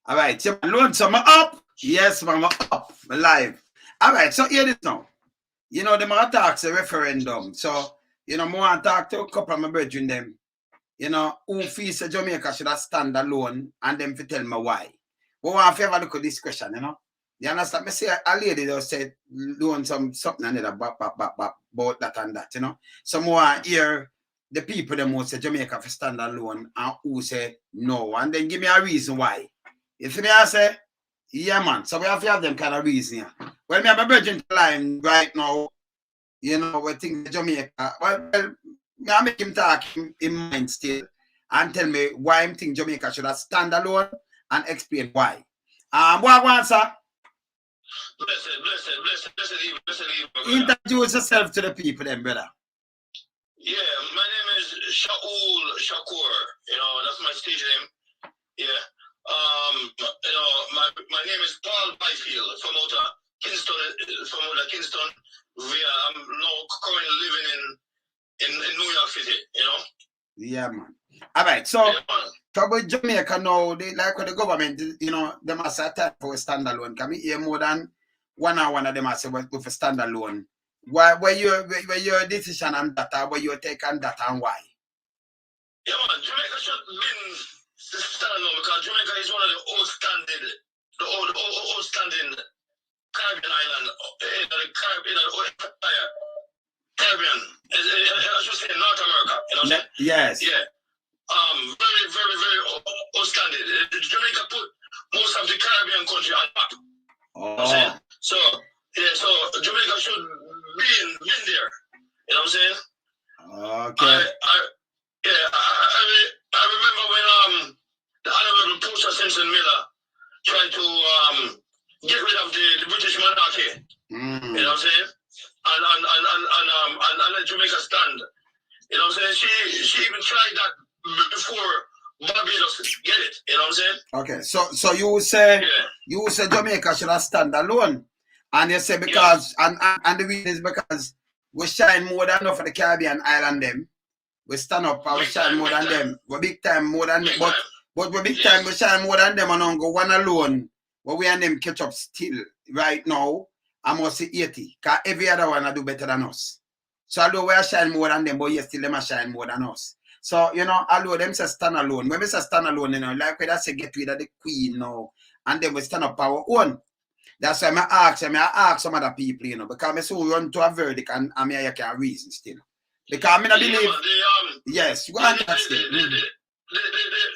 All right, so load some up. Yes, mama, up, live. All right, so here this now. You know, them are talks a referendum. So, you know, more talk to a couple of my brethren them. You know, who feels Jamaica should have stand alone and them to tell me why. But one if you ever look at this question, you know. You understand? Me say a lady just said doing something and about that and that, you know. Some more hear the people them who say Jamaica for stand alone and who say no. And then give me a reason why. You see me I say, yeah man, so we have to have them kind of reason. Yeah. Well, me have a bridging line right now, you know, we think Jamaica. Well, I make him talk in mind still and tell me why I think Jamaica should have stand alone and explain why. What I want, sir? Blessed. Introduce yourself to the people then, brother. Yeah, my name is Shaul Shakur. You know, that's my stage name. Yeah. You know, my name is Paul Byfield from out Kingston. I'm now currently living in New York City, you know. Yeah, man. All right, so with Jamaica now, they like with the government, you know, they must have time for a standalone. Can we hear more than one of them must say with a standalone? Where your decision on that, where you take on that and why? Yeah, man, Jamaica should be standalone because Jamaica is one of the outstanding Caribbean island, Caribbean, I should say North America, you know what I'm saying? Yes. Yeah. Very outstanding. Jamaica put most of the Caribbean country on map. Oh. So Jamaica should be in there. You know what I'm saying? Okay. I remember when the Honorable Portia Simpson Miller tried to get rid of the British monarchy. You know what I'm saying? And let Jamaica stand. You know what I'm saying? She even tried that before Barbados get it. You know what I'm saying? Okay, so you say Jamaica should have stand alone, and you say because and the reason is because we shine more than enough for the Caribbean island them. We stand up and we shine more than them. We big time more than them, but we big time we shine more than them and don't go one alone. But we and them catch up still right now. I must say 80, because every other one I do better than us. So although we are shine more than them, but yes, still them are shine more than us. So, you know, although them say stand alone, when we say stand alone, you know, like we say get rid of the queen now, and then we stand up our own. That's why I ask some other people, you know, because I so run to a verdict and I mean I can reason still. Because I mean I believe yes, go on that still. The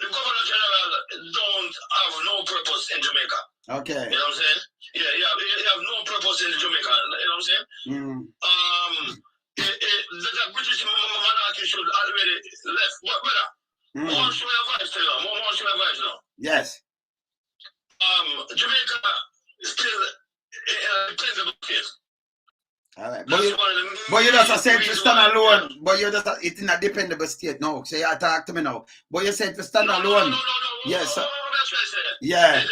Governor General don't have no purpose in Jamaica. Okay. You know what I'm saying? Yeah, he have no purpose in Jamaica. You know what I'm saying? The British monarchy should already left. But brother, more should have vibes now. More should have vibes now. Yes. Jamaica is still a dependable case. All right. But you just said to stand alone. But you just it's in a dependable state now. So you talk to me now. But you said to stand alone. Yes. That's what I said. Yeah.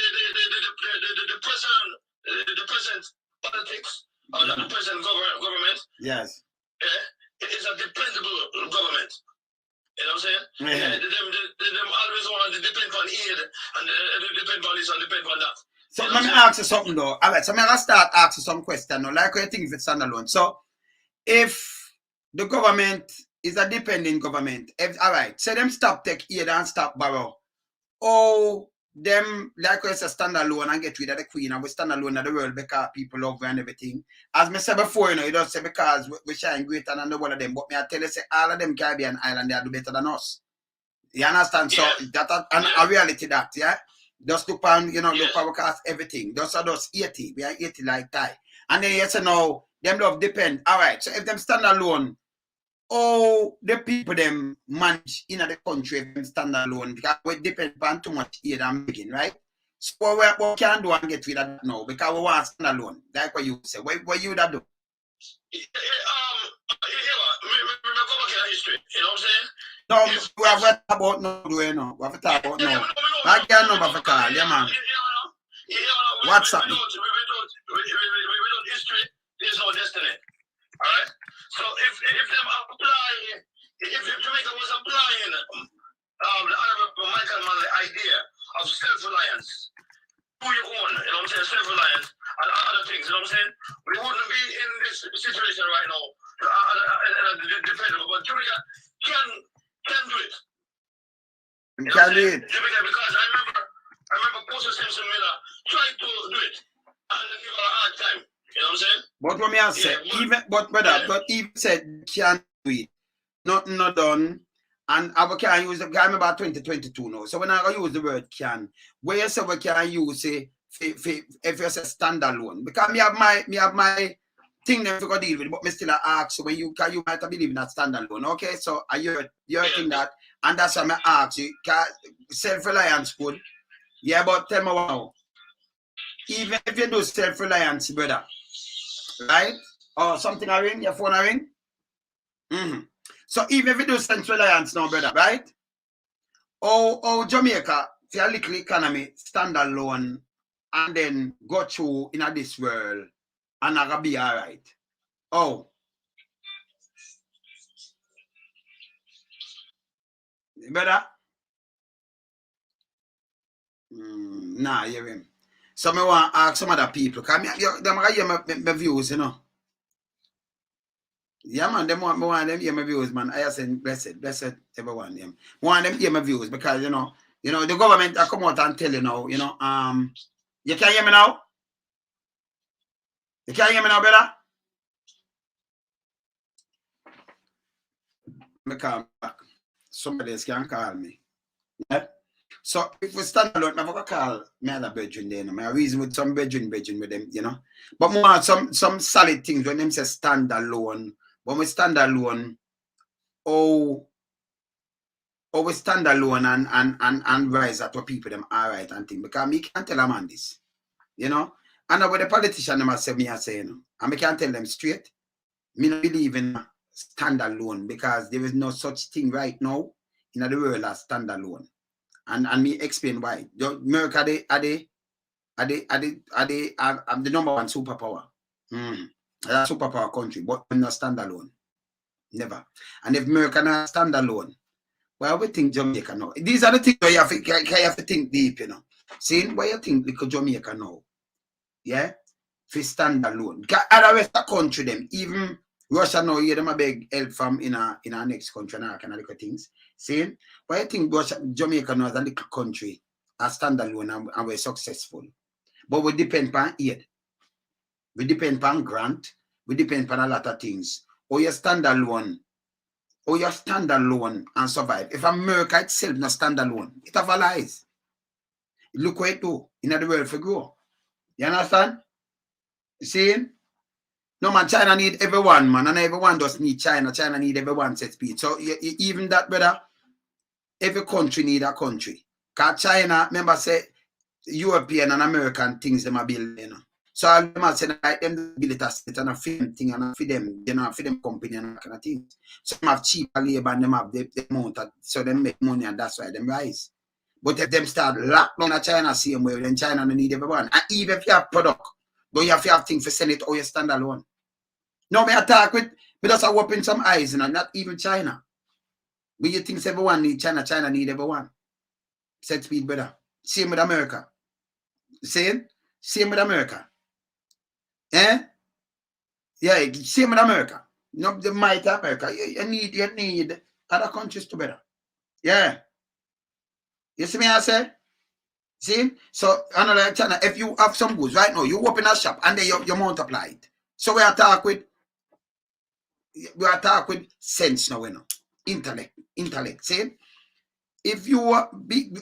The present politics or the present government. Yes. It's a dependable government. You know what I'm saying? Yeah. Them always want to depend on aid and depend on this and depend on that. So let me ask you something though. All right, so I'm gonna start asking some questions now. Like what you think if it's standalone. So if the government is a dependent government, all right, say them stop take aid and stop borrow. Oh, them like we say standalone and get rid of the queen and we stand alone in the world because people love and everything. As me said before, you know, you don't say because we shine greater than the one of them, but me I tell you say all of them Caribbean island they do better than us. You understand? So that a reality that, yeah. Just look on, you know, look our cost everything. Those are those 80. We are 80 like Thai. And then you say no, them love depend. All right. So if them stand alone, the people them manage in the country if them stand alone because we depend on too much aid and making, right? So what can do and get rid of that now because we want to stand alone. Like what you say. What you that do? We go back in history. You know what I'm saying? No, we have to talk about no, you know. We have to talk about no. I can't number for call, yeah, man. What's happening? Without history, there's no destiny. All right? So if them apply, if Jamaica was applying the Honorable Michael Manley's idea of self-reliance, do your own, you know what I'm saying, self-reliance and other things, you know what I'm saying? We wouldn't be in this situation right now, dependable, but Jamaica can do it. You know what I'm saying? Jamaica, because I remember Postal Simpson Miller tried to do it, and they give her a hard time. You know what I'm saying? But what me I say, but even said can do it, nothing not done. And I can use the guy about 2022 now. So when I use the word can, where you say we can use say if you say standalone, because me have my thing that we got deal with, but me still ask you when you might have believe in that standalone. Okay, so I hear think that, and that's why I ask you, self-reliance good. Yeah, but tell me wow. Even if you do self-reliance, brother, right? Or something I ring, your phone I ring. So even if you do self-reliance now, brother, right? Oh, Jamaica, for a little economy, stand alone, and then go through in this world, and I be all right. Oh. Brother? Nah, you hear him. So I want to ask some other people, because them hear my views, you know. Yeah, man, them want them hear my views, man. I say blessed everyone them. Want them hear my views because you know the government I come out and tell you now, you can hear me now? You can hear me now, brother? Me call back. Somebody else can call me. Yeah? So if we stand alone, I'm gonna call me other bedroom there. I reason with some bedroom with them, you know. But more some solid things when them say stand alone. When we stand alone, we stand alone and rise at what people them all right and thing. Because me can't tell a man this. You know? And what the politician them say me I say, you know. And me can't tell them straight. Me not believe in stand alone because there is no such thing right now in the world as stand alone. And me explain why. America are the number one superpower. That's a superpower country, but we're not stand alone. Never. And if America not stand alone, well, we think Jamaica now. These are the things where you have to think deep, you know. Seeing why you think because Jamaica now. Yeah? If stand alone. Because other rest of the country them, even Russia now, you them a beg help from in our next country and all kind of little things. See? Why you think Jamaica now as a little country, a stand alone and we're successful? But we depend on aid. We depend on grant. We depend on a lot of things. Or you stand alone. Or you stand alone and survive. If America itself not stand alone, it have a lies. Look where it do in the world for grow. You understand? You see? No man, China need everyone, man, and everyone does need China. China need everyone set speed. So even that, brother, every country need a country. Cause China, remember say European and American things them are building, you know. So I remember saying like them build it as and a film thing and for them, you know, for them company and that kind of things. So them have cheaper labor and them have the amount so them make money and that's why them rise. But if them start lock down a China same way, then China don't need everyone. And even if you have product, but you have to have things for send it or you stand alone. No, me attack with just open some eyes, you know, not even China. But you think everyone need China, China need everyone. Set speed, brother. Same with America. Same with America. Eh? Yeah, same with America. Not the might of America. You need other countries to better. Yeah. You see me I say? See? So another China, if you have some goods right now, you open a shop and then you multiply it. So we attack with sense now, you know. Intellect. See? If you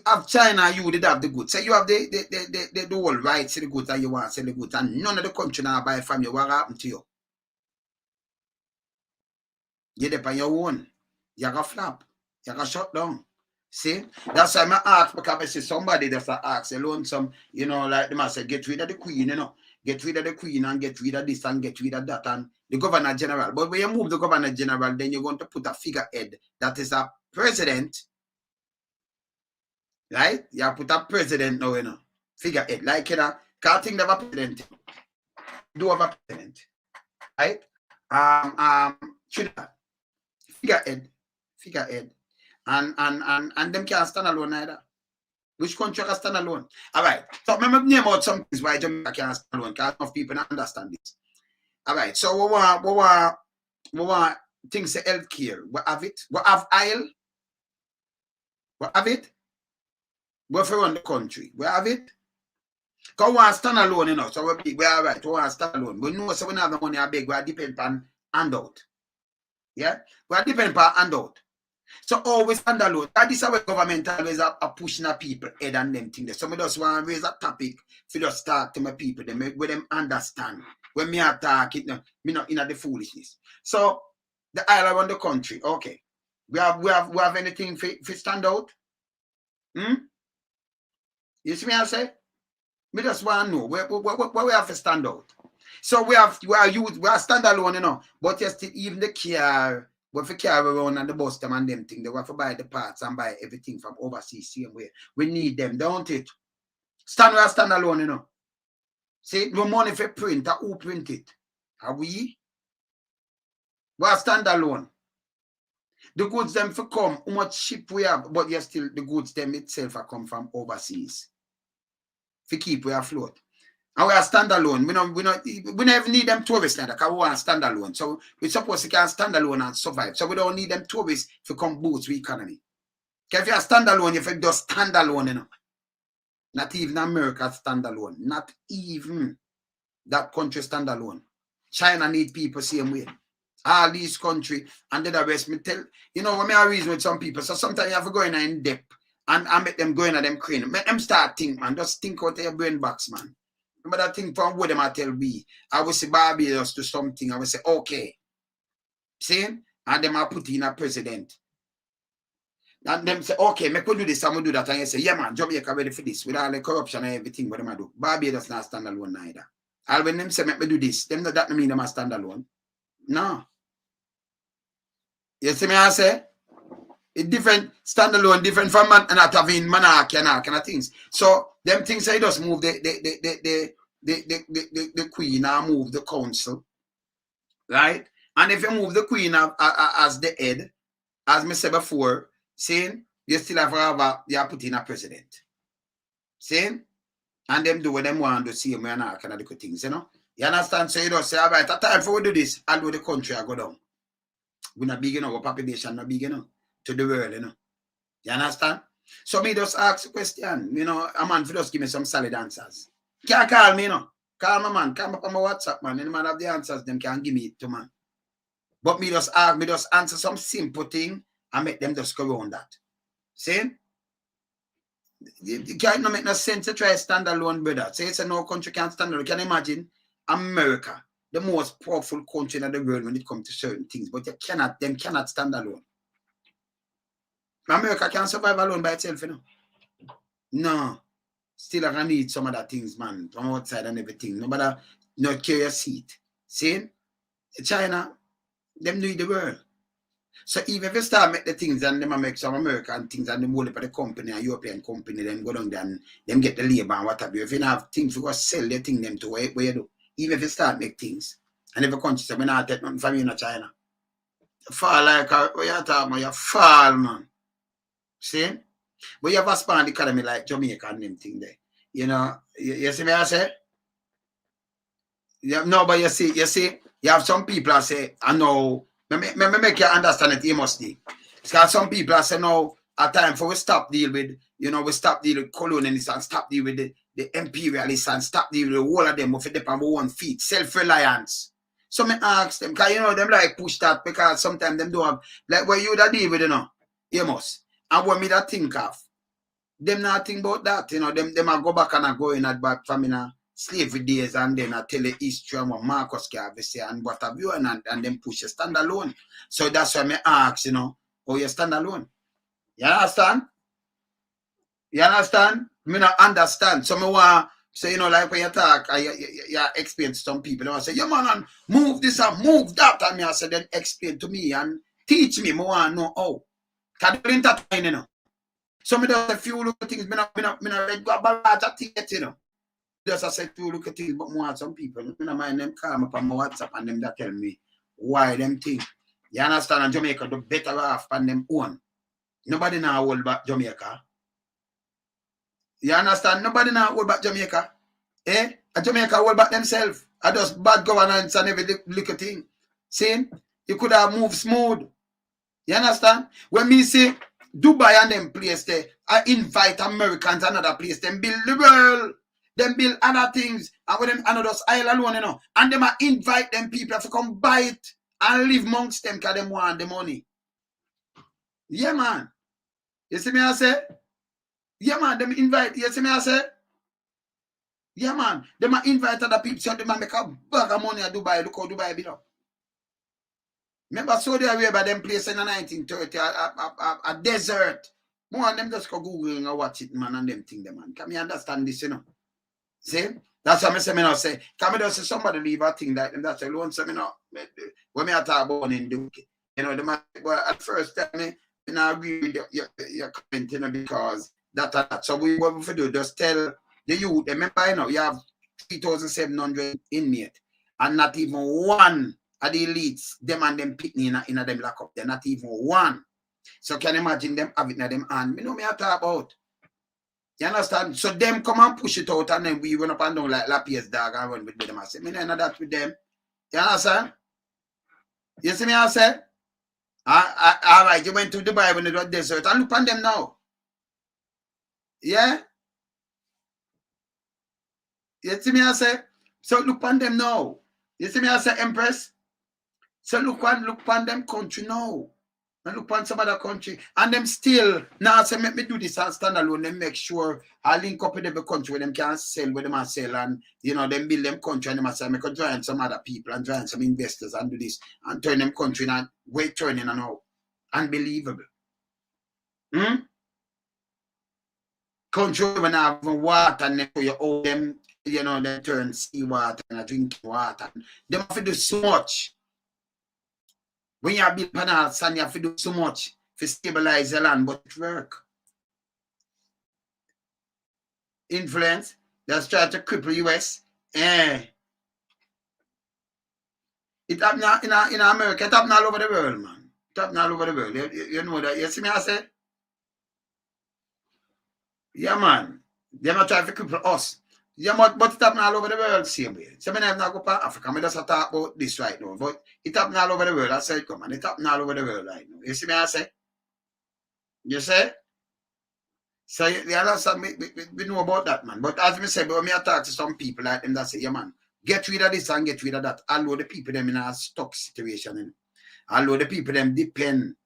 have China, you would have the goods. Say you have the whole rights to the goods that you want to sell the goods, and none of the country now buy from you. What happened to you? You depend on your own. You got flap. You got shut down. See? That's why I ask, because I see somebody that's ask alone some, you know, like the man said, get rid of the queen, you know. Get rid of the queen and get rid of this and get rid of that and the governor general. But when you move the governor general, then you're going to put a figurehead that is a president. Right? You put a president now, you know. Figurehead. Like, you know, can't think of a president. Do have a president. Right? Figurehead. And them can't stand alone either. Which country can stand alone? All right. So remember name out some things why Jamaica can't stand alone, because enough people don't understand this. All right. So we want things say healthcare. We have it. We have aisle. We have it. We have run the country. We have it. Because we want to stand alone, you know. So we are right. We want to stand alone. We know so we don't have the money I beg. We are depend on handout. Yeah? We are depend on handout. So always stand alone. That is how government always are pushing at people head and them things. Some of us want to raise a topic for just talk to my people, them where them understand. When me are talking, me not in the foolishness. So the island around the country, okay. We have anything for stand out? You see me I say? Me just want to know where we have to stand out. So we are standalone, you know, but you still even the care. We have to carry around and the bus them and them thing. They have to buy the parts and buy everything from overseas same way. We need them, don't it? Stand alone, you know. See, no money for print, who print it? Are we? We are standalone. The goods them for come, how much ship we have, but yet still the goods them itself are come from overseas. For keep we afloat. And we are standalone. We never need them tourists now because we want to stand alone. So we're supposed to can stand alone and survive. So we don't need them tourists to come boost the economy. Because if you are standalone, you have to just stand alone, you know. Not even America stand alone. Not even that country stand alone. China need people same way. All these countries and the rest. Me tell, you know, when I reason with some people, so sometimes you have to go in depth and I make them go in and them crane. Make them start think, man. Just think out of your brain box, man. But I think from what them I tell me, I will say Barbados to something. I will say, okay. See? And them I put in a president. And them say, okay, make we do this, I'm going to do that. And you say, yeah, man, Jamaica ready for this. With all the corruption and everything, what them I do. Barbados not stand alone neither. And when them say, make me do this, them that mean them I stand alone. No. You see me I say? It's different, standalone, different from not having monarchy and all kind of things. So them things say just move the queen and move the council. Right? And if you move the queen as the head, as I said before, saying you still have you put in a president. See? And them do what them want to see and all kind of good things, you know. You understand? So you don't say, all right, at time for we do this, I'll do the country I go down. We're not big enough, our population not big enough to the world, you know. You understand? So me just ask a question, you know, a man for just give me some solid answers. Can't call me, you know. Call my man, come up on my WhatsApp, man. Any man have the answers, them can give me it to man. But me just answer some simple thing and make them just go around that. See? You can't make no sense to try to stand alone, brother. Say it's a no country can't stand alone. Can you imagine America, the most powerful country in the world when it comes to certain things, but them cannot stand alone. America can't survive alone by itself, you know. No. Still I can need some other things, man, from outside and everything. Nobody not carry a seat. See? China, them need the world. So even if you start make the things and them make some American things and them hold up at the company and European company, then go down there and them get the labor and whatever. If you don't have things, you go sell the thing them to where you do. Even if you start make things. And every country say, we not take nothing from you in China. You fall like what you talking about, you fall, man. See? But you have a span economy like Jamaica and them thing there. You know, you see me I say? No, but you see, you have some people that say, I know, me make you understand it, you must be. Because some people that say, no, at time for we stop deal with, you know, we stop deal with colonialists and stop deal with the imperialists and stop deal with the whole of them with them on one feet, self-reliance. So me ask them, because you know, them like push that because sometimes them don't have, like where you that deal with, you know, you must. And what me that think of, them not think about that, you know, them I go back and I go in at back from, you know, slavery days and then I tell the history and what Marcus Garvey say and what have you and then push you stand alone. So that's why I ask, you know, how you stand alone. You understand? You understand? Me not understand. So me want say, you know, like when you talk, you explain to some people, I say, yeah man, and move this and move that. And me I say, then explain to me and teach me. I want to know how. Because they don't entertain, you know. So me just a few little things, me not ready to go about that thing, you know. Just I said few little things, but more some people, me not mind them call me on my WhatsApp and them that tell me why them things. You understand? And Jamaica do better off on them own. Nobody now hold back Jamaica. You understand? Nobody now hold back Jamaica. Eh? And Jamaica hold back themselves. I just bad governance and every little thing. See? You could have moved smooth. You understand? When me say Dubai and them place there, I invite Americans another place, them build the world, them build other things, and with them another island alone, you know. And them invite them people to come buy it and live amongst them because them want the money. Yeah, man. You see me I say? Yeah, man, them invite, you see me I say? Yeah, man. Them invite other people, so them make a bag of money at Dubai. Look how Dubai built up. Remember Saudi Arabia, them place in the 1930, a desert. More of them just go Google and watch it, man, and them thing, them, man. Can me understand this, you know? See? That's what I say, me now say. Can me just say somebody leave a thing like them, that's alone, so me now, when me talk about in Duke, you know, well, at first time, me not agree with your comment, you know, because that. So what we do, just tell the youth, remember, you know, you have 3,700 inmates, and not even one of the elites, them and them picking in them lockup. They're not even one. So can you imagine them having it in them hand? Me know me I talk about. You understand? So them come and push it out and then we run up and down like Lapier's dog and run with them. I say, me know that with them. You understand? You see me I say? All right, you went to Dubai when it was desert and look on them now. Yeah? You see me I say? So look on them now. You see me I say, Empress? So look on them country now. And look on some other country. And them still, now say, make me do this and stand alone. Them make sure I link up with every country where them can sell, where them sell. And, you know, them build them country and them say, make a join some other people and join some investors and do this. And turn them country and wait turning and all. Unbelievable. Country when I have water and then you owe them, you know, they turn seawater and drinking water. Them have to do so much. When you build panels and you have to do so much to stabilize the land, but it work. Influence, that's trying to cripple US. It happened in America, it happened all over the world, man. It happened all over the world. You know that. You see me I say? Yeah, man. They're not trying to cripple us. Yeah, but it happened all over the world same way. So I have not go to Africa. I just talk about this right now. But it happened all over the world. I say it come and it happened all over the world right now. You see me I say? You say? So you understand, we know about that, man. But as we say, when I talk to some people like them that say, yeah, man, get rid of this and get rid of that. Although the people them in a stuck situation. Although the people them depend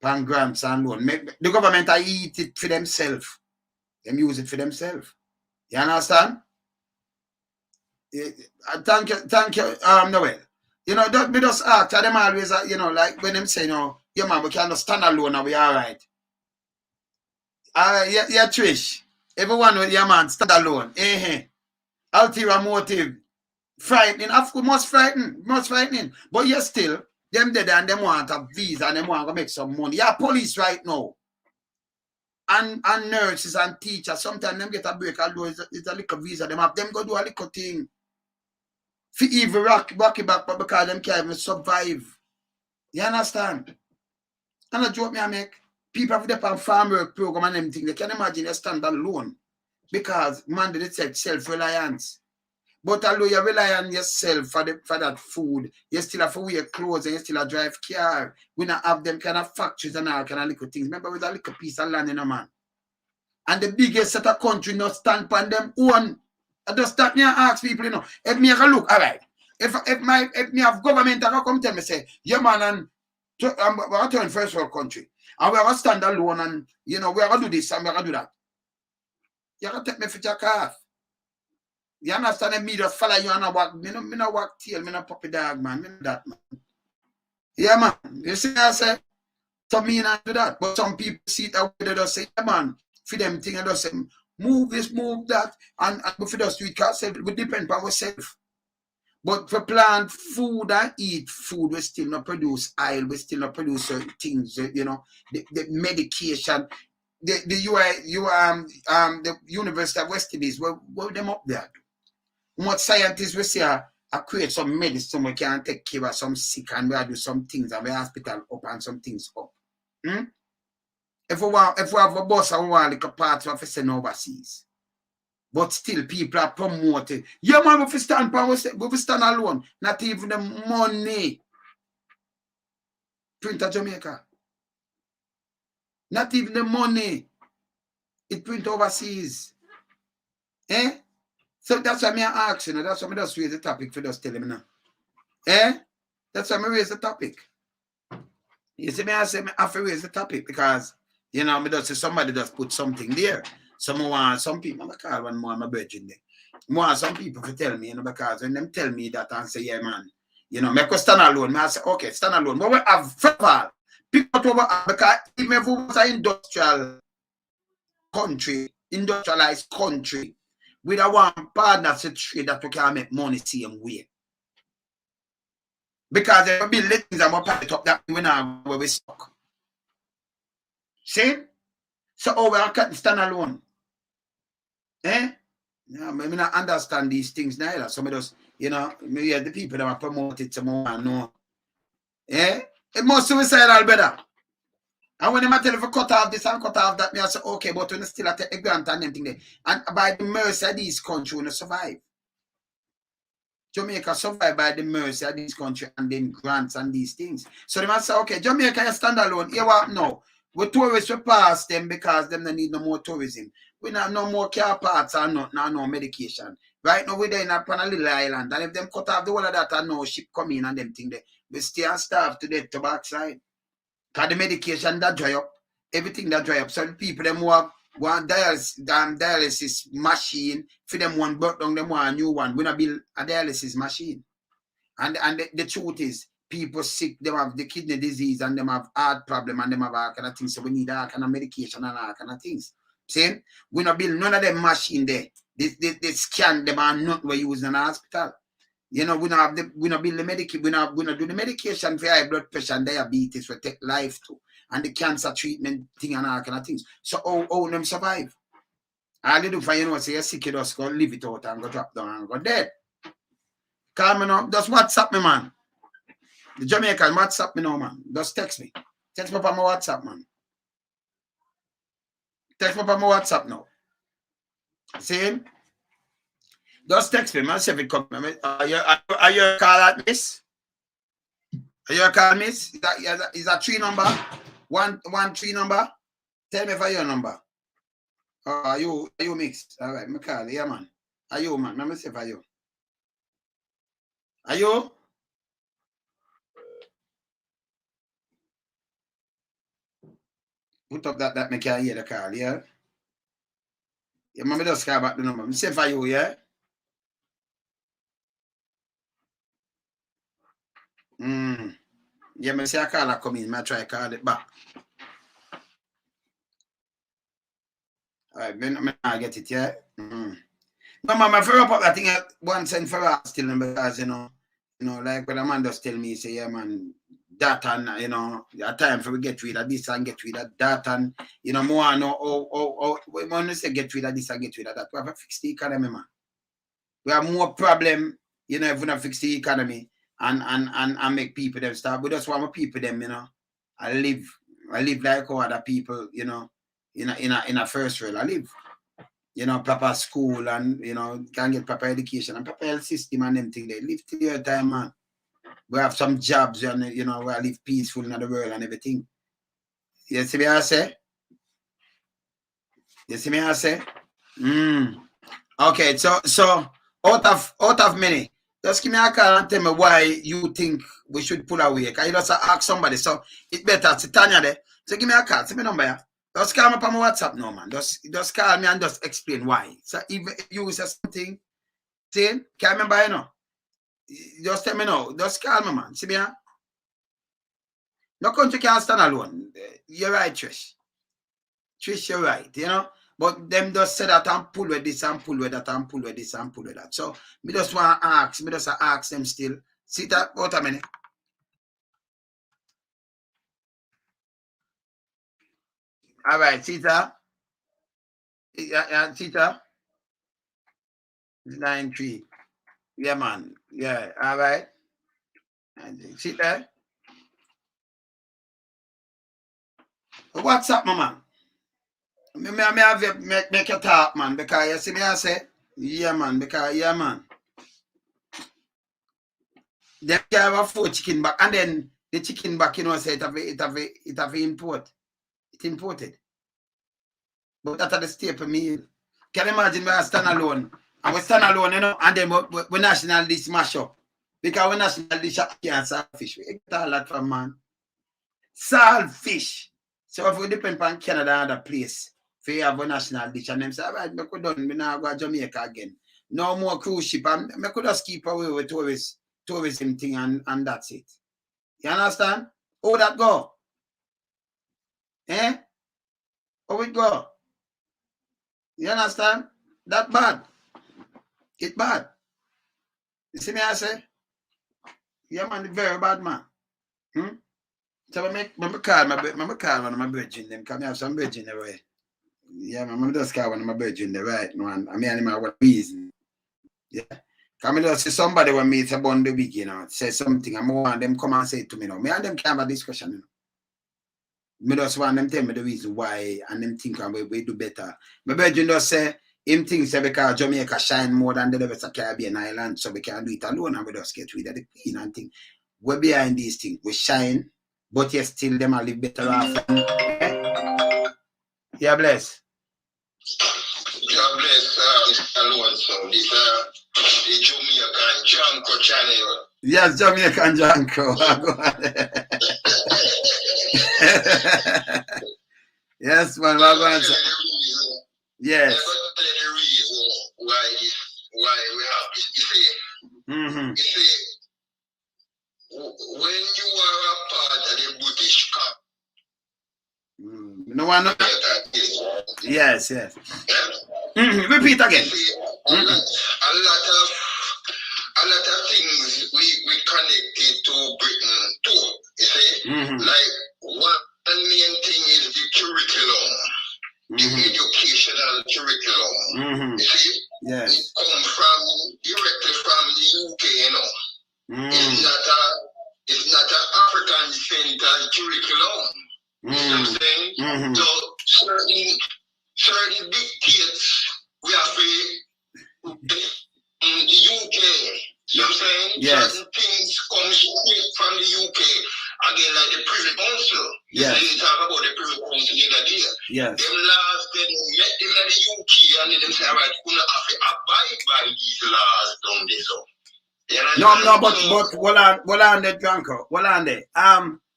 on grants and loan. The government I eat it for themselves. Them use it for themselves. You understand? Thank you, Noel. You know, don't be just ask them always, you know, like when them say, you know, yeah, man, we can just stand alone and we all right. Yeah, Trish. Everyone with your man, stand alone. Ulterior motive. Frightening. Of course, most frightening. But you're still, them dead and them want a visa and them want to make some money. Yeah, police right now. And nurses and teachers. Sometimes them get a break, although it's a little visa. Them have them go do a little thing. For even rock it back, but because them can't even survive. You understand? And a joke me I make. People have the farm work program and everything. They can imagine they stand alone. Because man did said self-reliance. But although you rely on yourself for that food, you still have to wear clothes and you still have to drive car. We not have them kind of factories and all kind of little things. Remember with a little piece of land in a man. And the biggest set of country not stand on them own. I just start me and ask people, you know, if me have a look, all right. If me have government that come tell me say, yeah man, and we're going to turn first world country. And we're going to stand alone and, you know, we're going to do this and we're going to do that. You're going to take me for your car. You understand? Me just follow you and I walk. Me no walk tail. Me no puppy dog, man. Me no that, man. Yeah, man. You see what I say? So me not do that. But some people see it that way. They just say, yeah, man. For them thing, they just say, move this, move that. And if we just do it, because we depend on ourselves. But for plant food and eat food, we still not produce oil. We still not produce certain things. You know, the medication. The University of West Indies, what them up there? What scientists we say I create some medicine we can take care of some sick and we do some things and we hospital up and some things up. if we have a bus and we want like a part of send overseas. But still people are promoting. Yeah, man, we stand alone. Not even the money. Print at Jamaica. Not even the money. It print overseas. Eh? So that's why I ask, you know, that's why I just raise the topic for just telling me now. Eh? That's why I raise the topic. You see me, I say I have to raise the topic because, you know, me just say somebody just put something there. Some people, I call one more my virgin there. More some people to tell me, you know, because when them tell me that and say, yeah, man, you know, make us stand alone. I say, okay, stand alone. But we have, first of all, people over because even if we was an industrial country, industrialized country, with a one partner to trade that we can make money same way. Because there will be things that will pile it up that we now where we stuck. See? So we can't stand alone. Eh? Yeah, maybe not understand these things now. Some of those, you know, maybe the people that are promoted to more and know. Eh? It more suicidal better. And when they tell you to cut off this and cut off that, me I say, okay, but when you still take a grant and everything there. And by the mercy of these countries, when you survive. Jamaica survive by the mercy of this country and then grants and these things. So they must say, okay, Jamaica, you stand alone. You what? No. We tourists, we pass them because them don't need no more tourism. We not no more car parts and no medication. Right now, we're there in a little island. And if them cut off the whole of that and no ship come in and them thing there, we stay and starve to death to backside. Because the medication that dry up, everything that dry up. So the people, them want dialysis machine, for them one brought down them want a new one. We not build a dialysis machine. And the truth is, people sick, them have the kidney disease and them have heart problem and them have all kind of things. So we need all kind of medication and all kind of things. See? We not build none of them machine there. They scan them and not we use in the hospital. You know, we not build the medication, we not do the medication for high blood pressure and diabetes, we take life too. And the cancer treatment thing and all kind of things. So how them survive? All they do for you know, say you're sick, you just go leave it out and go drop down and go dead. Call me now. Just WhatsApp me, man. The Jamaican WhatsApp me now, man. Just text me. Text me on my WhatsApp, man. Text me on my WhatsApp now. See? Just text me, man. See if it come. Are you a call at miss? Are you a call miss? Is that 3 number? 1 3 number? Tell me for your number. Are you mixed? All right, me call. Yeah, man. Are you, man? Let me see for you. Are you? Put up that me can hear the call, yeah? Yeah, man, me just call back the number. Me say for you, yeah? Yeah, me see a caller come in. I try to call it back. All right, I get it, yeah? No, man, I figure up that thing once and for all still because, you know, like when a man just tell me, say, yeah, man, that and, you know, at time for we get rid of this and get rid of that and, you know, more and when we say get rid of this and get rid of that, we have to fix the economy, man. We have more problem, you know, if we don't fix the economy and make people them start. We just want people them, you know, I live like other people, you know, in a first world. I live, you know, proper school and, you know, can get proper education and proper health system and them thing. They live till your time, man. We have some jobs and, you know, we live peaceful in the world and everything. You see me I say? You see me I say? Okay, so out of many, just give me a call and tell me why you think we should pull away. Can you just ask somebody? So it's better to Tanya there. So give me a call. Send me number. Just call me up on my WhatsApp now, man. Just call me and just explain why. So if you say something, see, can't remember, you know. Just tell me now. Just call me, man. See me, huh? No country can't stand alone. You're right, Trish. Trish, you're right, you know. But them just say that and pull with this and pull with that and pull with this and pull with that. So me just want to ask them still. See that what a minute. All right, Sita. Sita. 9-3. Yeah, man. Yeah, all right. See that? What's up, my man? Me have you make you talk, man, because you see me I say, yeah, man, because yeah, man. They have a 4 chicken back, and then the chicken back, you know, say it have import. It imported. But that's the staple meal. Can you imagine we are standalone? And we stand alone, you know, and then we national dish mash up. Because we national dish can't saltfish. We get all that from man. Saltfish. So if we depend on Canada and other place, if you have a national dish, and them say, all right, we could done, we now go to Jamaica again. No more cruise ship, and we could just keep away with tourism thing, and that's it. You understand? How that go? Eh? How it go? You understand? That bad. It bad. You see me I say? Yeah, man, very bad, man. So I call one of my virgin them, because I have some virgin away. Yeah, man, I just call one of my virgin there right now, and I mean, what reason? Yeah. Because I just see somebody when me about the week, you know, say something, and I want them come and say it to me now. Me and them can have a discussion, you know. Me just want them tell me the reason why, and them think we do better. My virgin just say, him thinks because Jamaica shine more than the rest of Caribbean island, so we can do it alone, and we just get rid of the queen and thing. We're behind these things. We shine, but yet still them a live better off. Yeah, bless. God bless alone. So this the Jamaican Janko channel. Yes, Jamaican Janko. Yes, man. We're going to. Yes. The reason why we have this. You see, you see, when you are a part of the British camp. No one. Yes. Repeat again. You see, a lot of things we connected to Britain too. You see, like one main thing is the curriculum. The educational curriculum. You see? Yes. It comes directly from the UK, you know. It's not an African centered curriculum. You know what I'm saying? So certain dictates we have in the UK. You know what I'm saying? Yes. Certain things come straight from the UK. Again, like the Privy Council. Yes. They talk about the Privy Council the other day. Yes. Them laws, they met them in the UK and then say, right, we don't have to abide by these laws down there. So. No, but what on there, Dranko? What on there?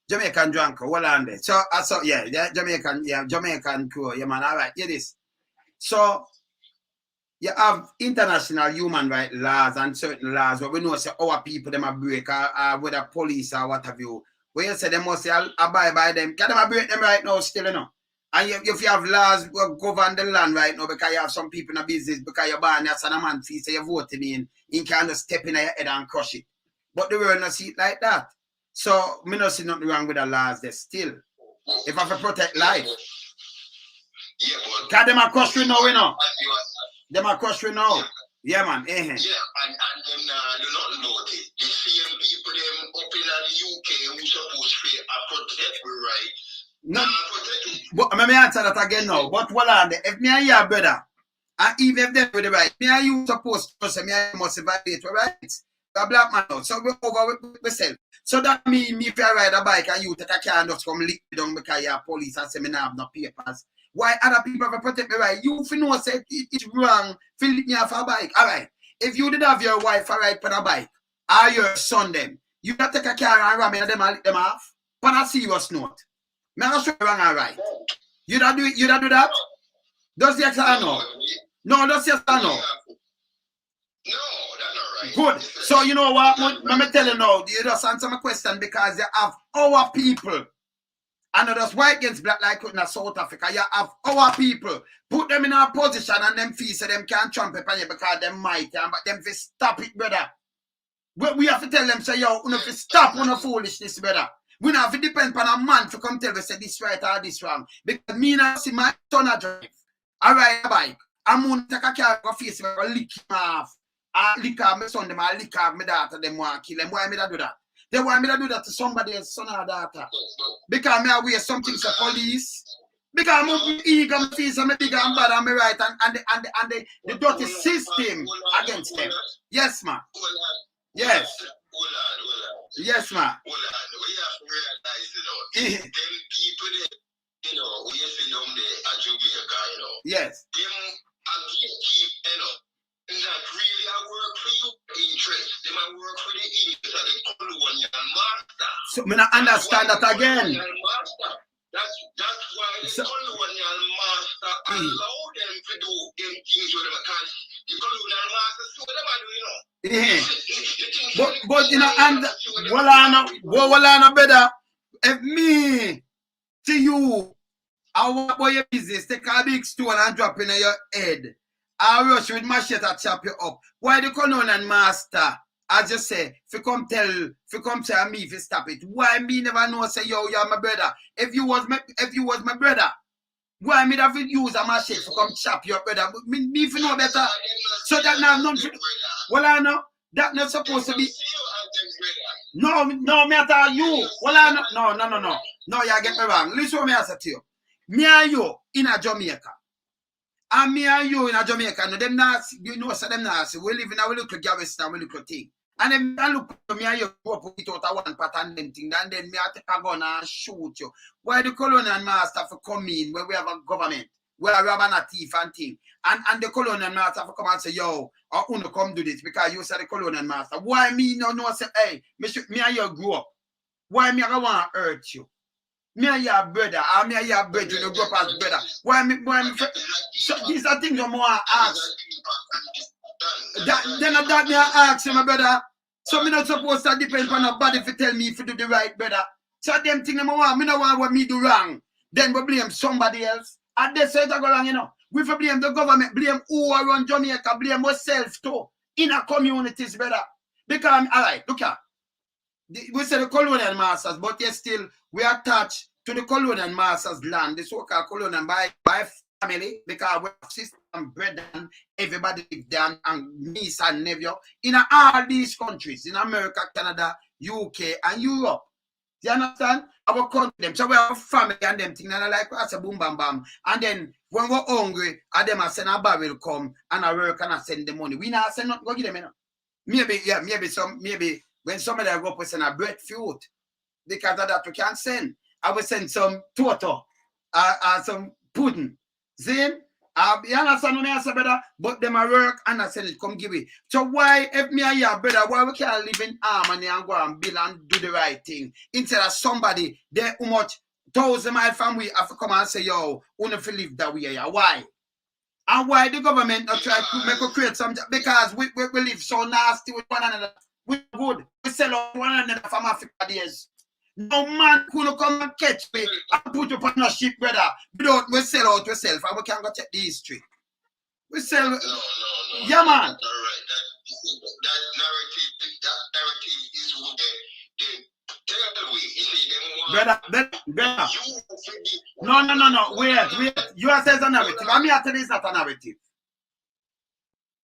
Jamaican Dranko, what on there? So Jamaican crew, yeah, man. All right, hear this. So you have international human rights laws and certain laws where we know say our people them a break, whether police or what have you. Where you say they must say abide by them. Can them break them right now still, you know? And if you have laws that govern the land right now because you have some people in a business because you're born as a man fee, so you're voting in, you can't just step in your head and crush it. But the world not see it like that. So me not see nothing wrong with the laws there still. If I have to protect life. Yeah, but because them are crush we know, you know. Them are crush we know. Yeah, man. Yeah, and them do not know it. The same people them up in the UK who supposed to protect we right. No, but let me answer that again now. But what on there? If me and your brother, and even if they're with the right, me and you supposed to say me and you must violate the rights. A black man out. So we over with myself. So that means me if I ride a bike and you take a car and just come lick me down because you're police and say me not have no papers. Why other people have to protect me right? You fi know say it's wrong. Fill me off a bike. Alright. If you did have your wife a ride on a bike, or your son them, you not take a car and ram them and lick them off. On a serious note. Me not sure wrong and right. You don't do it, you don't do that? Does yes or no? No, does yes or no? No, that's not right. Good. So you know what? Let me tell you now, you just answer my question because you have our people. And not just white against black like in South Africa. You have our people. Put them in a position and them feel so them can't trump it on you because them might. But them fi stop it, brother. We have to tell them, say, yo, you have to stop on the foolishness, brother. We don't have to depend on a man to come tell us say this right or this wrong. Because me not see my son a drive. I ride a bike. I'm going to take a car for face and lick him off. I lick off my son, them, I lick off my daughter, them want to kill them. Why me that do that? They want me to do that to somebody else, son or daughter. Because me aware something to police. Because I'm eager, I'm see some bigger and bad and me right and the dirty system against them. Yes, man. Yes. Yes, man. We have to realize, them people there, we see them there at Jamaica, Yes. Them keep, not really a work for you interest. Them a work for the interest of the colonial master. So me not understand that again. That's why the colonial master allow them to do them things with them because the colonial master see what they do, But and well, better if me to you, I want for your business, take a big stone and drop in your head. I rush with machete to chop you up. Why the colonial master? I just say, if you come tell me if you stop it, why me never know say yo, you're my brother? If you was my brother, why me have to use a machete to come chop your brother? Me if you know better. So that now none. Well, I know that not supposed to be. No, me I tell you. Well, I know. No, you get me wrong. Listen what me I say to you. Me and you in a Jamaica. And me and you in a Jamaica. No, them not, you know, so them not. We live in a little garrison, we little thing. And then I look at me and you go up without one pattern them thing. And then me I take a gun and shoot you. Why the colonial master for come in where we have a government? Where we have a thief and thing. And the colonial master for come and say, yo, I want to come do this because you said the colonial master. Why me no say, hey, me and you grow up. Why me I want to hurt you? Me and your brother, or me and your brother, you grow up as brother. Why me so these are things you want to ask. Then that me ask you, my brother. So me not supposed to depend on nobody if you tell me if you do the right, brother. So them things I want, me no want what me do wrong. Then we blame somebody else. And they say that go wrong, We for blame the government, blame who around Jamaica, blame ourselves too. In our communities, brother. Because, all right, look at. We say the colonial masters, but yet still we are attached to the colonial masters' land, the so-called colonial by family, because we have sister and brother and everybody live there and niece and nephew in all these countries, in America, Canada, UK, and Europe. Do you understand? Our country, them. So we have a family and them thing, and I like I say boom bam bam. And then when we're hungry, and them I send a barrel come and I work and I send the money. We not send nothing, go give them, Maybe when somebody go up and send a breadfruit, because of that we can't send. I will send some toto some pudding. See? You understand what I say, brother? But them a work and I send it, come give it. So why, if me and your brother, why we can't live in harmony and go and build and do the right thing? Instead of somebody, there how much 1,000 miles from we have to come and say, yo, we don't live that way. Yeah. Why? And why the government not try to make us create something? Because we live so nasty with one another. We good. We sell out one another from Africa days. No man could come and catch me and put up on a ship, brother. We sell out ourselves and we can go check the history. We sell. No. Yeah, man. All right. That narrative is what they tell we. You see, them brother. No. Wait. You are saying a narrative. I mean, I tell you it's not a narrative.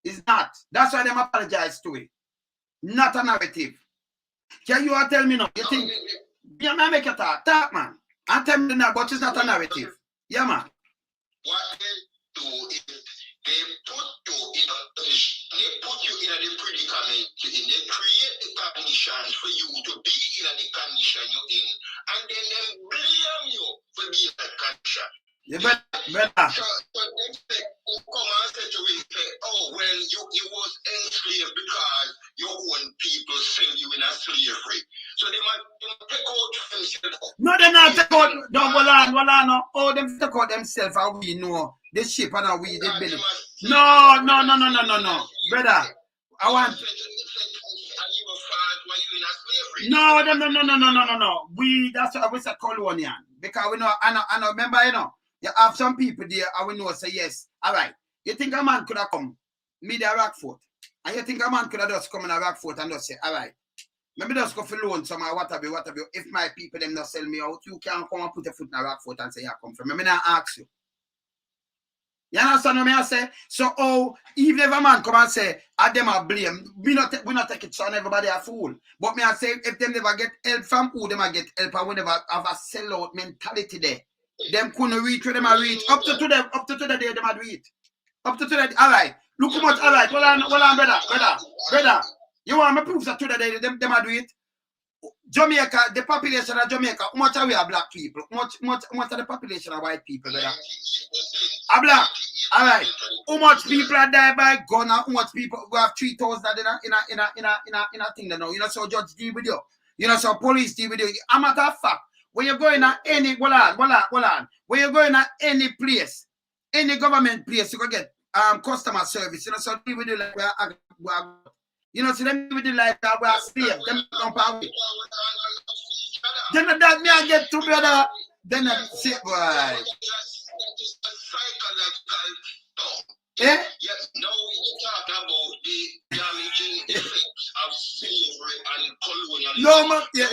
It's not. That's why them apologize to it. Not a narrative. Can you tell me now? You think? Yeah, man, make it talk, man. And tell me now, but it's not a narrative. Yeah, man. What they do is they put you in a predicament. They create the conditions for you to be in the condition you're in, and then they blame you for being in that condition. Yeah, better. So they say, come and say to me, oh, well, you was enslaved because your own people sell you in a slavery. So they might take out themselves. No, they not take out. No, no. Oh, them take out themselves and we know the shape and we the belly. No. Brother, I want. No. That's what we say colonial. Because we know, I know, remember, you have some people there, and we know, say yes. All right. You think a man could have come, me the Rockfort, and you think a man could have just come in a Rockfort and just say, all right, maybe just go for loan somehow, whatever. If my people them not sell me out, you can come and put a foot in a Rockfort and say, yeah, come from me. I not ask you. You understand what I say? So, even if a man come and say, I them a blame, we not take it on everybody a fool. But me I say, if them never get help from who, them a get help, and we never have a sellout mentality there. Them couldn't reach where them a reach. Up to today, them a do it. Up to today, all right. Look how much, all right. Well on, brother. You want me proof that today, them a do it? Jamaica, the population of Jamaica, how much are we are black people? How much of the population are white people, brother? A black. All right. How much people are died by gun? How much people we have 3,000 in a thing now? You know, so judge deal with you. You know, so police deal with you. A matter of fact, when you're going at any hold on. When you're going at any place, any government place, you can get customer service. You know, so deal with you like we are you know, so them with the life that we are slave, them come power. Then that me I get to brother. Then I say, boy. Yeah? Yes, no, we talk about the damaging effects of slavery and colonialism. No, man. Yeah.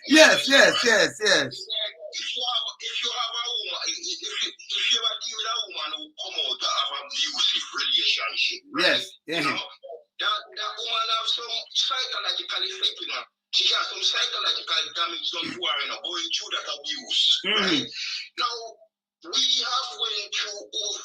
Yes. If you have a woman, if you ever deal with a woman who come out of an abusive relationship, right? Yes. Yeah. You know, that woman have some psychological effect, you know. She has some psychological damage done to her, you know, going through that abuse. Right? Now, we have went through over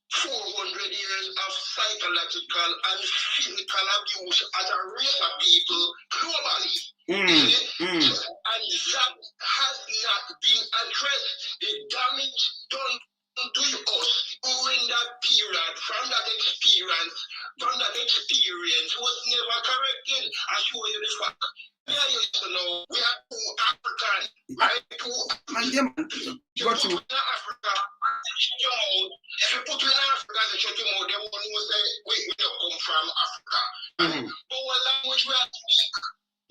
400 years of psychological and physical abuse as a race of people globally. And that has not been addressed. The damage done to us during that period, from that experience was never corrected. I show you the fact. I used to know we are two African, right? You put in Africa, shut your mouth. If you put in Africa and shut your mouth, they won't say, wait, we don't come from Africa. But what language we are speak?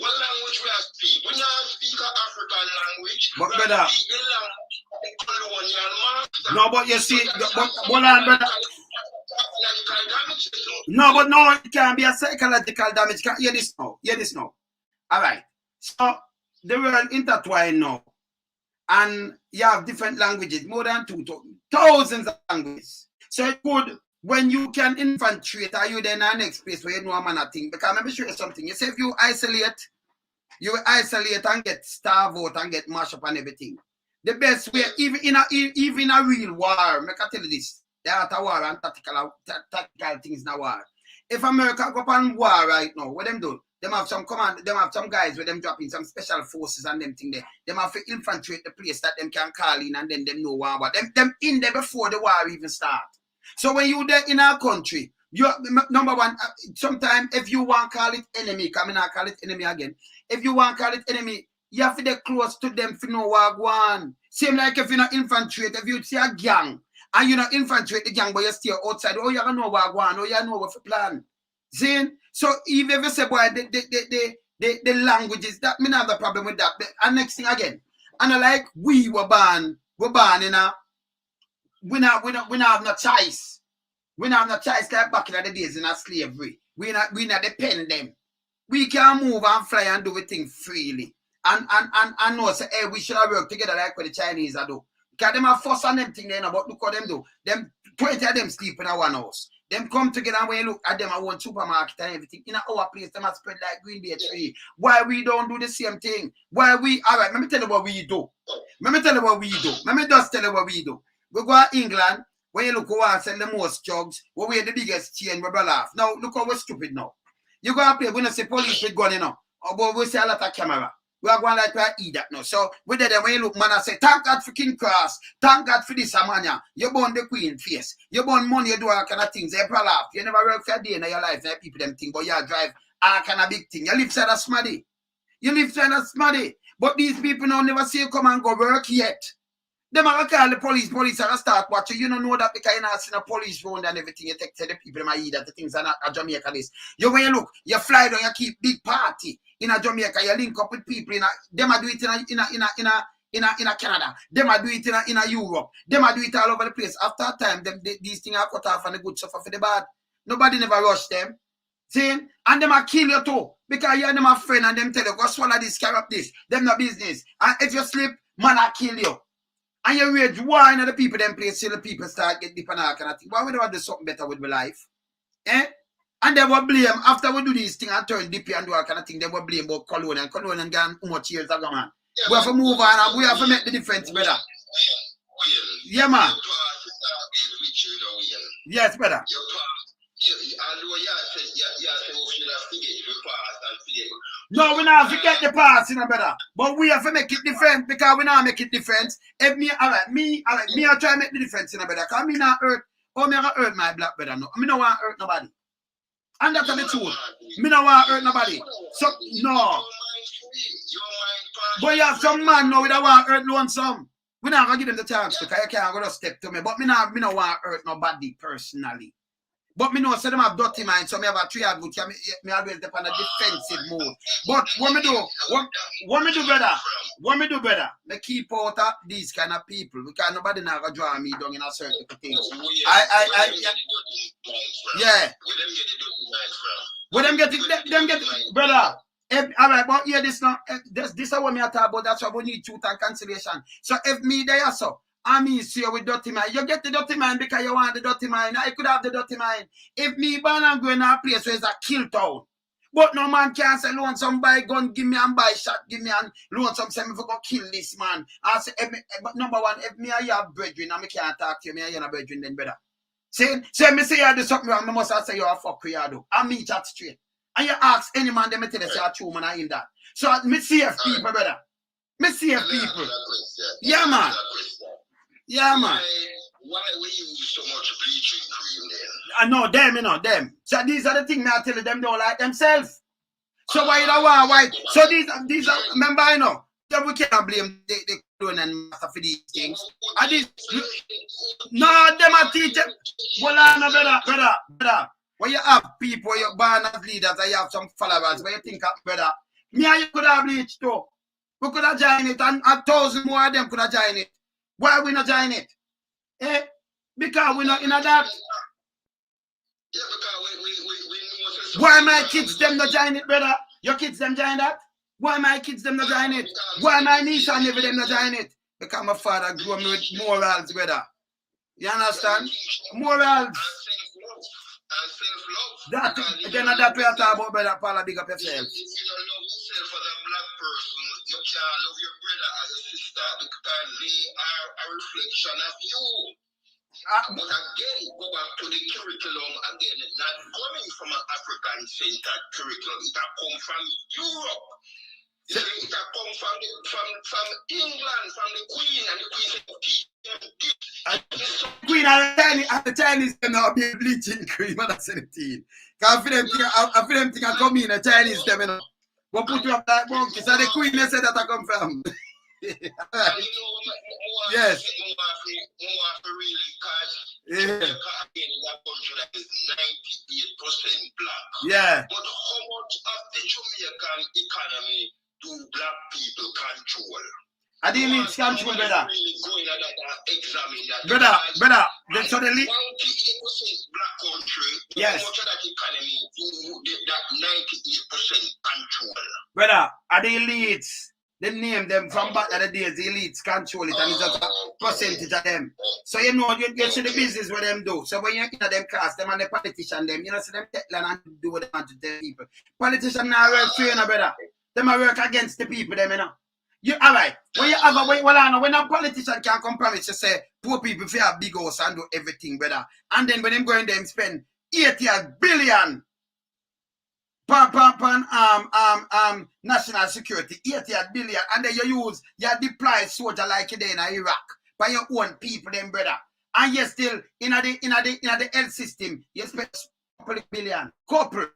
What language we are speak? We not speak an African language. But we brother, speak the language of the colonial master. no, but you see, hold on, brother. No, but no, it can be a psychological damage. Hear this now. All right. So the world intertwined now. And you have different languages, more than 2,000 of languages. So it could, when you can infiltrate, are you then the next place where you know a man a thing? Because let me show you something. You say if you isolate and get starved out and get mashed up and everything. The best way, even in a real war, I can tell you this, there are war and tactical things in a war. If America go up on war right now, what them do? Them have some guys with them dropping some special forces and them thing there. Them have to infiltrate the place that them can call in and then them know war. But them in there before the war even start. So when you there in our country, you number one, sometimes if you want to call it enemy, come in and call it enemy again. If you want to call it enemy, you have to get close to them for know what go on. Same like if you not infiltrate, if you see a gang and you not infiltrate the gang, but you stay outside, oh you don't know what go on, oh you know what for plan. See? So even if you say boy the languages, that me not have a problem with that. And next thing again, and like we were born in a we not have no choice. We not have no choice like back in the days in a slavery. We not depend them. We can move and fly and do everything freely. And know say, hey, we should have worked together like what the Chinese are do. Because them have fuss on them thing there, but look what them do. Them 20 of them sleep in a one house. Them come together and when you look at them, I want supermarket and everything. In our place, them are spread like green bay tree. Why we don't do the same thing? All right, let me tell you what we do. Let me just tell you what we do. We go to England, when you look who are selling the most drugs, we wear the biggest chain, we laugh. Now, look how we're stupid now. You go to play, we don't say police with gun, you know. But we see a lot of camera. We are going like we are eat that now. So we did when you look, man, I say, thank God for King Cross, thank God for this Amania. You born the queen face. You born money, you do all kind of things. You probably laugh. You never work for a day in your life, like people them think, but you drive all kind of big thing. You live side of smaddy. But these people now never see you come and go work yet. Them are call the police are start watching. You don't know that because you're not seeing a police round and everything. You take to the people in my eat that the things are not a Jamaica this. You when you look, you fly down, you keep big party in a Jamaica, you link up with people in a them are do it in a Canada, them are do it in a Europe, them are do it all over the place. After a time, these things are cut off and the good suffer for the bad. Nobody never rush them. See? And them are kill you too. Because you're them a friend and them tell you, go swallow this, carry up this. Them no business. And if you sleep, man I kill you. And you wage war in the people them place till the people start get deep and all kind of thing. Why we don't do something better with my life? Eh? And they will blame after we do these things and turn deep and do all kind of thing, they will blame about Colonial gone how much years ago, man. We have to move on and we have to make the difference, brother. Yeah, man. Yes, brother. No, we not forget the past, you know, brother. But we have to make it different because we not make it different. If me, me, I try to make the difference, you know, brother. Because me not hurt, me not hurt my black brother. No, me not want to hurt nobody. And that's the truth. Me not want to hurt nobody. So, no. But you have some man now, we don't want to hurt lonesome. We not going to give them the chance because you can't go to step to me. But me not want to hurt nobody personally. But me know, so them have dirty mind, so me have a triad boot, me always depend on a defensive mode. But what me do, brother? Me keep out of these kind of people because nobody now go draw me down in a certain thing. Yeah. Where them get it, brother. All right, but yeah, this is what me talk about. That's why we need truth and conciliation. So if me there, so. I mean, see you with dirty mind. You get the dirty mind because you want the dirty mind. I could have the dirty mind. If me born and go in a place where it's a kill town. But no man can say, loan some buy gun, give me and buy shot, give me and loan some say me for go kill this man. I say, but number one, if me I have brethren and me can't talk to you, me I have a brethren then better. See, me say you do something wrong, me must say you a fuck you do. I meet that straight. And you ask any man, they me tell you say a true man I in that. So me see people, brother. Me see people. Yeah, man. Yeah, man. Why we use so much bleaching cream then? I know them, you know, them. So these are the things I tell you, them don't like themselves. So why you don't want white? So these are, remember, I know, we can't blame the clone and master for these things. And these, no, them are teaching. Well, no, brother. When you have people, you're born as leaders, and you have some followers, when you think of, brother, me and you could have bleached too. We could have joined it, and 1,000 more of them could have joined it. Why we not join it? Eh? Because we not in that. Yeah, because we why my kids them not join it, brother? Your kids them join that? Why my kids them not join it? Why my niece and nephew them not join it? Because my father grew up with morals, brother. You understand? Morals. And self-love. That again, that we are talking about, brother. Paula, big up yourself. If you don't love yourself as a black person, you can't love your brother as a sister because they are a reflection of you. But again, go back to the curriculum again, not coming from an African-centered curriculum. It has come from Europe. It has come from England, from the Queen, and the Queen said, Queen and the Chinese can now be bleaching cream and that's the thing. Because I feel them think I come in, the Chinese them, you know. But put you up like monkey. So the Queen said that I come from. Yes. Yeah. Yeah. But how much of the Jamaican economy do black people control? I didn't need control, brother. Brother. So the 98% black country. Yes. How much of that economy do that 98% control? Brother, are the elites? They name them from back in the days. The elites control it, and it's just a percentage of them. So you know, you see the business what them do. So when you enter them class, them and the politician, them, you know, see them take land and do what they want to tell people. Politicians now work for you, brother. Them are work against the people, them, you know. You all right? When you have when a politician can come promise to say poor people feel a big house and do everything, brother, and then when them go in there and spend 80 billion national security, 80 billion, and then you deploy soldier like you did in Iraq by your own people, them, brother, and you still in the health system you spend billion couple.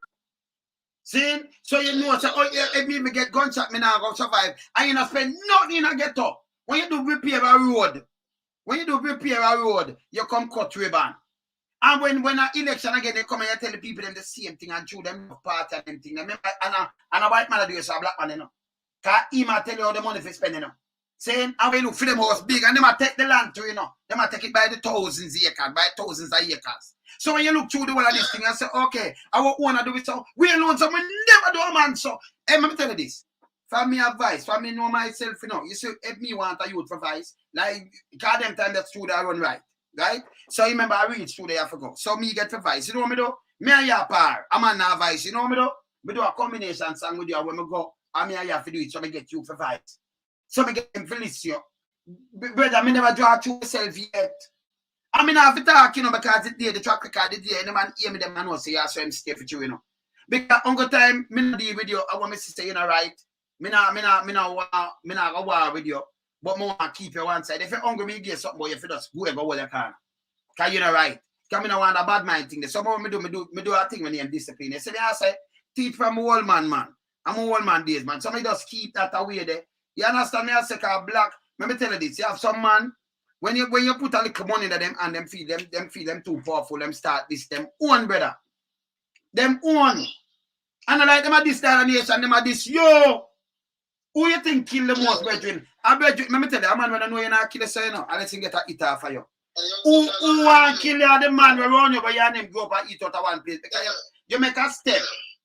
See? So you know, so, if me get gunshot, me now go survive. And you not spend nothing in a ghetto. When you do repair a road, you come cut ribbon. And when an election again, they come and you tell the people them the same thing and show them part of them thing. And a white man do it, so a black man, you know. Because he might tell you how the money for spending, you know. Saying, and we look for them house big, and they might take the land too, you know. They might take it by the thousands of acres. So when you look through the whole of this thing and say, okay, I want to do it, so we alone, so we never do a man, so. Hey, let me tell you this. from me advice, from me know myself, you know. You see, if me want a youth for advice, like, because them time that's true that run right. So remember, I read through there for go. So me get advice. You know what me do? Me and your par. I'm on advice. You know what me do? Me do a combination song with you when me go. And me and you have to do it so me get you for advice. So me get them for listen you. Brother, me never draw to myself yet. I mean, I have to talk, you know, because the track record, the day, the man hear me, them man know say, yeah, so I'm stay for you, you know. Because Uncle Time, me not deal with you. I want me to say, you know, right. Me not go war with you. But me want to keep you one side. If you're hungry, me give something, but if you just go and go where you can. Because you know, right. Because me not want a bad mind thing. Some of me do a thing when I'm disciplined. They say, I say, teach from a old man. I'm a old man days, man. Somebody just keep that away there. You understand me? I say, black. Let me tell you this. You have some man, when you put a little money in them and them feel them too powerful, them start this, them own, brother. Them own. And I like them at this nation, them at this, yo. Who you think kill the most, brethren? I bet you, let me tell you, a man when I know you're not kill you know, I'll let him get a eat off for you. Who want to kill you? The man will run you, but your name go up and eat out of one place. Because you make a step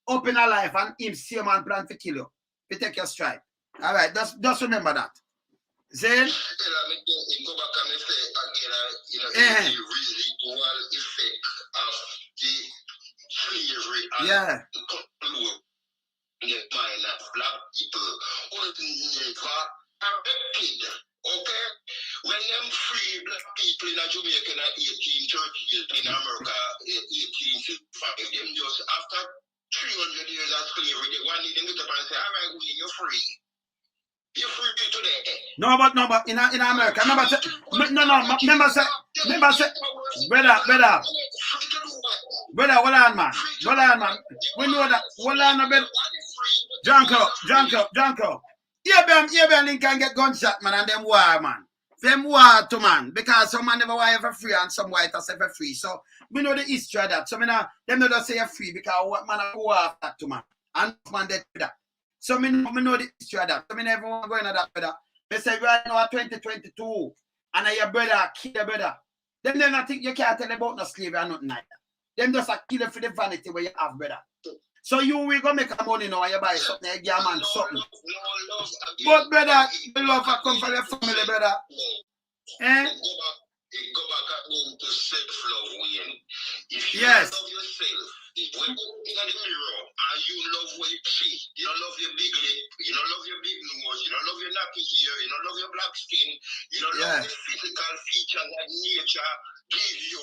up in a life and him see a man plan to kill you. To take your strike. All right, just remember that. Then? Go back and say again, the residual effect of the slavery and the mind of black people was never affected. Okay? When them free black people in Jamaica in 1830s, in America 1865, them just after 300 years of slavery, they wanted them to get up and say, all right, you're free. You're free today. No, but in America, remember say, brother, hold on, man. We know that. Hold on, brother. Junko. Here, Lincoln get gunshot, man, and them war, man. Them war to man, because some man never want ever free and some white are ever free. So we know the history of that. So me now, them not just say you're free because what man are war that to man, and man dead with that. So me know the history of that. So me never want to go into that, brother. They say right now 2022, and your brother kill your brother. Them not think you can't tell about no slavery or nothing like that. Them just a kill for the vanity where you have, brother. So you will go make a money now and you buy something, you give a man something. But brother, the love come from your family, brother. Go back into self-love, Wayne. If you yes. love yourself, when you look in the mirror and you love what you see, you don't love your big lip, you don't love your big nose, you don't love your nappy hair, you don't love your black skin, you don't love the physical features that nature gives you.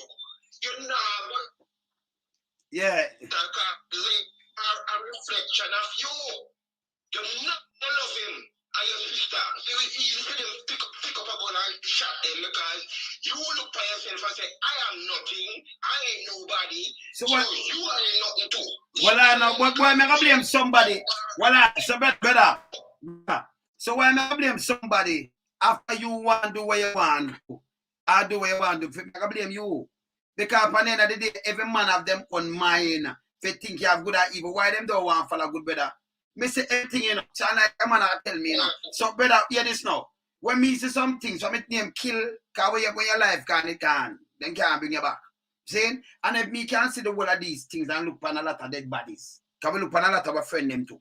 You're not. A reflection of you. You're not love him and your sister. So it's easy for them to pick up a gun and shot them because you look by yourself and say, I am nothing, I ain't nobody. So you ain't nothing too. Well, I know, but why am I blame somebody? Well, so better. So why am I blame somebody after you want to do what you want? I do what you want to do. I blame you. Because at the end of the day, every man have them on mind. If you think you have good or evil, why them don't want to follow good, brother? Me say everything, you know. So like a man tell me, you know. So, brother, hear this now. When me say something, so me name kill, because when your life then can't bring you back. See? And if me can see the whole of these things and look upon a lot of dead bodies, because we look upon a lot of our friend them too.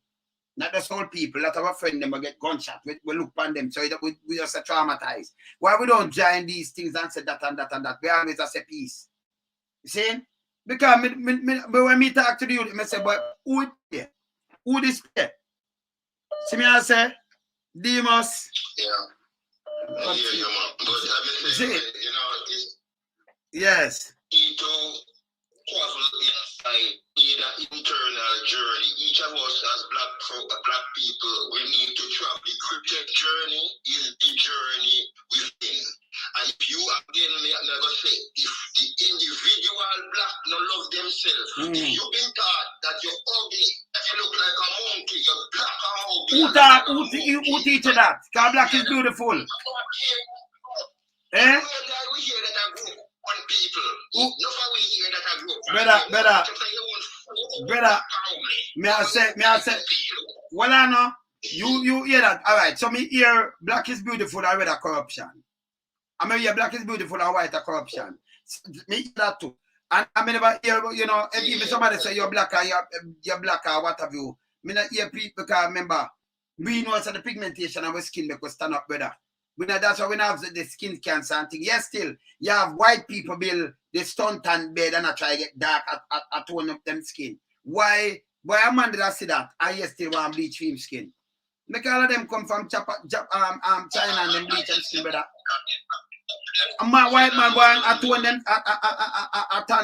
Not just all people, a lot of our friend them will get gunshot. We look upon them, so we just traumatized. Why we don't join these things and say that and that and that? We always say peace. You see? Because when me talk to the youth, I say, but who is here? Who this here? See me I say, Demas. Yeah. Yeah, man. But I mean, you know, yes. Travel inside, need an internal journey. Each of us as black people, we need to travel. The greatest journey is the journey within. And if you again may never say, if the individual black no love themselves, if you've been taught that you're ugly, that you look like a monkey, you're black and ugly. Who teach you that? Because black is beautiful. We hear that I grew on people. We hear that I grew brother, may I say, well, I know, you hear that, all right, so me hear black is beautiful, I read a corruption. I mean, yeah, black is beautiful and white are corruption. Me hear that too. And I mean, never hear, you know, if somebody say you're black or what have you, me not hear people, because remember, We know it's the pigmentation of our skin because stand up better. That's why we have the skin cancer and thing. Yes, still, you have white people build the stunt and bed and I try to get dark at tone up them skin. Why a man did I see that? I yes still want bleach him skin. Make all of them come from China and them bleach and skin better. My white man boy atone them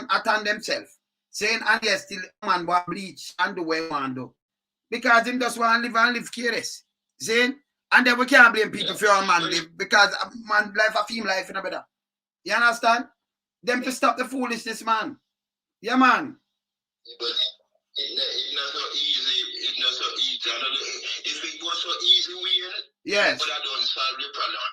atone themselves. Saying and yes still man boy bleach and do what he want do. Because him just want to live curious. See? And then we can't blame people for our man live because a man life a film life in a better. You understand? Them to stop the foolishness, man. Yeah, man. But it's not so easy. It's not so easy. If it was so easy, yes. But I don't solve the problem.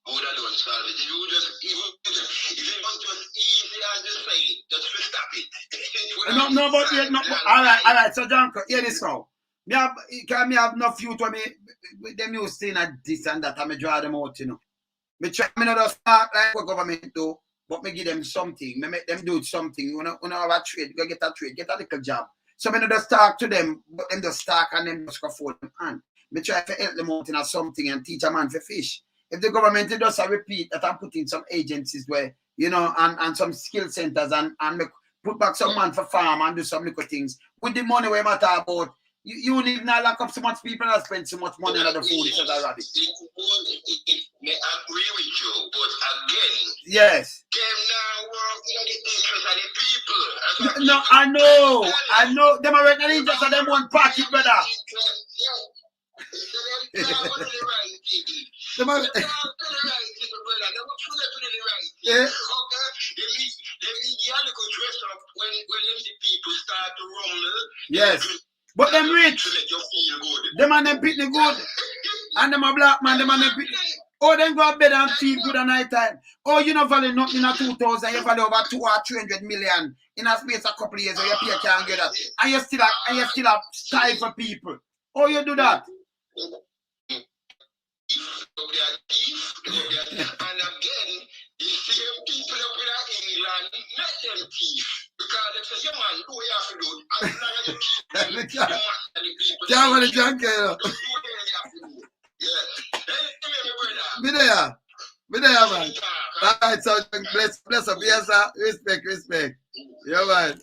But I don't solve it. If it was just easy as you say, just to stop it. No, but yeah, no. All right. So, John, hear this now. Me have no youth when them used to at this and that, and me draw them out, you know. Me try me not just start like what government do, but me give them something, me make them do something. You know have a trade, go get a trade, get a little job. So me not just talk to them, but them just talk and them just go for them hand. Me try to help them out in something and teach a man for fish. If the government does a repeat that I'm putting some agencies where, you know, and some skill centers and make, put back some man for farm and do some little things. With the money we matter about, you need not lock up so much people and spend so much money on the food. It's a rabbit. I agree with you, but again, yes. Them now work in the interest of the people. No, I know. Them are in the interest of them one party, brother. Yes. But them rich. Them and them pitney good. And them a black man, them and them pitney. Oh, them go to bed and feel good at night time. Oh, you know value nothing in a 2,000, you value over 2 or 300 million in a space a couple of years, so your pay can't get that. And you still have style for people. Oh, you do that. And again, the same people up in England make them thief. Because they say, yeah, man, do what you have to do. As long as you keep the man and the people. Yeah, man, you know. Be there, man. Alright, so bless up. Yes, sir. Respect. Yeah, man.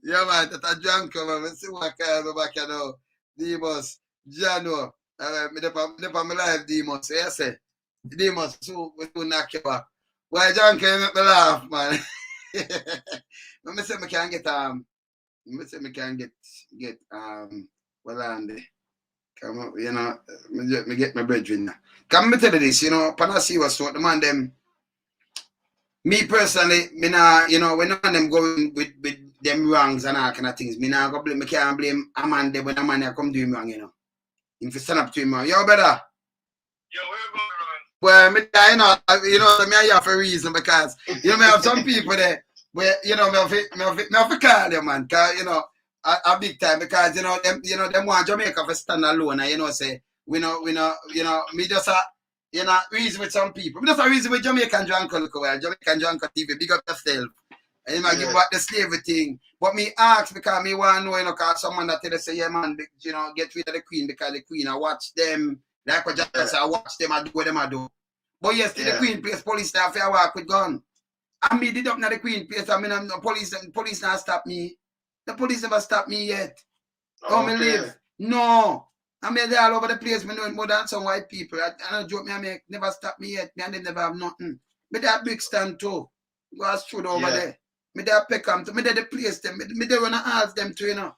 That's a junk man. Let's see what kind of back now. Demos, Jano. Alright, me on my live, Demos. Yes, sir. Demos, so we do knock you back. Why junk you make me laugh, man? Let me say me can get well on there. Come on, you know, me get my brethren now. Come me tell you this, you know, when I see what's what the man them. Me personally, me nah, you know, when them going with them wrongs and all kind of things, me can't blame a man there when a man come do him wrong, you know. If you stand up to him, yo, brother. Yo, where you going, man? Well, me, you know, me here for a reason because you know, me have some people there where you know, me have to call you, man, cause you know. A big time because you know them want Jamaica for stand alone and you know say we know me just reason with some people. Me just a reason with Jamaican drunk Jamaican drunk TV, big up yourself. And you know give back the slavery thing. But me ask because me want to know, you know, cause someone that tell us say, yeah man, you know, get rid of the queen because the queen I watch them like what Jack say, I watch them, I do what them I do. But yes, the queen place police staff I walk with gun. And me did up na the queen place, I mean police not stop me. The police never stopped me yet. How me live? No. I mean, they all over the place. Me know more than some white people. I don't joke me, I make never stop me yet. Me and them never have nothing. Me that big stand too. Go shoot over there. Me there Peckham to me there the place them. Me there wanna ask them to, you know.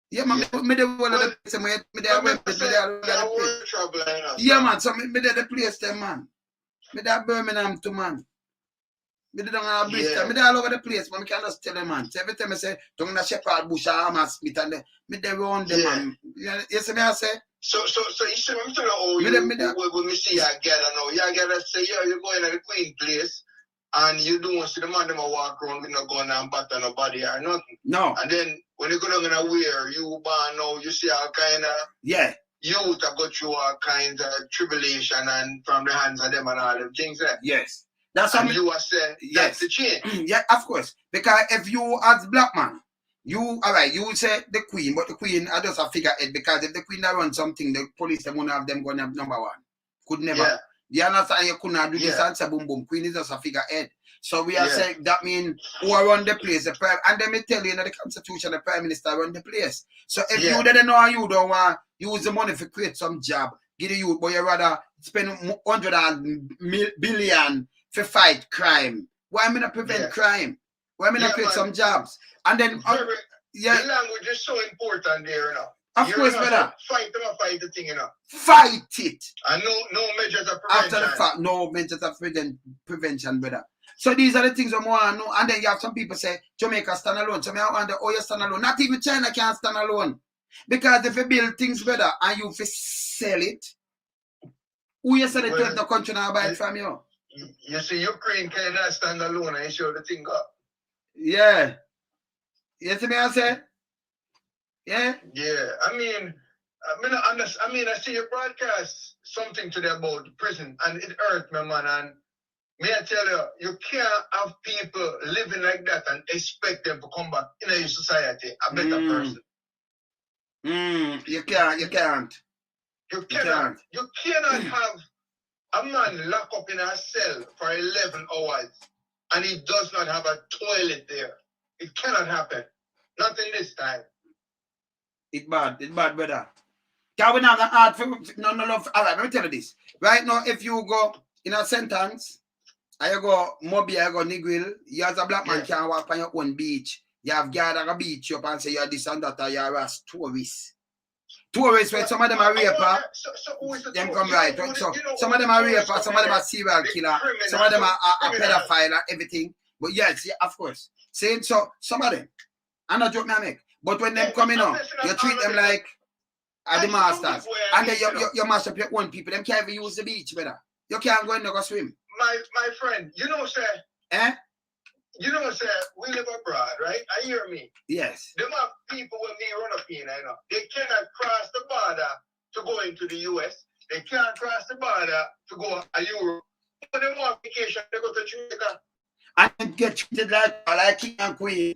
Yeah, man. Me there one of the place them. Me there went. Me there all over the place. Yeah, man. So me there the place them, man. Me there Birmingham too, man. Me don't have Bristol. Me all over the place, but I can't just tell them, man. So every time I say, don't go Shepherd Bush or Hammersmith and me they run them, man. You see me I say? So you see me tell you how when me see a girl now, you gotta say, yeah, you're going to the Queen place and you don't see the man them walk around with no gun and batter nobody or nothing. No. And then when you go down in a wear, you born now, you see all kind of youth that go through all kinds of tribulation and from the hands of them and all them things there. Yes. That's and you are saying that's the change. Yeah, of course. Because if you as black man, all right, you say the Queen, but the Queen are just a figurehead, because if the Queen that run something, the police them won't have them going up number one. Could never. Yeah. You understand? You could not do this and say boom boom. Queen is just a figurehead. So we are saying that means who are run the place, the prime, and then me tell you in the Constitution, the Prime Minister run the place. So if you didn't know, you don't want use the money to create some job, give the youth, but you rather spend 100 billion to fight crime. Why am I not prevent crime? Why am I not create some jobs? And then the language is so important there, you know. Of course, brother. Fight the thing, you know. Fight it. And no measures of prevention. After the fact, no measures of prevention, brother. So these are the things we want to know. And then you have some people say, Jamaica stand alone. So I wonder, you stand alone. Not even China can stand alone. Because if you build things better and you sell it, who you sell it to if the country now buy it from you? You see, Ukraine cannot stand alone and show the thing up. Yeah. You see me I say? Yeah? Yeah. I see you broadcast something today about prison, and it hurt me, man. And may I tell you, you can't have people living like that and expect them to come back in a society a better person. You can't. You cannot have a man locked up in a cell for 11 hours and he does not have a toilet there. It cannot happen. Not in this time. It's bad, brother. Can we not have art for no love? All right, let me tell you this. Right now, if you go in a sentence, and you go Moby, you go Negril, you as a black man can't walk on your own beach. You have guard at a beach up and say you're this and that, or you're a tourist. Tourists, when some of them are raper, them come right. So some of them are raper, some of them are serial killer, some of them are pedophile and everything. But yes, yeah, of course. Saying so, some of them, I'm not joking, I make. But when them come in, you treat them like the masters. And then you mash up your own people. Them can't even use the beach, brother. You can't go in there go swim. My friend, you know, sir. You know, sir, we live abroad, right? I hear me. Yes. Them are people when they run up here, I know. They cannot cross the border to go into the US. They can't cross the border to go to Europe. When they want vacation, they go to Jamaica. And get treated like king and queen.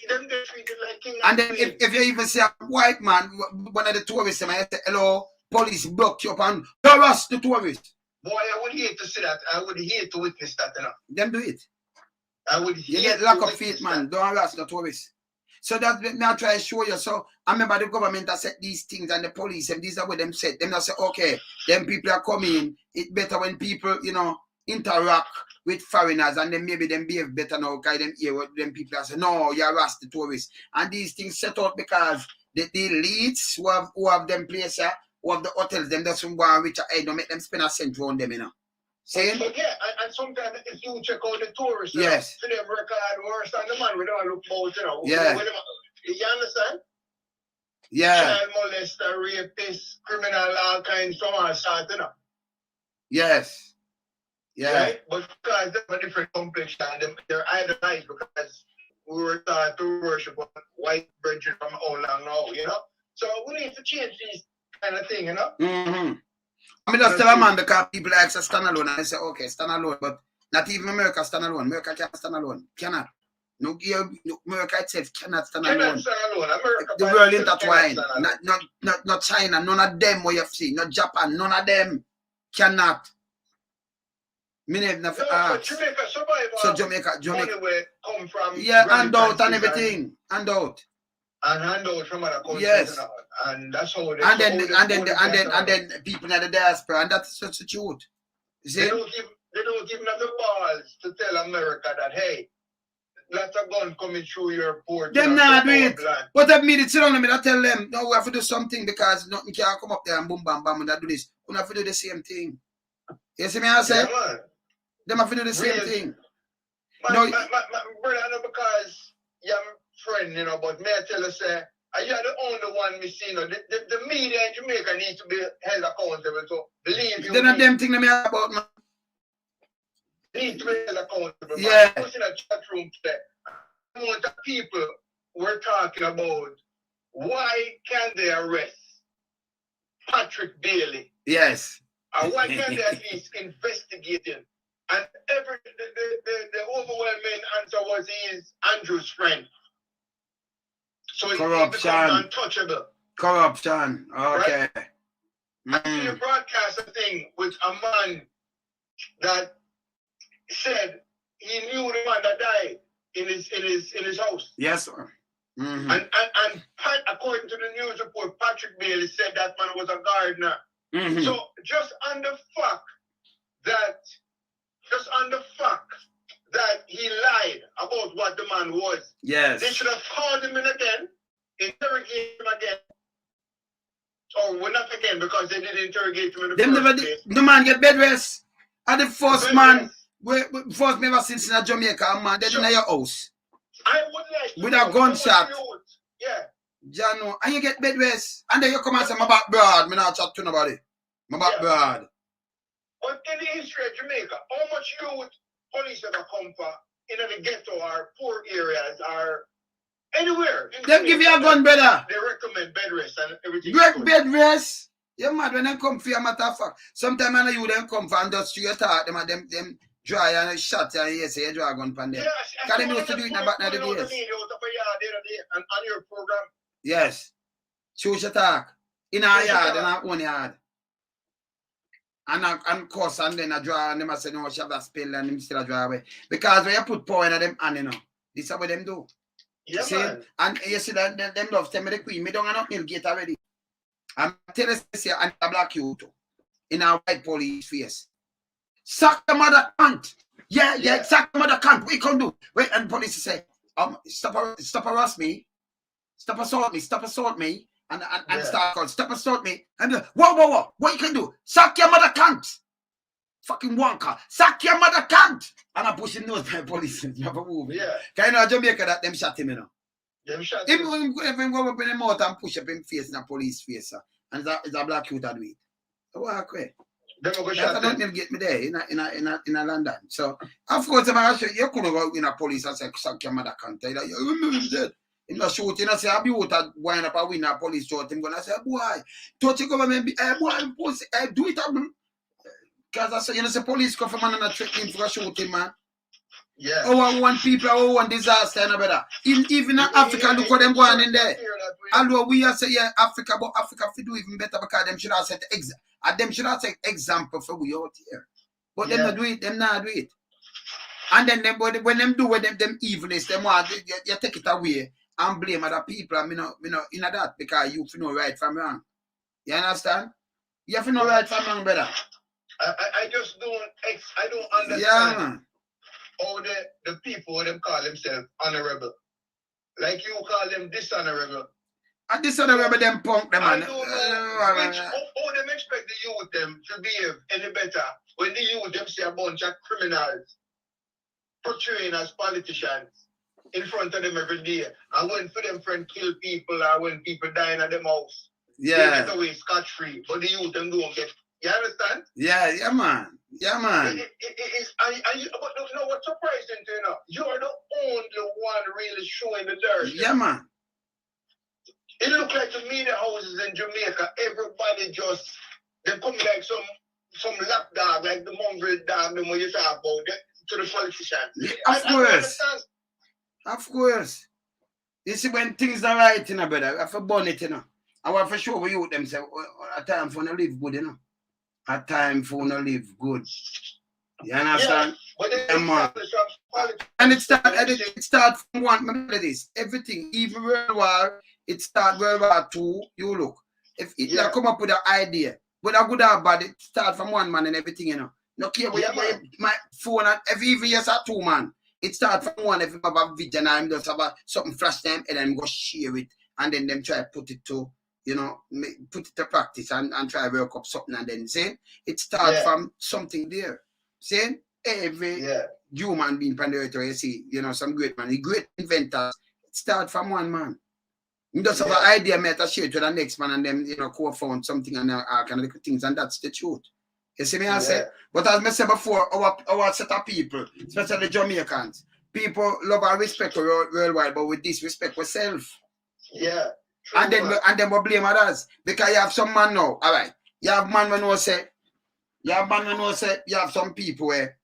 Them get treated like king and then queen. If you even see a white man, one of the tourists, I say, hello, police block you up and harass the tourist. Boy, I would hate to see that. I would hate to witness that, you know. Them do it. I would you get lock up feet, man. Don't harass the tourists. So that's what I try to show you. So I remember the government that said these things and the police, and these are what them said. Them that say, okay, them people are coming. It's better when people, you know, interact with foreigners and then maybe them behave better now, because them hear what them people are saying, no, you harass the tourists. And these things set out because the elites who have them places, who have the hotels, them that's from go rich ahead, don't make them spend a cent on them, you know. Saying? But yeah, and sometimes if you check out the tourists, yes. To them record worse than the man we don't look about, you know. Yeah. You understand? Yeah. Child molester, rapist, criminal, all kinds from our side, you know. Yes. Yeah. Right? But because they have a different complexion, they're idolized because we were taught to worship white brethren from how long now, you know? So we need to change these kind of thing, you know? Mm-hmm. I mean, just tell a man because people like to stand alone and they say, okay, stand alone, but not even America stand alone. America can't stand alone. Cannot. No, America itself cannot stand alone. Stand alone. America the world intertwined. Not China, none of them what you've seen. Not Japan, none of them cannot. Jamaica survive. So Jamaica come from handout and everything. Handout. And handout from other countries. Yes. And that's how they and then people in the diaspora, and that's such a truth. You see? They don't give them the balls to tell America that, hey, lots of guns coming through your port. Them not do it. What I mean, sit down and I tell them, no, we have to do something because nothing can come up there and boom, bam, bam, and I do this. We have to do the same thing. You see me, I say? Yeah, them have to do the same thing. My brother, I know because you're my friend, you know, but may I tell you, say, you're the only one me see, you know, the media in Jamaica needs to be held accountable. So believe you. Then them thing that me about, man. Need to be held accountable. Yeah. I was in a chat room today. Amount of people were talking about why can't they arrest Patrick Bailey? Yes. Or why can't they at least investigate him? And the overwhelming answer was he is Andrew's friend. So he becomes untouchable. Corruption. Okay. Right? I see a broadcast a thing with a man that said he knew the man that died in his house. Yes, sir. Mm-hmm. And according to the news report, Patrick Bailey said that man was a gardener. Mm-hmm. So just on the fact that he lied about what the man was, yes, they should have called him in again, interrogate him again. Oh, well, not again, because they didn't interrogate him in the first place. The man get bed rest. And the first man, first ever since in Jamaica, man, dead in your house. I would like to with a gunshot. Yeah. Jano, and you get bed rest. And then you come and say, my back broad. Me not chat to nobody. My back broad. But in the history of Jamaica, how much youth police ever come for in the ghetto or poor areas or anywhere? They give you a gun, brother. They recommend bed rest and everything. Great bed rest. You're mad when they come for your matter of fact. Sometimes I know you them come for and just straight out them and them dry and shot and you say you draw a gun pan them. Because they used to do it in the back of the days. And on your program. Yes. Choose your talk. In our yard, in our own yard. And course, and then I draw and them I say no, she have that spill and them still draw away. Because when you put power in them hand, you know, this is what them do. Yeah, see? Man. And you see that them love tell me the queen, me don't have no gate already. I'm telling you, and a black youth in a white police face. Sack the mother cunt. Yeah, sack the mother cunt. What you can do? Wait, and police say, stop harass me, stop assault me, and start calling, stop assault me. And whoa, what you can do? Sack your mother cunt. Fucking wanker. Sack your mother cunt. And I push him nose by police. Never move. Yeah. Can you know Jamaica that them shot him, you know? Them shot him. If him go up in the mouth and push up him face in a police face, and it's a black youth that do it. So what quick? That's don't even get me there in a London. So of course you couldn't go in a police and say suck your mother cunt. You dead. In the shoot, you know, say, I be out and wind up a winner police shot him gonna say, boy, touch your government, boy, do it up. Because I say, you know, say police come from man and I trick him for a shoot him, man. Yeah. Oh, one people, one disaster, and better. Even in Africa, look what them going in there. Although we are say, yeah, Africa, but Africa should do even better because them should have set example for we out here. But them not do it, them not do it. And then them, when them do with them evilness, them want you take it away and blame other people. And me know in that because you know right from wrong. You understand? You have to know right from wrong, brother. I just don't understand how the people them call themselves honorable. Like you call them dishonorable. And dishonorable them punk them, man. I don't know how them expect the youth them to behave any better when the youth them see a bunch of criminals portraying as politicians in front of them every day. And when for them friend kill people or when people die in them house, they get away scot-free. But the youth them don't get. You understand? Yeah, man. Yeah, man. But you know what's surprising to you know? You're the only one really showing the dirt. Yeah, man. It look like the media houses in Jamaica, everybody just, they come like some lapdog, like the mongrel dog, them when you talk about that, to the politicians. Of course. You see, when things are right, you know, brother, I have to burn it, you know. I want to show you them say, a time for no live good, you know. A time for no live good. You understand? Yeah, and it start from one, this. Everything, even World War, it start World War II, you look. If Hitler come up with an idea, whether good or bad, it start from one man and everything, you know. No care where my phone and if even yes are two man. It start from one if you have a vision and just have something flash them and then go share it and then them try to put it to, you know, put it to practice and try to work up something and then say it start from something there. See? Every human being on the earth, you see, you know, some great man, the great inventors, it start from one man. You just have an idea, mate, to share to the next man and then, you know, co-found something and kind of things, and that's the truth. You see me, I say? But as I said before, our set of people, especially Jamaicans, people love and respect worldwide, but with disrespect ourselves. Yeah. And then we blame others. Because you have some man now, all right. You have man when you say, you have some people where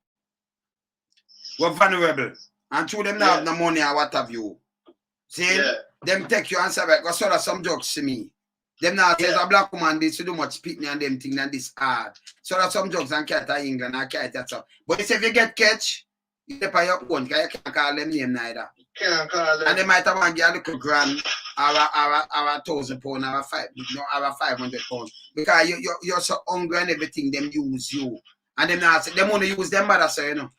we're vulnerable. And through them now have no money or what have you. See? them take you and say, right, go sort of some jokes to me. Them now says a black woman this to do much pitney and them thing and this hard. So that some jokes and cat England and cat that so. But if you get catch, you depend on your own, because you can't call them name neither. Can't call them. And they might have one get a little grand our 1,000 pounds, our 500 pounds. Because you're so hungry and everything, them use you. And them now say, them want to use them mother, so you know.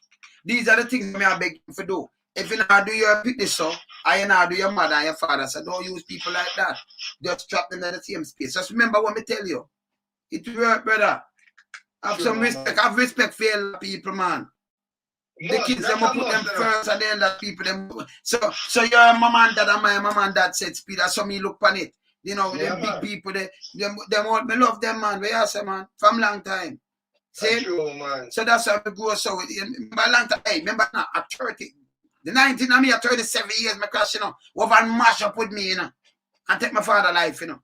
These are the things I beg you to do. If you now do your picnic so, I now do your mother and your father, so don't use people like that. Just trap them in the same space. Just remember what I tell you. It work, brother. Have some respect. Have respect for your people, man. The kids, them put them first and then that people, them. So your mom and dad and my mom and dad said speed, that's so me look on it. You know, them big people, them all, me love them, man. Where you say, man? From long time. See? True, man. So that's how we go. So, remember long time, hey, remember now, at 30. The 19 of me at 37 years, my crash, you know, over and mash up with me, you know, and take my father's life, you know.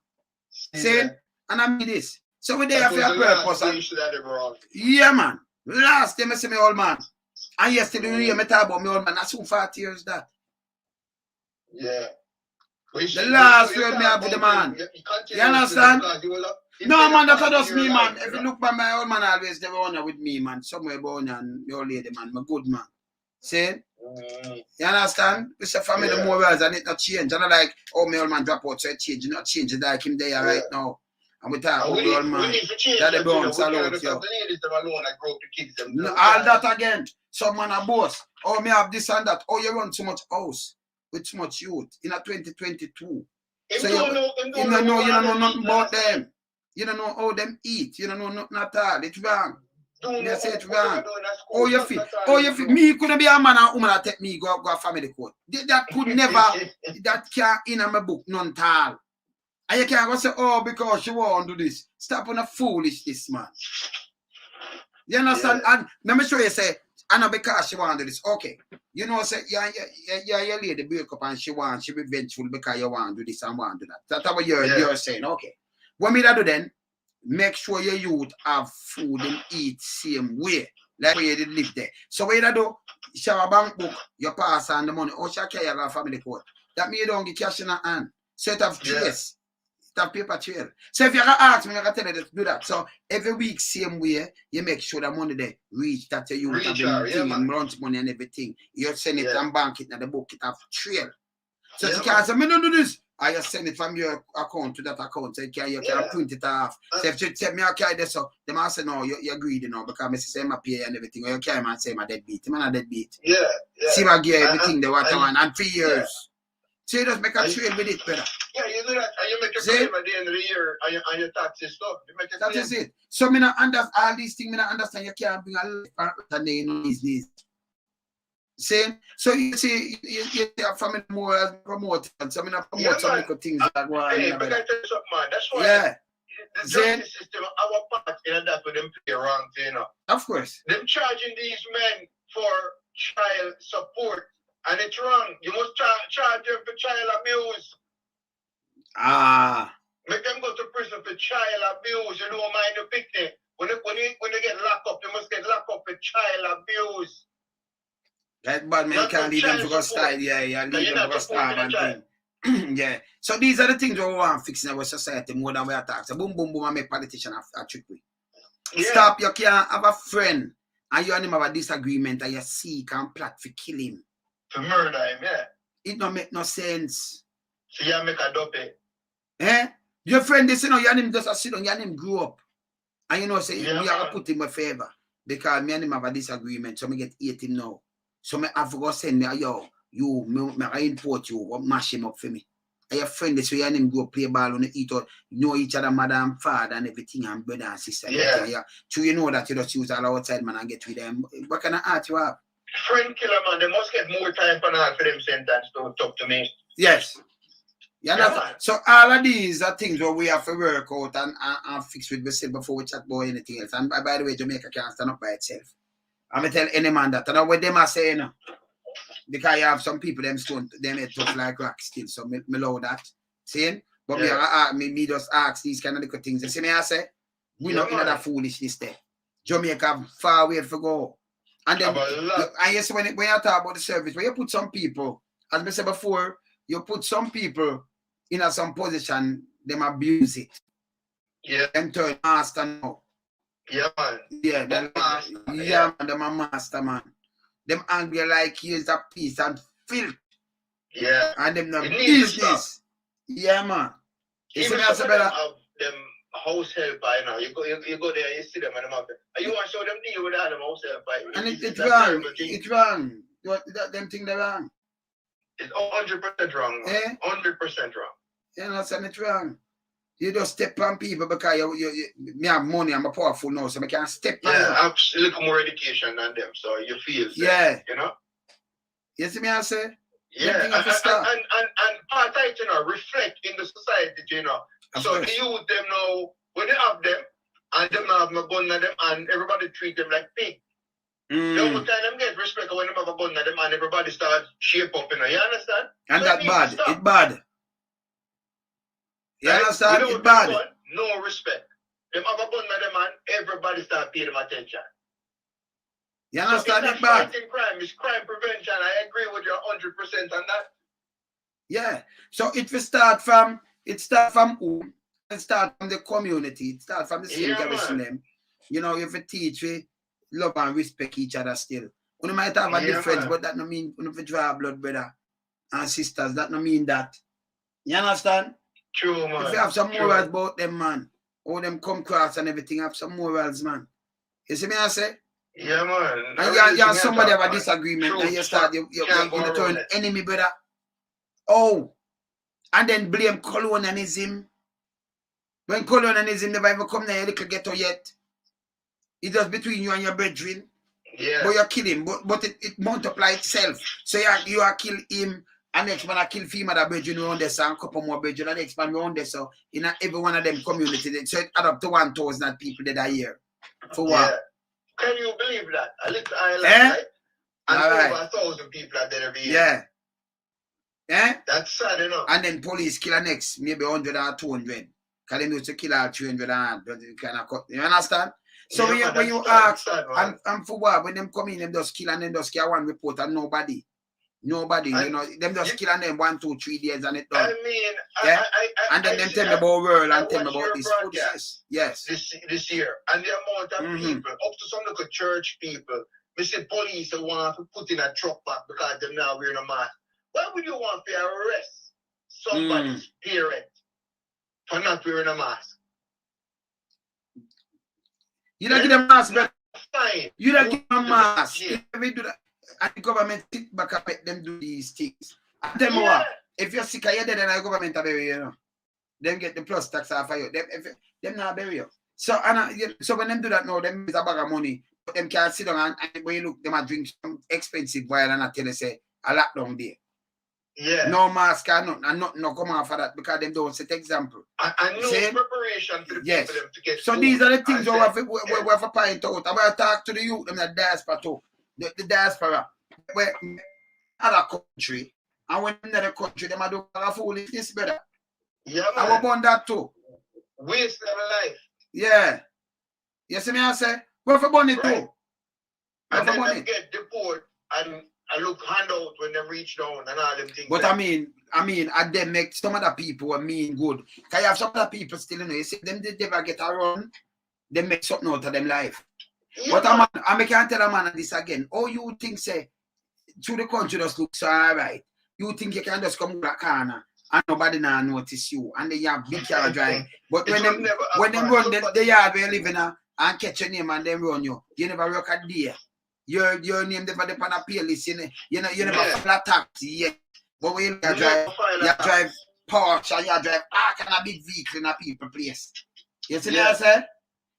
See? And I mean this. So we there for a purpose. Yeah, man. Last time I see my old man. And yesterday we hear me talk about my old man. That's so 40 years that. Yeah. The last word me have with the man. You understand? No, man, that's just me, man. If you look by my old man, always they were with me, man. Somewhere born and my old lady, man. My good man. See? You understand? It's a family morals and it not change. And I like, oh, my old man drop out, so it change. Not change it like him there right now. And we talk about the old man. That the bones salute, yo. No, all that again. Some man a boss. Oh, me have this and that. Oh, you run too much house with too much youth in a 2022. So you don't know nothing about them. You don't know how them eat. You don't know nothing at all. It's wrong. Me say it's wrong. Oh, you feel. Me couldn't be a man and woman that take me go family court. That could never. That can't in my book none at all. And you can't go say, oh, because she won't do this. Stop on a foolishness, man. You understand? And let me show you, say, and not because she want to do this. Okay. You know, say, your lady break up and she be vengeful because you want to do this and want to do that. That's what you're saying. Okay. What me that do then? Make sure your youth have food and eat same way. Like where you did live there. So what you do? Show a bank book, you pass on the money. Oh, she carry a family court. That means you don't get cash in her hand. So it have trace. It have paper trail. So if you ask me, I can tell you to do that. So every week, same way, you make sure the money there reach that you have been lunch money and everything. You send it and bank it in the book, it have trail. So you can't say, me don't do this. I just send it from your account to that account. So you can print it off. So if you tell me I carry this, so they might say, no, you're greedy now because I say my pay and everything. Or you carry man say my deadbeat. Man a deadbeat. Yeah. See my gear, everything they want and 3 years. So you just make a trade with it, brother. Yeah, you do that. And you make a claim at the end of the year and your taxes stuff. That is it. So me not understand all these things, me not understand you can't bring a life and they know these days. See? So you see, you have family more as promoted, and so I not promote some little things that go on. Hey, but I tell you something, man. That's why the justice system, our part in that with them play wrong, you know. Of course. Them charging these men for child support, and it's wrong. You must charge them for child abuse. Make them go to prison for child abuse. You don't mind the picnic. When they get locked up, they must get locked up for child abuse. That bad man can't leave them to go style, leave them to go starve and thing. Yeah. So these are the things we want to fix in our society more than we attack. So boom, boom, boom, and make politicians a trick with. Stop, you can't have a friend and you and him have a disagreement and you seek and plot to kill him. To murder him, It don't make no sense. So you make a dope. Your friend, this, you know, you and him just sit down, you and him grew up. And you know, say, we have to put him in favor. Because me and him have a disagreement, so me get 18 now. So me have to go send me, I import you, mash him up for me. And your friend, so you and him go play ball on the eat out, know each other, mother and father and everything, and brother and sister. So you know that you just use all outside man and get with them. What kind of art you have? Friend killer man, they must get more time for them sentence to talk to me. Yes. So all of these are things where we have to work out and fix with ourselves before we chat about anything else. And by the way, Jamaica can't stand up by itself. I'm going to tell any man that. I know what them are saying. Because you have some people, them head tough like rock still. So me love that. Saying? But me just ask these kind of little things. You see me I say? We not in that foolishness there. Jamaica far away to go. And then, and yes, when you talk about the service, when you put some people, as I said before, you put some people in some position, them abuse it. Yeah. Them turn master now. Yeah, man. Yeah, them a master, man. Them angry like years a piece and filth. Yeah. And them no business. Yeah, man. You see me as a better them house helper, you know. You go there, you see them and them have them. And you want to show them deal with all them house helper. And it's wrong. It's wrong. Them thing they're wrong. It's 100% wrong, man. Eh? 100% wrong. You know, it's wrong. You just step on people because me have money, I'm a powerful now, so I can't step on you. I have a little more education than them, so you feel safe, you know? You see me I say? Yeah, and part of it, you know, reflect in the society, you know. So the youth, them know, when they have them, and them have a gun at them, and everybody treat them like pig. The only time them get respect when they have a gun at them, and everybody start shape up, you know, you understand? And so that's bad, it's bad. You understand? It's bad. No respect. Them have a gun at them, and everybody start paying them attention. You understand? So it's bad. Crime. It's crime prevention. I agree with you 100% on that. Yeah. So it will start from who? It start from the community. It start from the same them. You know, you have to teach we love and respect each other still. You might have a difference, but that no mean you have to draw blood brother and sisters. That no mean that. You understand? True, man. If you have some morals about them, man, all them come across and everything, have some morals, man. You see me I say? Yeah, man. And you somebody have a disagreement, and you start you turn enemy, brother. Oh, and then blame colonialism. When colonialism never even come there, you little ghetto yet. It's just between you and your brethren. Yeah. But you kill him, but it multiply itself. So you are kill him, and next man I kill female that brethren around there, so and couple more brethren, and next man around there, so in every one of them community, so it add up to 1,000 people that are here. For what? Yeah. Can you believe that? A little island, right? And over 1,000 people are there every year. Yeah. That's sad enough. And then police kill a next, maybe 100 or 200. Because they know to kill her 300 and kind of cut. You understand? So when you ask, and for what, when them come in, them just kill and then just kill one report and nobody, you know, them just kill and then 1, 2, 3 days and it done. I mean, and then them tell me about world and tell me about this. Yes. This year. And the amount of people, up to some local church people, we say police want to put in a truck back because they're now wearing a mask. Why would you want to arrest somebody's parent for not wearing a mask? You don't get a mask, but fine. You don't get a mask. You never do that. And the government sit back and let them do these things. And tell me what, if you're sick, you're dead, and the government will bury you, you know. Them get the plus tax off of you. Them not bury you. So when them do that now, them is a bag of money. But them can't sit down and when you look, them are drink some expensive wine and I tell you say a lot down there. Yeah. No mask and nothing no come off of that because them don't set example. And no preparation for the people to get so these are the things we have to point out. I'm going to talk to the youth, them the diaspora too. The diaspora. Where other country, and when another country, them are doing a foolishness better. Yeah, man. I want that too. Waste of life. Yeah. You see me I say? We're for money too. And then them get deported and look handout when they reach down and all them things. But I mean, and them make some other people mean good. Because you have some other people still, you know, you see them they never get around, they make something out of them life. Yeah, but I can't tell a man this again. Oh, you think say through the country just looks alright. You think you can just come to the corner and nobody now notice you and then you have big car drive. But when them run the yard where you live in and catch your name and then run you never work a day. Your name never depend on a pay list, you never file a taxi yet. But when you drive Porsche and you drive all kind of big vehicle in a people place. You see what I said?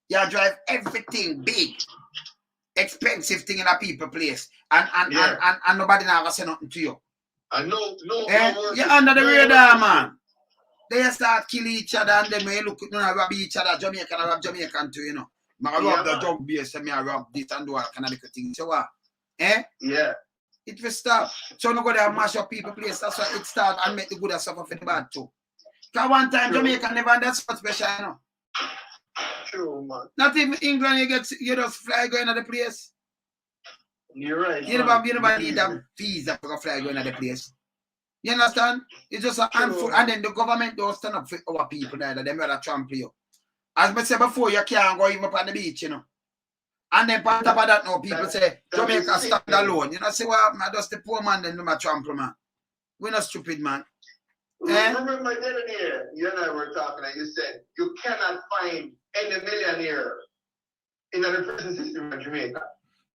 You drive everything big, expensive thing in a people place, and nobody never say nothing to you. And no you're under the radar, man. They start killing each other and then when you look at rob each other, Jamaican and rob Jamaican too, you know. I rob the drug base and I rob this and do all kind of little things. So what? Yeah. It will stop. So no go there and mash up people place. That's why it start and make the good and suffer for the bad too. Because one time Jamaica never had that spot special, you know. True, man. Not even England you just fly going to the place. You're right. You never need them visa to fly going to the place. You understand? It's just a handful, and then the government don't stand up for our people neither. Them rather trample you. As I said before, you can't go even up on the beach, you know. And then on top of that now, people say, Jamaica stand alone. You know, say, well, man, just the poor man, then do my trample, man. We're not stupid, man. Remember the other day, you and I were talking, and you said, you cannot find any millionaire in the prison system in Jamaica.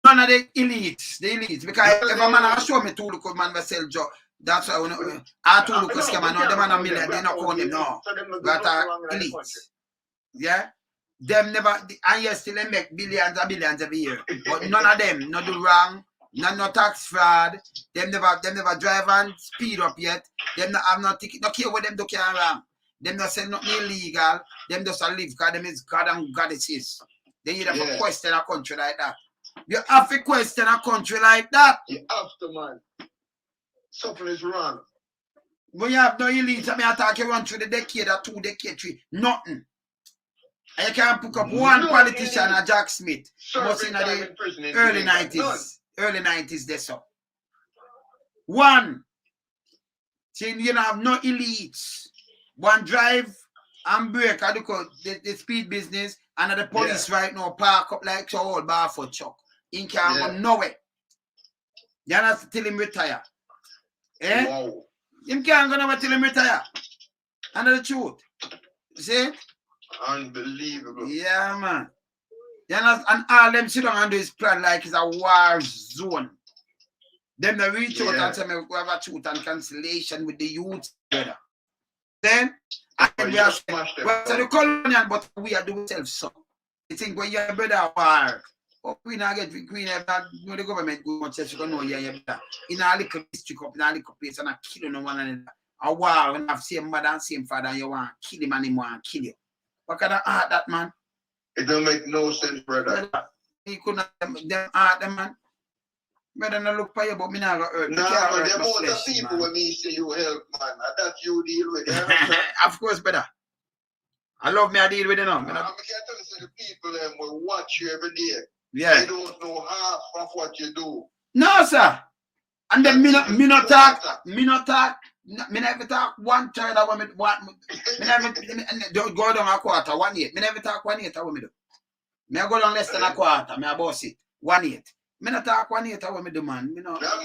None of the elites, because if a man has shown me two look man will sell job, that's why I two look scam and them are a million, they not call them no. But elites. Yeah? Them never, and yes, still they make billions and billions every year. But none of them, not do wrong, no tax fraud, them never drive and speed up yet, them not have no ticket, no care what them do carry wrong. Them not say nothing illegal, them just live because them is God and goddesses. They need to question a country like that. You have to question a country like that. You have to, man. Something is wrong. When you have no elite, I mean, attack you run through the decade or 2 decade, 3, nothing. And you can't pick up one politician, a Jack Smith, most in the early 90s. Early 90s, that's up. One. See, you don't have no elites. One drive and break, I look at the speed business, and the police right now park up like so old bar for Chuck. He can't go nowhere. You have to tell him retire. Eh? Wow. Him can't go nowhere till him retire. And the truth. See? Unbelievable. Yeah, man. You know, and all them sit down and do his plan like it's a war zone. Them they reach out and say, we have a truth and cancellation with the youth together. Then, and we are the colonial, but we are doing self-so. You think when you're brother war, oh, we not get green, no, the government go much you know you're brother. In a little district up, in a little place, and I kill no one another. A war when I have same mother and same father, and you want to kill him and he want to kill you. What kind of art that, man? It don't make no sense, brother. He couldn't them art them, man. Better not look for you, but me not gonna hurt. No, but the amount of people when me say you help, man, that you deal with. Of course, brother. I love me, I deal with it now. I can't tell you, the people will watch you every day. Yeah. They don't know half of what you do. No, sir. And then me not talk. Me never talk 1/3 of what me want. Me never don't go down a quarter, 1/8. Me never talk 1/8 of what me do. Me go down less than a quarter. Me a boss it 1/8. Me not talk 1/8 of what me do, man. Me no. Yeah,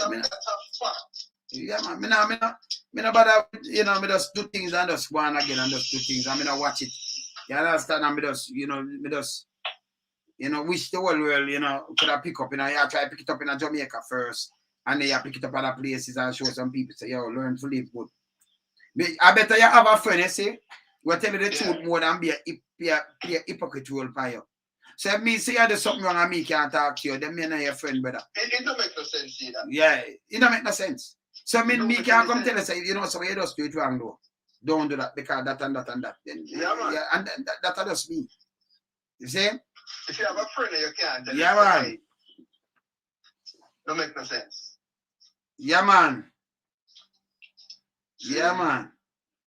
man, that's a fact. Yeah, man. Me no bother. You know, me just do things and just go on again and just do things. And me not watch it. You understand? And me just, wish the whole world, could have pick up. I try to pick it up in Jamaica first. And then you pick it up other places and show some people, say, yo, learn to live good. I better you have a friend, you see, will tell you the truth more than be a hypocrite role for you. So if me say you do something wrong and me can't talk to you, then me not your friend, brother. It don't make no sense, see that. Yeah, it don't make no sense. So me can't come tell you, say, so you just do it wrong, though. Don't do that because that and that and that. Then, and that just me. You see? If you have a friend, you can't. Yeah, man. Don't make no sense. Yeah, man. Yeah, man.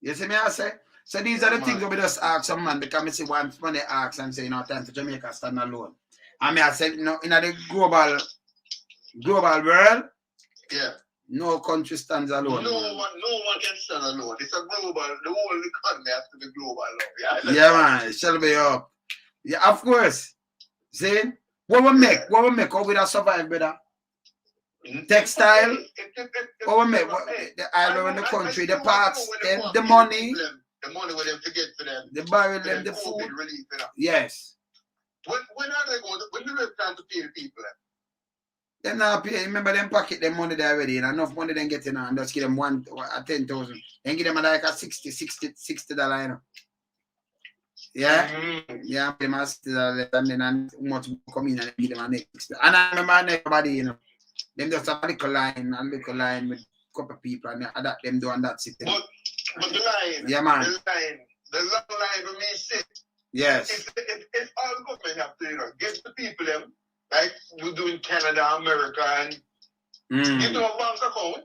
You see me, I say? So these are the things we just ask some man because I see when they ask and say, time for Jamaica stand alone. And I say, in the global world, no country stands alone. No one can stand alone. It's a global, the whole economy has to be global. Yeah, man. It shall be up. Yeah, of course. See? What we make? How we that survive, brother? Textile, what we make? The island in the country, the parts, the money. The money where them to get for them. The barrel, them, the food. Relief, Yes. When are they going? When do they plan to pay the people? Them not pay. Remember them pocket them money there already. And enough money then getting and just give them 10,000. Then give them like a $60. Yeah? Yeah, them $60 and then much come in and give them a next. And I remember everybody, them just a little line with a couple of people and adapt them doing that system. But the line, the long line with me sit. Yes. If all government have to, get the people them, like we do in Canada, America, and you do a bank account,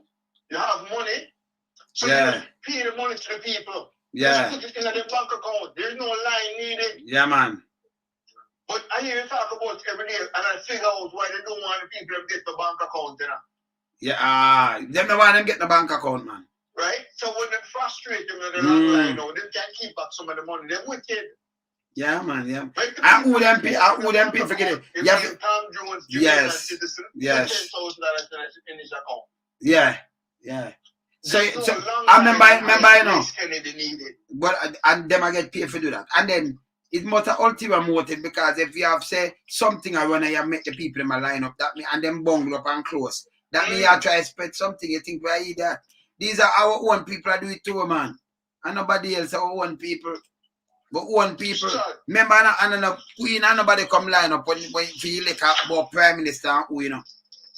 you have money, so you just pay the money to the people. Yeah. Just put it in the bank account. There's no line needed. Yeah, man. But I hear you talk about it every day, and I figure out why they don't want the people to get the bank account, Yeah, them the one them get the bank account, man. Right? So when they frustrate them in the long line, now, they can't keep back some of the money. They're wicked. Yeah, man, yeah. I owe them people forget it. If Tom Jones, Jamaican citizen, yes. $10,000 in his account. Yeah, yeah. So I remember, you know. Kennedy needed. But and them I get paid for do that. And then it must have ultimate motive because if you have say something I wanna you make the people in my line up, that me and them bungle up and close. That me I try to spread something, you think why eat that? These are our own people that do it too, man. And nobody else our own people. But own people. Remember and queen and nobody come line up when you like about Prime Minister and who, you know.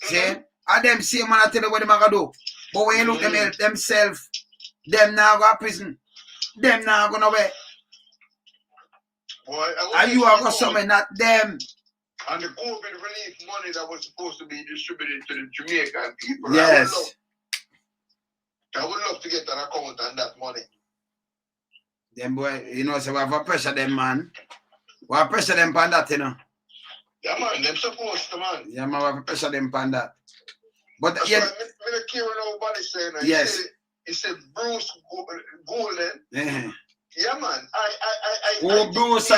See? And them same man I tell you what they gonna do. But when you look them help themselves, them now go to prison. Them now go nowhere. And you are going somewhere, not them. And the COVID relief money that was supposed to be distributed to the Jamaican people. Yes. I would love to get an account on that money. Them boy, you know, so we have to pressure them, man. We have to pressure them on that, you know. Yeah, man, them supposed to, man. Yeah, man, we have to pressure them on that. But that's yeah. Why I don't care what nobody saying. Yes. He said Bruce Golden. Yeah. Yeah, man. Bruce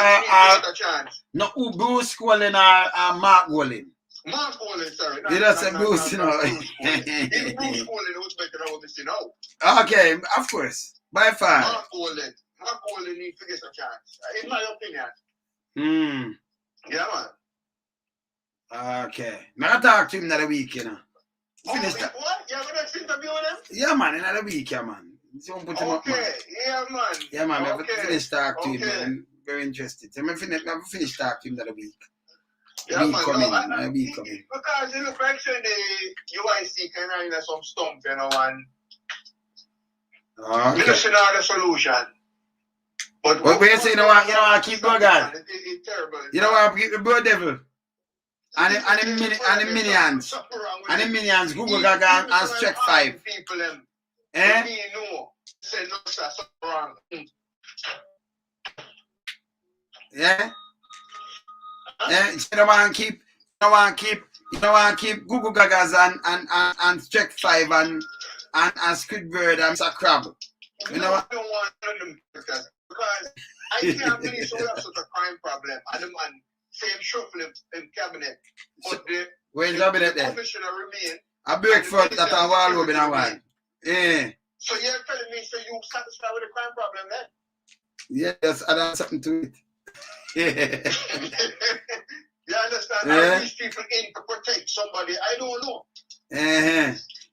no, Bruce Golden or Mark Golden? Mark Golden, sorry. You don't say Bruce, you know. If Bruce Golden was better than what we see now. Okay, of course. By far. Mark Golden needs to get a chance. In my opinion. Yeah, man. Okay. I talk to him another week, you know. Finish that. What? You have a next interview with him? Yeah, man, another week, yeah, man. Put him up, man. Yeah, man. Yeah, man, I have finished talk to him, man. I'm very interested. So I finish talk to him another week. Yeah, man. Week coming. Because it looks like the UIC can have some stump, you know, and okay. The solution. But you say, you know what, I keep going, guys. It's terrible. You know what, keep the blood devil. And the minions. And the minions, Google Gaga and Stretch 5. People, eh? No. Say no, sir, something wrong. Yeah? Yeah, you don't want to keep Google Gagas and Stretch 5 and Squidward and Crab. You know what? I don't want them because I can't believe so we have such a crime problem. And the man same shuffle in cabinet. But where's the cabinet there? Commissioner remain. I break for that and wall open and one. Yeah. So you're telling me so you satisfied with the crime problem then? Yes, I have something to it. Yeah. You understand? Are these people in to protect somebody? I don't know.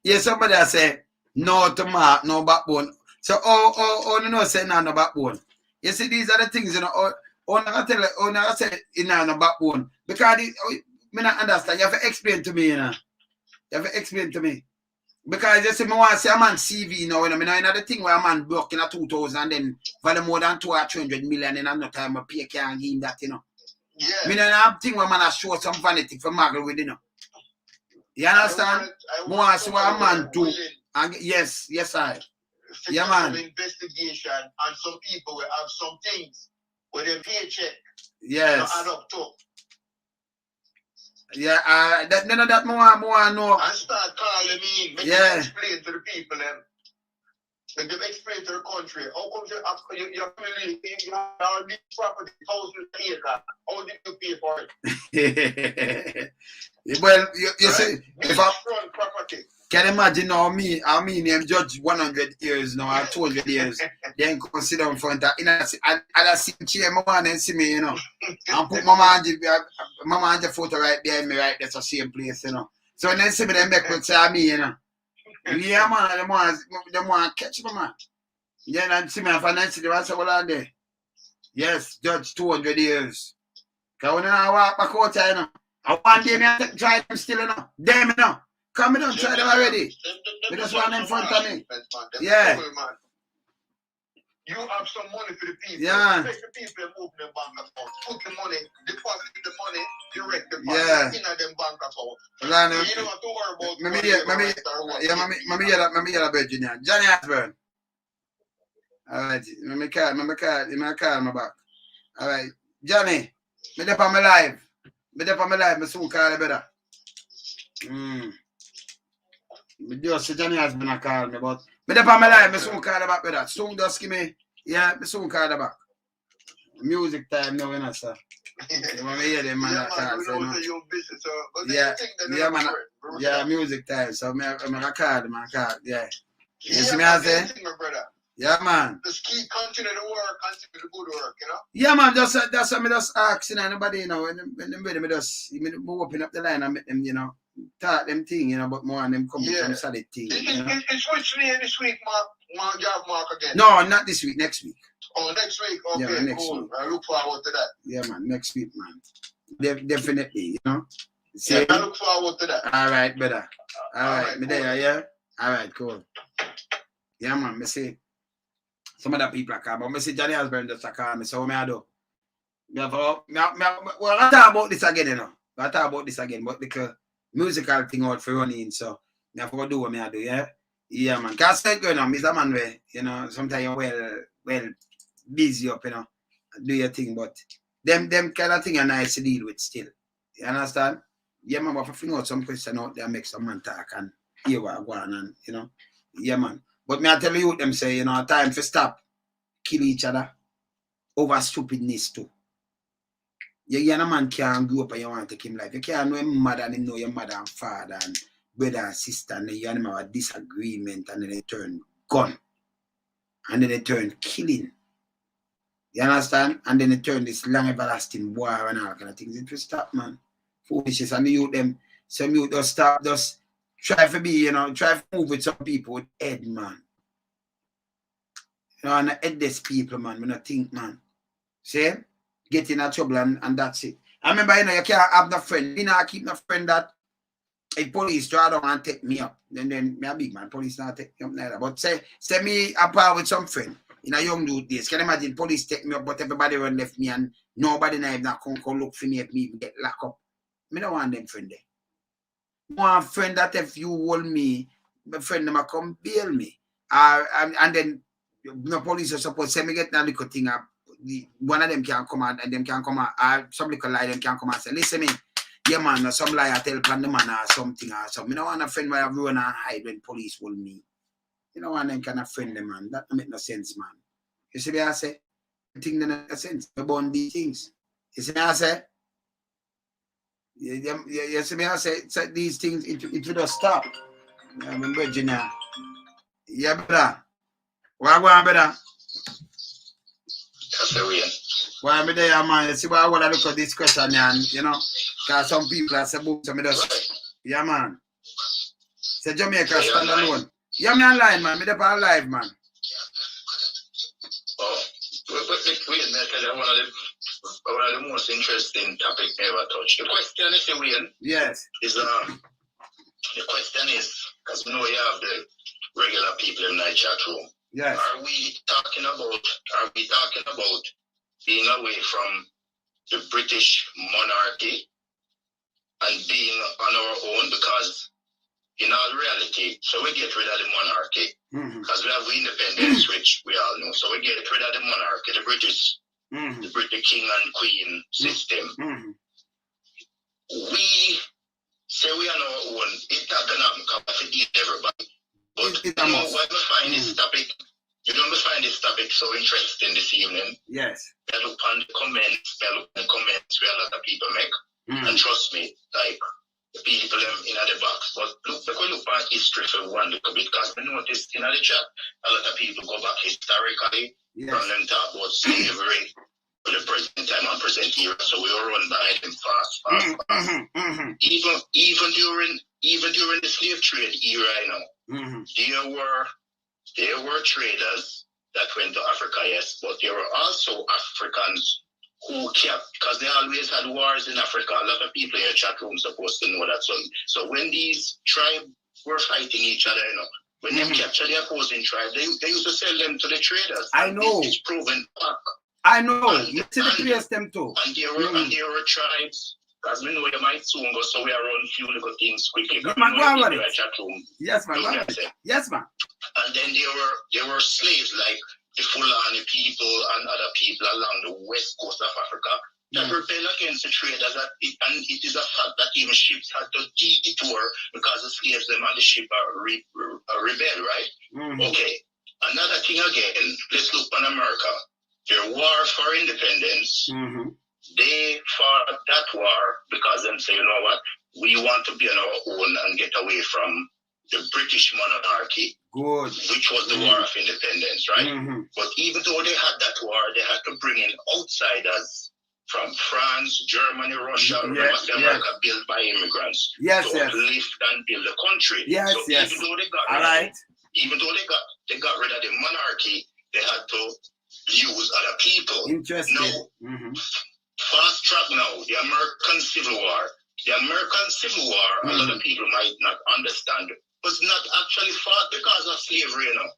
Yeah, somebody has said no to Mark, no backbone. So no say no backbone. You see, these are the things, you know. I say no backbone. Because me not understand. You have to explain to me, you know. You have to explain to me. Because you see, me want to see a man CV now, you know. I know another thing where a man broke in a 2000 and then value more than 200 million in no time I pay can't give him that, you know. Yeah. Me know have thing where man has show some vanity for Margaret with, you know. You understand? I want to see what a man do. And yes, I. Yeah, man. Investigation and some people will have some things with their paycheck. Yes. Add up to. Yeah, that more know. And start calling me. Make them explain to the people them. Make them explain to the country. How come your family you have this property 1,000 acres? How did you pay for it? Well, you see, if I property. Can imagine now I mean him judge 100 years now or 200 years. Then consider in front of I see chairman and see me, you know. And put Mama Angie photo right behind me, right? That's the same place, you know. So when they see me, they make with say me, you know. Yeah, man, they want to catch me, man. Then I see me financially, I say, well, are they? Yes, judge 200 years. Because when I walk back out, you know, I want them to try them still, you know. Them, you know. Come on, try them already. They just want them in front of me. Yeah. You have some money for the people. Yeah. Make the people move their bank account. Put the money, deposit the money, direct the money in them bank account. You don't have to worry about Maybe hear that about Junior. Johnny Asburn. Alright. Let me call my back. Alright. Johnny, me up on my live. Me soon call you better. Just Johnny has been a call me, but me dey on my live, me soon call her back with that. Soon just give me, yeah, me soon call her back. Music time now, you know, sir. You want me hear them man call, so, you know. Yeah, man. Yeah, music time. So me call them, man call. Yeah. You see me I say? Yeah, man. Just keep continue to work, continue to good work, you know? Yeah, man, that's what me just asking anybody, you know, when them ready, me just open up the line and make them, you know, talk them thing, you know, but more and them come with some solid thing. You know? It's which day this week, Mark job Mark again? No, not this week, next week. Oh, next week? Okay, yeah, next cool. Week. I look forward to that. Yeah, man, next week, man. Definitely, you know. See? Yeah, I look forward to that. All right, brother. All right, me there, yeah? All right, cool. Yeah, man, me see. Some other people are coming, but me see Johnny Osborne just call me, so what I do? Well, I talk about this again, you know. I talk about this again, but the musical thing out for running, so I have to do what I do, yeah? Yeah, man. Because I going on, Mr. Man, where, you know, sometimes you're well busy up, you know, do your thing, but them kind of thing are nice to deal with still. You understand? Yeah, man, but if I figure out some question out there, make some man talk and hear what I go on, and, you know, yeah, man. But me I tell you what them say, you know, time for stop kill each other over stupidness too. You know, man can't grow up and you want to take him life. You can't know him mother and him know your mother and father and brother and sister, and then you and him have a disagreement, and then they turn gun. And then they turn killing. You understand? And then they turn this long everlasting war and all kind of things. It will stop, man. Foolishness. And the youth them, some youth just stop, just try to be, you know, try to move with some people with head, man. You know, and headless people, man. We not think, man. See? Get in a trouble and that's it. I remember, you know, you can't have no friend. You know, I keep no friend that if police try to and take me up, then me a big man, police not take me up neither. But say me apart with some friend in a young dude days. Can you imagine police take me up, but everybody run left me and nobody now even come look for me if me even get locked up. Me don't want them friend there. I want a friend that if you hold me, my friend them come bail me. And then the police are supposed to say me get that little thing up. One of them can come out and them can come out. Some little lie them can come out and say, listen me, yeah man, some lie I tell pan the man or something or something. I don't want a friend where everyone hide when police hold me. You know want them kind of friend them, man. That don't make no sense, man. You see what I say? I think that makes no sense. I burn these things. You see what I say? You see what I say? So these things, it will just stop. Yeah, I'm Virginia. Yeah, brother. Why go on, brother? Why am I there, man? You see why I want to look at this question, and you know, because some people are saying, so me just, yeah, man. Say Jamaica standalone. Yeah, me online, man. Me there on live, man. Oh, wait, one of the most interesting topics ever touched. The question is, Wayne. Yes. Is the question is, because we know you have the regular people in the chat room. Yes. Are we talking about being away from the British monarchy and being on our own? Because in all reality, so we get rid of the monarchy because we have independence, which we all know. So we get rid of the monarchy, the British, the British king and queen system. We say we are on our own. It's not going to happen because it is everybody. But you know what we find this topic? You know, we find this topic so interesting this evening. Yes. I look on the comments, where a lot of people make. And trust me, like the people in the box. But look at history for one little bit, because we noticed in the chat, a lot of people go back historically, from them talk about slavery to the present time and present era. So we all run by them fast. Even during the slave trade era, you know, there were traders that went to Africa, yes, but there were also Africans who kept, because they always had wars in Africa. A lot of people in your chat room supposed to know that. So when these tribes were fighting each other, you know, when they captured the opposing tribe, they used to sell them to the traders. I know. It's proven back. I know. You see the place them too. And there were tribes. Because we know you might soon go, so we are on few little things quickly. Yeah, man, go on. Chat room. Yes, man. Yes, man. And then there were slaves like the Fulani people and other people along the west coast of Africa that rebel against the traders, and it is a fact that even ships had to detour because the slaves them on the ship are rebel, right? Okay. Another thing again, let's look on America. Their war for independence, they fought that war because them say, you know what, we want to be on our own and get away from the British monarchy, which was the war of independence, right? But even though they had that war, they had to bring in outsiders from France, Germany, Russia, America built by immigrants to uplift and build the country. So even though they got even though they got rid of the monarchy, they had to use other people. Interesting. Now, fast track now, the American Civil War. The American Civil War, a lot of people might not understand, was not actually fought because of slavery, you know.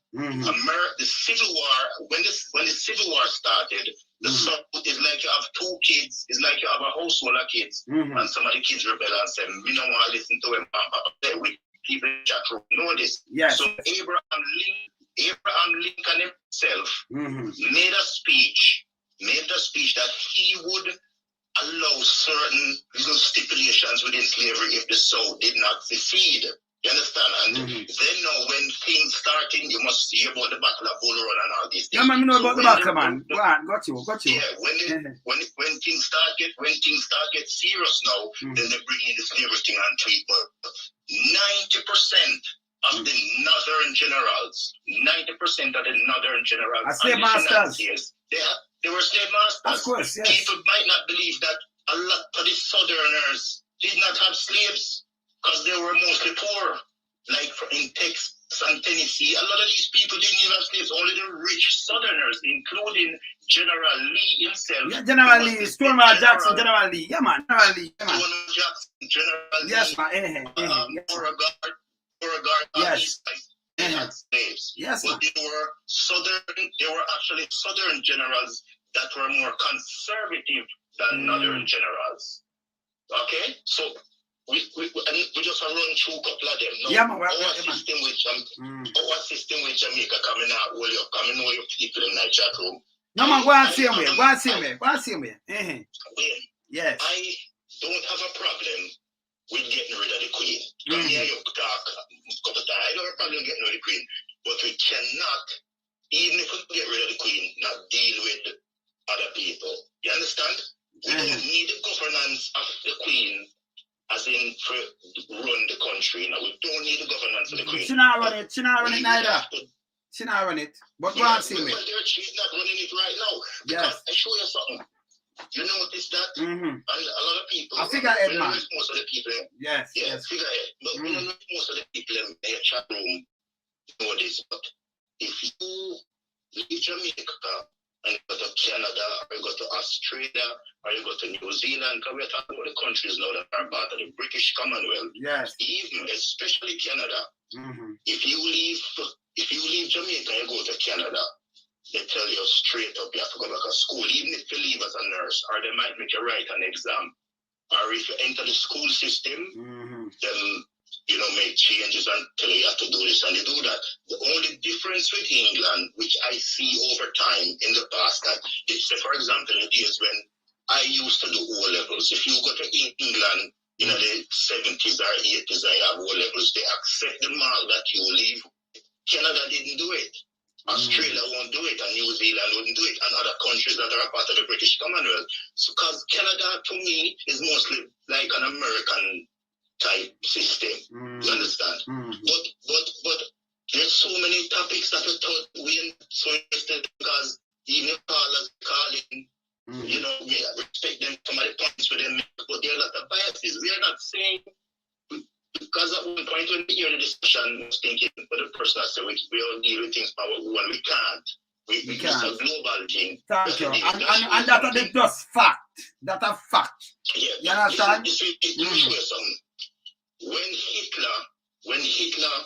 The Civil War, when the Civil War started, the South is like you have two kids, it's like you have a household of kids, and some of the kids rebel and say, we don't want to listen to him, we people in chat room know this. So Abraham Lincoln himself made a speech that he would allow certain little stipulations within slavery if the South did not secede. You understand? And then now when things starting, you must hear about the Battle of Bull Run and all these things. Yeah, man, we know about the battle, man. Go on, got you. Yeah, when things start get serious now, then they bring in the slavery thing and treat. But 90% of the northern generals, are slave masters. They were slave masters. Of course, yes. People might not believe that a lot of the southerners did not have slaves because they were mostly poor. Like in Texas and Tennessee, a lot of these people didn't even have slaves. Only the rich southerners, including General Lee himself. Yeah, General Lee, Stonewall Jackson, General Lee. Yeah, man. General Lee. Stonewall Jackson, General Lee. Yes, man. Beauregard, yes. They had slaves. Yes, but they were actually southern generals that were more conservative than northern generals. Okay? So we just run through a couple of them. Now, our system with Jamaica coming out, coming know your people in that chat room. No man, go and see me. Yes. I don't have a problem with getting rid of the Queen. Come here, you talk a couple of times. I don't have a problem getting rid of the Queen. But we cannot, even if we get rid of the Queen, not deal with other people. You understand? We don't need the governance of the Queen as in for run the country. Now, we don't need the governance of the Queen. She not run it neither. She not run it. But go and see me. She's not running it right now. Because I show you something. You notice that? And a lot of people. A figurehead, man. Most of the people. Yes. Figurehead. But we don't know most of the people in the chat room know this. But if you leave Jamaica and you go to Canada, or you go to Australia, or you go to New Zealand, because we're talking about the countries now that are part of the British Commonwealth. Yes. Even, especially Canada. If you leave Jamaica and you go to Canada, they tell you straight up you have to go back to school, even if you leave as a nurse, or they might make you write an exam. Or if you enter the school system, then make changes and tell you have to do this and you do that. The only difference with England, which I see over time in the past, that it's, for example, the days when I used to do O levels. If you go to England in the 70s or 80s, I have O levels, they accept the mark that you leave. Canada didn't do it. Australia won't do it, and New Zealand wouldn't do it, and other countries that are part of the British Commonwealth. So, because Canada, to me, is mostly like an American type system. You understand? But there's so many topics that we thought we so interested because even if callers calling, we respect them, some of the points with them, but there are a lot of biases. We are not saying. Because at one point when we hear the discussion, I was thinking for the person that said we all deal with things our own, we can't. We can't. It's a global thing. Thank you. And that is just fact. That a fact. Yeah. You understand? Let me show you something. When Hitler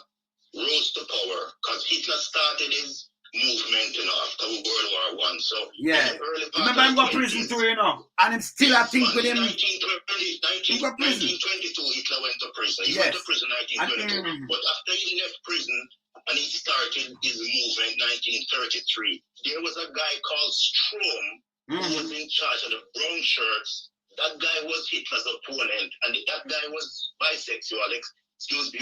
rose to power, because Hitler started his movement, after World War I. So remember him go to prison too, and him still I think with him. 1922, Hitler went to prison. He went to prison 1922. But after he left prison and he started his movement 1933, there was a guy called Strom who was in charge of the brown shirts. That guy was Hitler's opponent, and that guy was bisexual, excuse me,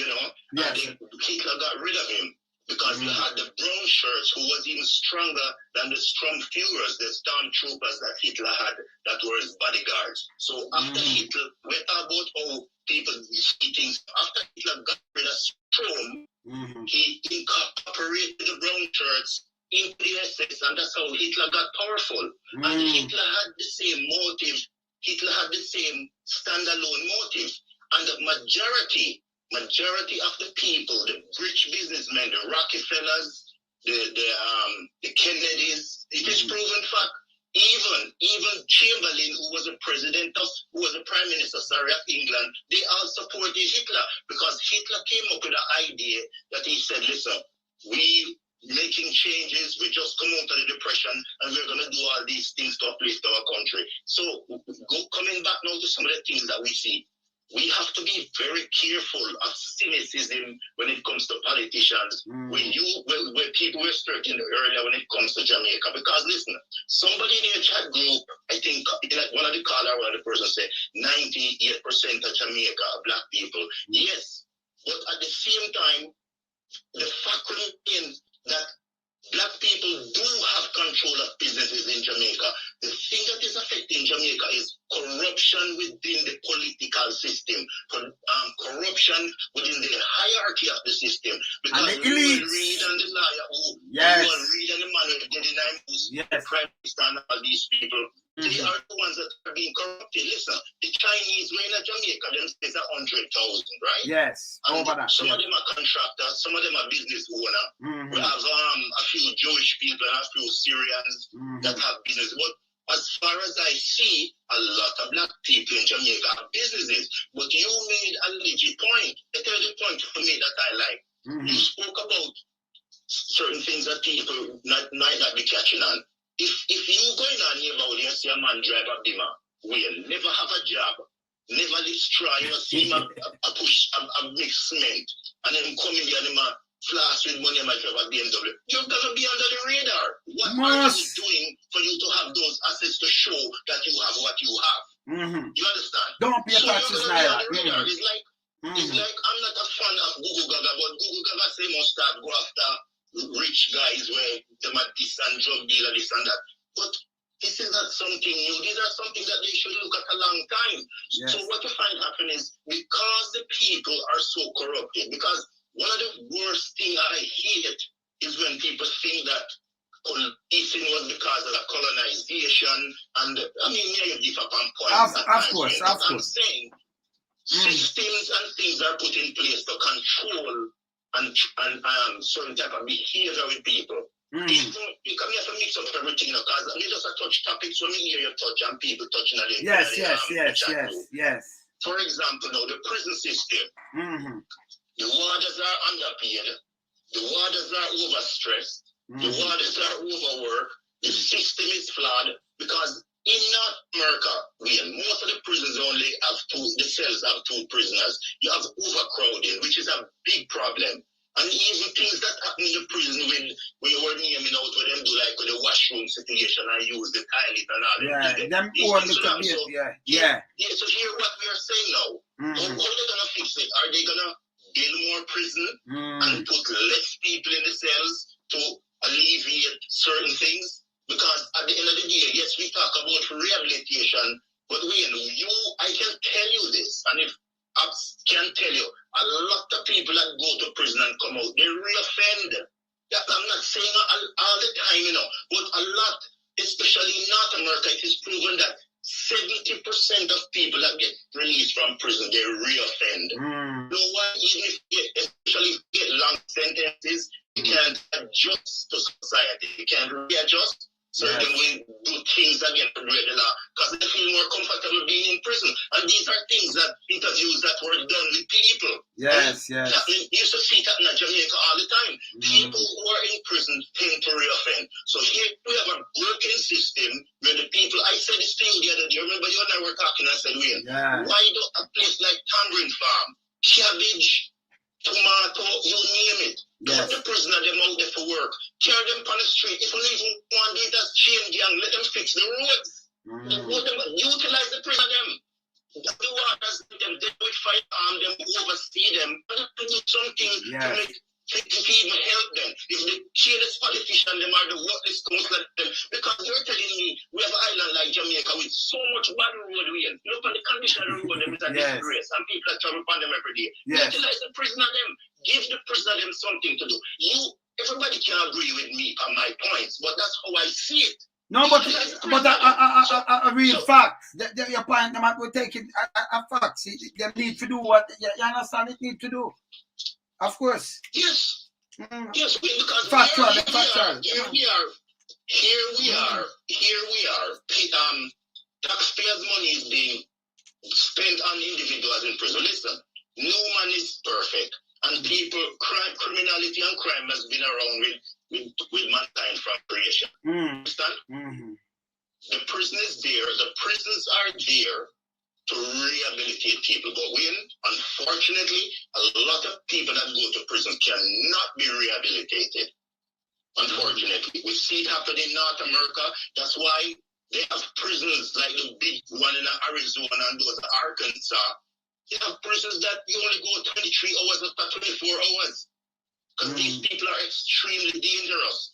Yes. and Hitler got rid of him because you had the brown shirts who was even stronger than the Sturmführers, the stormtroopers that Hitler had that were his bodyguards. So after Hitler, we talk about how people see things. After Hitler got rid of Sturm, he incorporated the brown shirts into the SS, and that's how Hitler got powerful. And Hitler had the same motive. Hitler had the same standalone motive. And the majority of the people, the rich businessmen, the Rockefellers, the Kennedys, it is proven fact. Even Chamberlain, who was a prime minister, of England, they all supported Hitler because Hitler came up with the idea that he said, listen, we making changes, we just come out of the depression and we're going to do all these things to uplift our country. So coming back now to some of the things that we see, we have to be very careful of cynicism when it comes to politicians. When people were speaking earlier when it comes to Jamaica, because listen, somebody in your chat group, I think like one of the person said 98% of Jamaica are black people. Yes, but at the same time, the fact remains that black people do have control of businesses in Jamaica. The thing that is affecting Jamaica is corruption within the political system, corruption within the hierarchy of the system. Because and the elites. You read on the lawyer yes. You read on the man who did the prime minister and all these people. They are the ones that are being corrupted. Listen, the Chinese were in Jamaica, them say 100,000, right? Yes, and over that. Some of them are contractors, some of them are business owners. We have a few Jewish people and a few Syrians that have business. But as far as I see, a lot of black people in Jamaica have businesses. But you made a legit point. I tell you the point for me that I like. You spoke about certain things that people might not be catching on. If you going on here about and see a man drive a Bima, we'll never have a job, never live try, see him a push a mix cement, and then come in here and flash with money and drive a BMW. You're gonna be under the radar. What are you doing for you to have those assets to show that you have what you have? You understand? Don't pay taxes now. It's like I'm not a fan of Google Gaga, but Google Gaga say must start go after rich guys where they might this and drug dealer, this and that. But this is not something new. These are something that they should look at a long time. Yes. So what you find happening is because the people are so corrupted, because one of the worst things I hate is when people think that policing was because of the colonization and you give up on points. Of course. I'm saying systems and things are put in place to control and certain type of behavior with people. People, you have to mix up everything, because we just touch topics when we hear you touch and people touching on it. Yes. For example, now the prison system. The warders are underpaid. The warders are overstressed. The warders are overworked. The system is flawed because in North America, most of the prisons only have the cells have 2 prisoners. You have overcrowding, which is a big problem. And even things that happen in the prison when you were naming out what them do, like with the washroom situation and use the toilet and all that. So here what we are saying now, how are they gonna fix it? Are they gonna build more prison and put less people in the cells to alleviate certain things? Because at the end of the day, yes, we talk about rehabilitation, but I can tell you this, and if I can tell you, a lot of people that go to prison and come out, they reoffend. I'm not saying all the time, but a lot, especially in North America, it is proven that 70% of people that get released from prison, they reoffend. No one, even especially if you get long sentences, you can't adjust to society. You can't readjust. So they will do things again to break the law because they feel more comfortable being in prison. And these are things that interviews that were done with people. Yes. You used to see that in Jamaica all the time. People who are in prison tend to reoffend. So here we have a broken system where the people, I said this thing the other day, remember you and I were talking, I said, why don't a place like Tamarind Farm, cabbage, tomato, you name it, put the prisoner them out there for work. Carry them on the street. If we even want to do it as chain gang, let them fix the roads. Let them utilize the prison them. The waters, them with firearm, them oversee them. Do something to make to even help them. If the careless politician, them are the worthless most of them. Because you're telling me we have an island like Jamaica with so much bad roadways. Look at the condition of the road, them is a disgrace. And people are traveling upon them every day. Utilize the prisoner them. Give the prisoner them something to do. Everybody can agree with me on my points, but that's how I see it. No, but a real fact. Your point, we're taking a fact. They need to do what you understand it need to do. Of course. Yes. Yes, because factual. Here we are. Taxpayers' money is being spent on individuals in prison. Listen, no man is perfect. And criminality and crime has been around with mankind from creation. Understand? The prison is there. The prisons are there to rehabilitate people. But unfortunately, a lot of people that go to prison cannot be rehabilitated. Unfortunately. We see it happen in North America. That's why they have prisons like the big one in Arizona and those in Arkansas. They have prisons that you only go 23 hours after 24 hours. Because these people are extremely dangerous.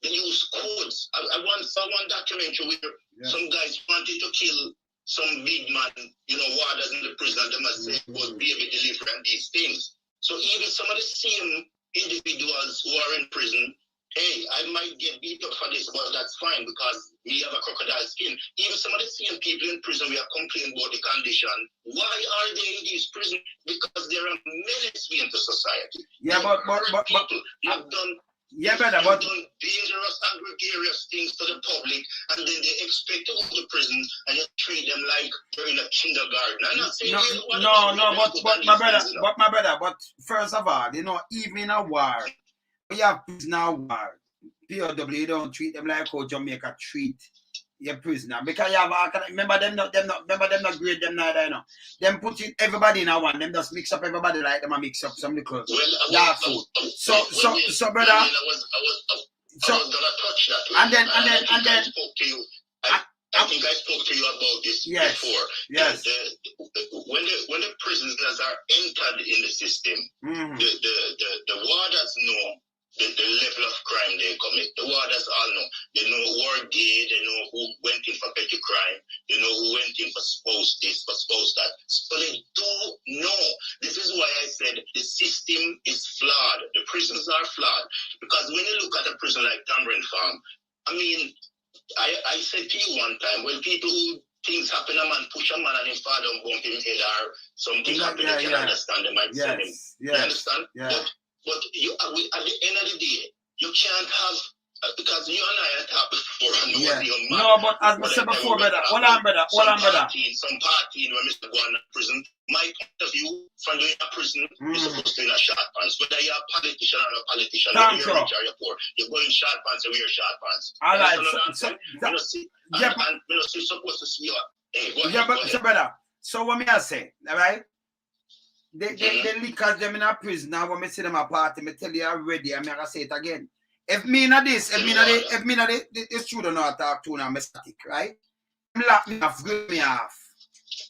They use codes. I once saw one documentary where some guys wanted to kill some big man, warders in the prison, and they must say was baby delivery and these things. So even some of the same individuals who are in prison, hey, I might get beat up for this, but that's fine because we have a crocodile skin. Even some of the same people in prison, we are complaining about the condition. Why are they in these prisons? Because they're a menace into society. Yeah, but people have done. Yeah, brother, but done dangerous and gregarious things to the public, and then they expect to go to prison and you treat them like they're in a kindergarten. I'm not saying my brother, but first of all, even in a war, we have prisoner war. POW, you don't treat them like how Jamaica treat your prisoner because you have remember them not grade them neither, Them putting everybody in a one, them just mix up everybody like them and mix up some little dark food. So brother, I was gonna touch that. And then I spoke to you. I think I spoke to you about this before. Yes. When the prisoners are entered in the system, the warders know the level of crime they commit. The warders all know. They know who are gay, they know who went in for petty crime, they know who went in for spouse this, for spouse that. So they do know. This is why I said the system is flawed. The prisons are flawed. Because when you look at a prison like Tamarind Farm, I mean, I said to you one time, when people who things happen, a man push a man and his father bump him head or something happen, they can understand, they might send him. You understand? Yeah. But at the end of the day, you can't have, because you and I had talked before, No, but as I said before, brother, hold on, brother. Some party when Mr. Go in prison, my point of view, from doing a prison, you're supposed to be in a short pants. Whether you're a politician or a politician, whether you're rich or you're poor, you go in short pants or wear short pants. All right, supposed to see you. So brother, so what me I say, all right? They lickers them in a prison now when me see them a party, me tell you already, I'm gonna say it again. If me na this, the student not talk to now, me static, right? Lock me off, grip me off.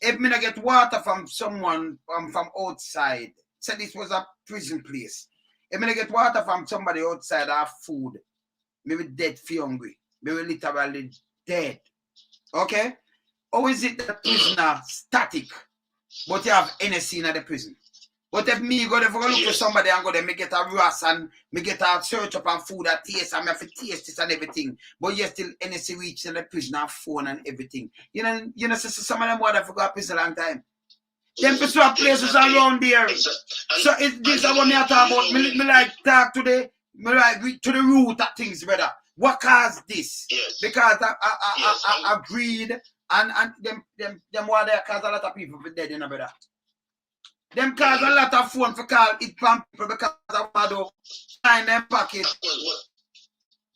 If me not get water from someone from outside, say this was a prison place. If me not get water from somebody outside or food, maybe dead for hungry. Maybe literally dead. Okay? How is it that prisoner static? But you have NSC in the prison. But if me go there for look to somebody and go there, me get a rush and me get a search up on food and taste and me have to taste this and everything. But you still NSC reach in the prison and phone and everything. You know, some of them would have got prison a long time. Them pursue places around there. So this is what me talk about. Me like talk to the root of things, brother. What caused this? Yes. Because I greed. And them were there cause a lot of people for dead, brother. Them cause a lot of phone for call it from people because of what do find them pocket.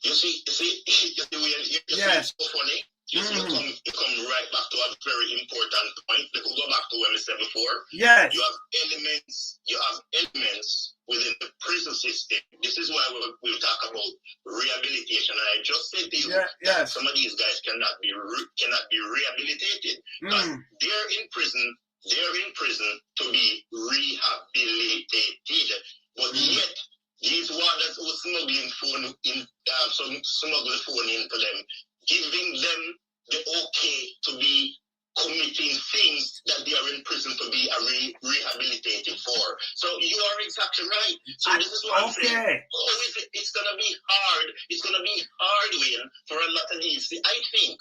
You see, it's so funny. You come right back to a very important point. We could go back to what we said before. Yes. You have elements within the prison system. This is why we talk about that some of these guys cannot be rehabilitated because they're in prison. They're in prison to be rehabilitated, but yet these wardens who smuggling phone into them, giving them the okay to be committing things that they are in prison to be rehabilitated for. So you are exactly right. So this is what I'm saying. Oh, it's gonna be hard. It's gonna be hard, Wayne, for a lot of these. I think,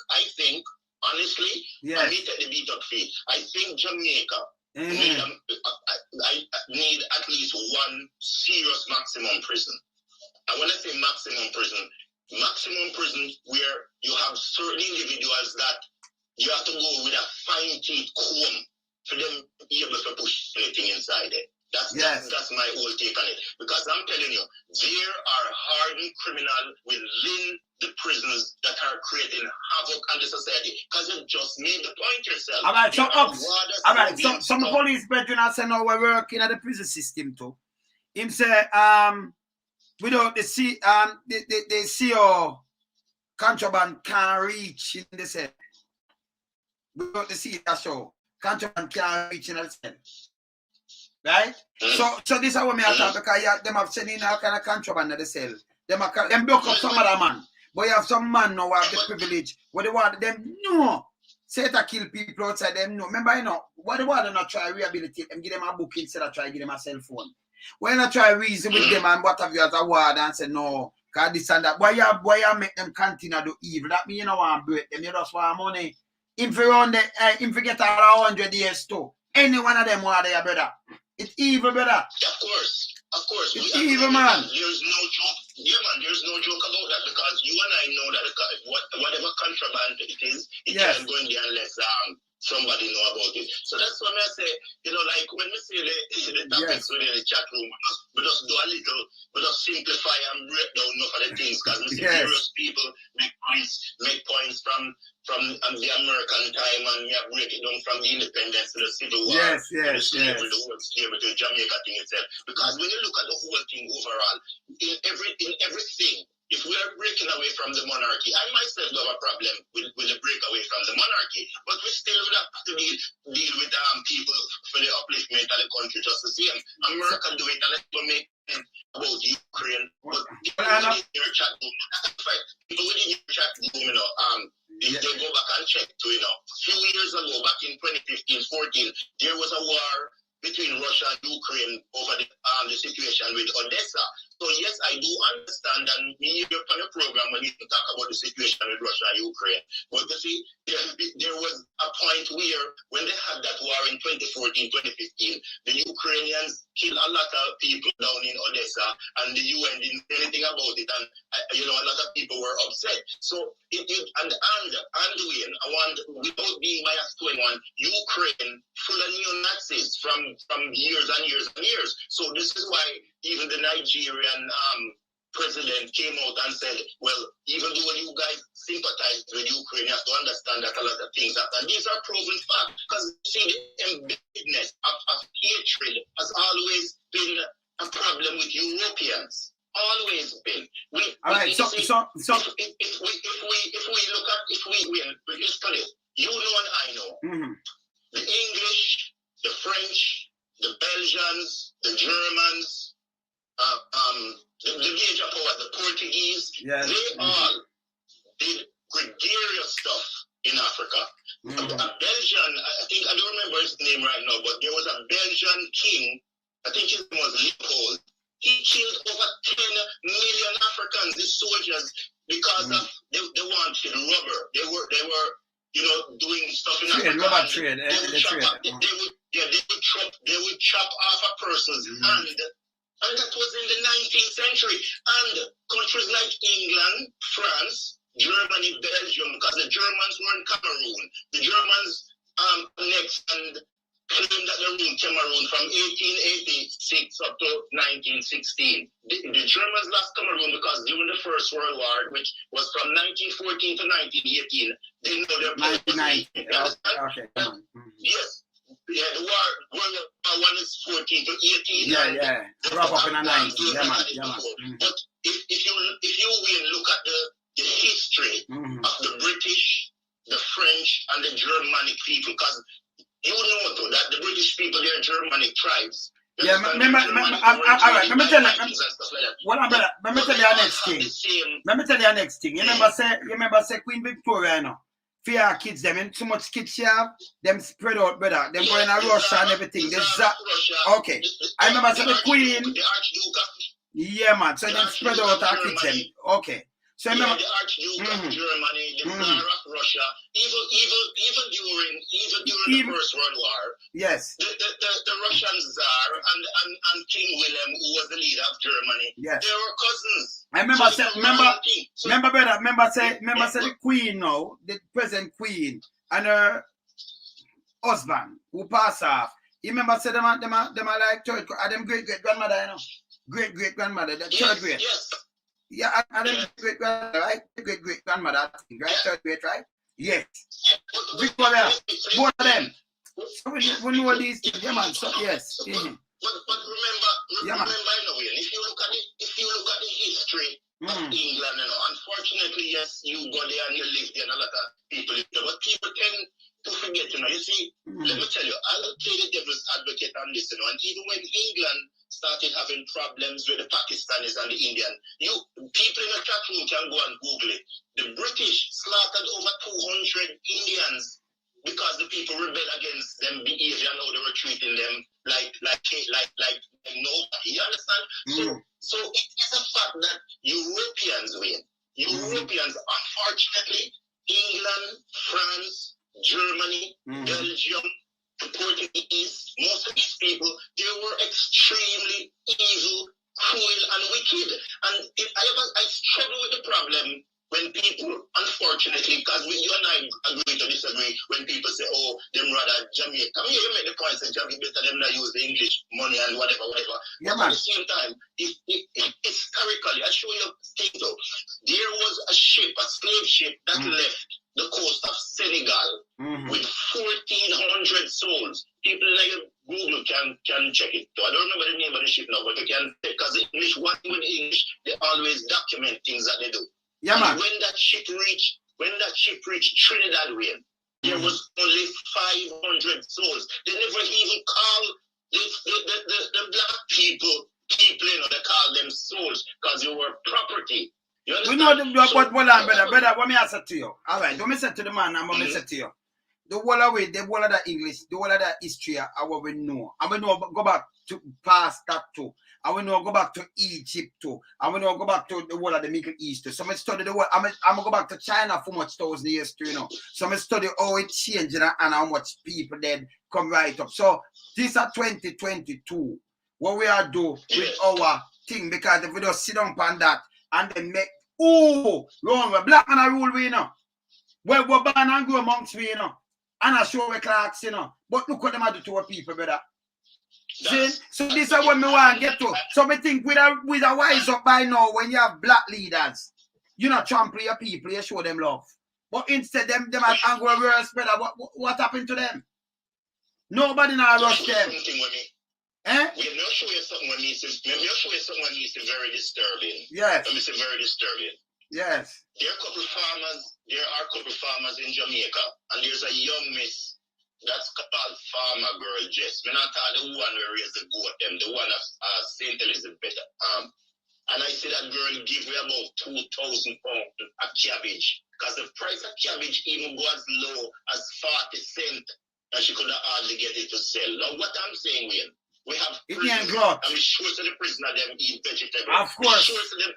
honestly, I need to take the beat up feet. I think Jamaica need at least one serious maximum prison. And when I say maximum prison where you have certain individuals that you have to go with a fine teeth comb for them to be able to push anything inside it. That's my whole take on it. Because I'm telling you, there are hardened criminals within the prisons that are creating havoc on the society. Because you just made the point yourself. So some police brethren are saying, no, we're working at the prison system too. Him say, without the CO contraband can't reach in the cell. Without the CO show, contraband can't reach in the cell. Right? So this is what me talk because them have sent in all kind of contraband at the cell. Them broke up some other man. But you have some man now who have the privilege. What they want them no. Say to kill people outside them no. Remember what they want to not try rehabilitate them, give them a book instead of try give them a cell phone. When I try reason with them and what have you as a word and say no, cause this and that. Why you make them continue to do evil? That mean you don't want to break them, you just want money. If you run the if you get 100 years too, any one of them want their brother. It's evil, brother. Of course. It's evil, man. There's no joke. Yeah, man, there's no joke about that because you and I know that whatever contraband it is, it can't go in there unless somebody know about it. So that's what I say, like when we see the topics within the chat room, we just do a little, we just simplify and break down enough of the things because we see various people make points from the American time and we have break it down from the independence to the Civil War, to the slavery, the whole slavery, to the Jamaica thing itself. Because when you look at the whole thing overall, in everything, if we are breaking away from the monarchy, I myself have a problem with the break away from the monarchy, but we still would have to deal with people for the upliftment of the country just the same. America do it and let's make it about Ukraine, but people within your chat room, if they go back and check to, a few years ago, back in 2015-14, there was a war between Russia and Ukraine over the situation with Odessa. So yes, I do understand that me here on the program when you talk about the situation with Russia and Ukraine. But you see, there was a point where when they had that war in 2014-2015, the Ukrainians killed a lot of people down in Odessa and the UN didn't say anything about it and a lot of people were upset. So and Wayne, I want, without being biased to anyone, Ukraine full of neo-Nazis from years and years and years. So this is why even the Nigerian president came out and said, well, even though you guys sympathize with Ukraine, you have to understand that a lot of things happen. These are proven facts because see, the embeddedness of hatred has always been a problem with Europeans. Always been. If we study, you know and I know, the English, the French, the Belgians, the Germans, the major powers, the Portuguese, they all did gregarious stuff in Africa. A Belgian, I don't remember his name right now, but there was a Belgian king, I think his name was Leopold. He killed over 10 million Africans, these soldiers, because of they wanted rubber. They were doing stuff in Africa. They would chop off a person's hand. And that was in the 19th century. And countries like England, France, Germany, Belgium, because the Germans were in Cameroon. The Germans annexed and claimed that they ruled Cameroon from 1886 up to 1916. The Germans lost Cameroon because during the First World War, which was from 1914 to 1918, they know their place. Yes. Yeah, the World War I is 14 to 18. Wrap up in a 19. But if you look at the history history of the British, the French, and the Germanic people, because you know though, that the British people, they're Germanic tribes. Yeah, all right, let me tell you. Well, brother, let me tell you the next thing. Let me tell you the next thing. You remember say Queen Victoria, you know, for your kids, them, and so much kids you have, them spread out, brother. Them going to Russia and everything. Okay. I remember say the Queen. The Archduke of Yeah, man. So them spread out our kids, them. Okay. So remember, the Archduke of Germany, the Tsar of Russia, even during the First World War, yes, the Russian Tsar and King William, who was the leader of Germany, yes, they were cousins. I remember say the Queen now, the present Queen and her husband who passed off. You remember say them are like third, are them great grandmother, you know, great grandmother, the third great. Yes. Yeah, and then great grandmother, right? Great grandmother, right? Third grade, right? Yes. Victoria, both of them. So we know these things, yeah, man. So yes. But remember, if you look at the history of England, you know, unfortunately, yes, you go there and you live there, and a lot of people live there, but people tend to forget, you know. You see, let me tell you, I'll play the devil's advocate on this, you know, and even when England started having problems with the Pakistanis and the Indian, people in the chat room can go and Google it. The British slaughtered over 200 Indians because the people rebelled against them behavior and how they were treating them like nobody. You understand? So it is a fact that Europeans win. Europeans, unfortunately, England, France, Germany, Belgium, the Portuguese, most of these people, they were extremely evil, cruel, and wicked. And I struggle with the problem when people, unfortunately, because you and I agree to disagree, when people say, oh, them rather Jamaica. I mean, you make the point that Jamaica better them not use the English money and whatever. Yeah, but at the same time, historically, I show you things though. There was a slave ship that left the coast of Senegal with 1,400 souls. People like Google can check it. So I don't remember the name of the ship now, but you can, because the English, one with English, they always document things that they do. Yeah, man. When that ship reached Trinidad, there was only 500 souls. They never even called the black people, you know, they call them souls because they were property. We know but hold on, brother, what me I say to you? All right, don't me say to the man, I'm going to say to you. The whole of the English, the whole of the history are what we know. And we know go back to past that too. And we know go back to Egypt too. And we know go back to the whole of the Middle East too. So I study the world. I'm going to go back to China for much 1,000 years too, you know. So I study how it changed and how much people then come right up. So this is 2022. What we are doing with our thing, because if we just sit down on that and then make, wrong, black man a rule we, you know. Well, we're born and grow amongst we, you know. And I show we clocks, you know. But look what them do to our people, brother. See? So this is what me want to get to. So me think with a wise up by now when you have black leaders, you not trample your people, you show them love. But instead them are angry worse, brother. What happened to them? Nobody now rush them. Eh? We will show you something when needs to very disturbing. Yes. Let me say very disturbing. Yes. There are a couple farmers in Jamaica, and there's a young miss that's called Farmer Girl Jess. Me not talk the one who raised the goat them, the one of St. Elizabeth. And I see that girl give me about £2,000 of cabbage, because the price of cabbage even go as low as 40 cents, and she could hardly get it to sell. Now what I'm saying, Wayne, we have prisoners, and we sure to the prisoner them eat vegetables. Of course. Sure to them.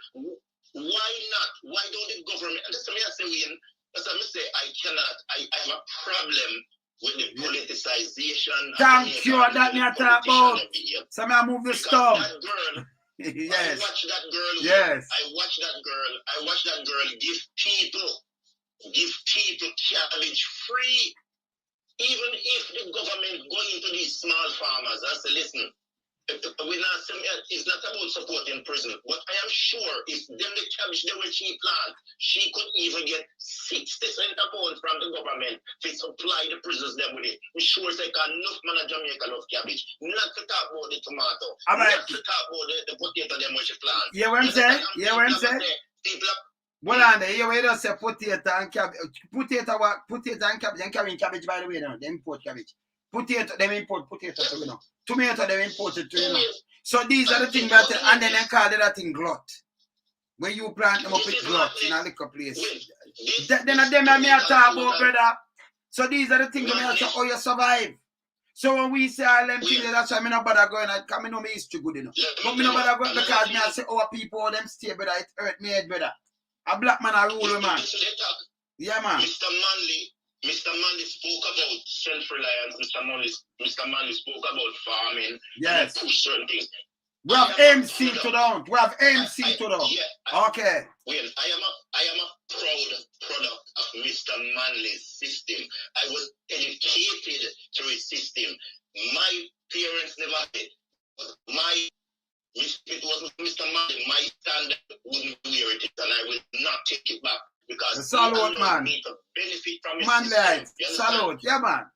Why not? Why don't the government? And that's what I say, Wayne. That's what I say. I have a problem with the politicization. Thank you. That me talk about. So I move the storm. That girl. Yes. I watch that girl. Yes. I watch that girl give people cabbage free. Even if the government go into these small farmers and say, listen, it's not about supporting prison, but I am sure if them the cabbage they will cheap plant, she could even get 60 cents a pound from the government to supply the prisons them with it. We sure say enough man of Jamaica love cabbage. Not to talk about the tomato. Not to talk about the potato them which you plant. Yeah, what I'm saying? Yeah, what I'm saying? Well, and here we just say potato and cabbage. Potato and cabbage. Them carrying cabbage, by the way, now. They import cabbage. Potato, them import potato too, you know. Tomato, them imported too, you know. So these are the things that, and then they call that thing glut. When you plant them up with glut in a liquor place. Then them I may talk about, brother. So these are the things that may talk how you survive. So when we say all them things, that's why I not bother going, because I know my history good enough. But I not bother going because me I say our people, them stay, brother, it hurt me head, brother. A black man a rule, man. Yeah, man. Mr. Manley spoke about self-reliance. Mr. Manley spoke about farming. Yes. And push certain things. We have MC to down. We have MC to down. Yeah, okay. Well, I am a proud product of Mr. Manley's system. I was educated through his system. My parents never did. If it wasn't Mr. Manley, my standard wouldn't be where it is, and I will not take it back because salute, man. Me to benefit from his man, system. Salute, yeah, man.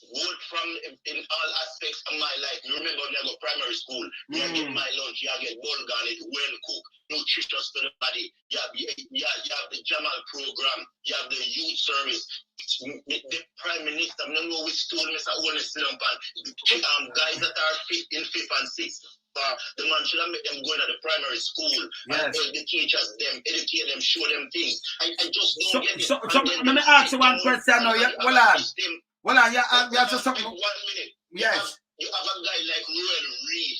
Work from in all aspects of my life. You remember when I go primary school, you get my lunch, you get ball garnet, well cooked, nutritious to the body. You have the Jamal program, you have the youth service. The prime minister, I don't know which school Mr. Owen is still on. Guys that are in fifth and sixth. The man should have made them go into the primary school and educate them, show them things. I just don't get it. So let me ask you one question now. Well, you have something. 1 minute. Yes. You have a guy like Roel Reid.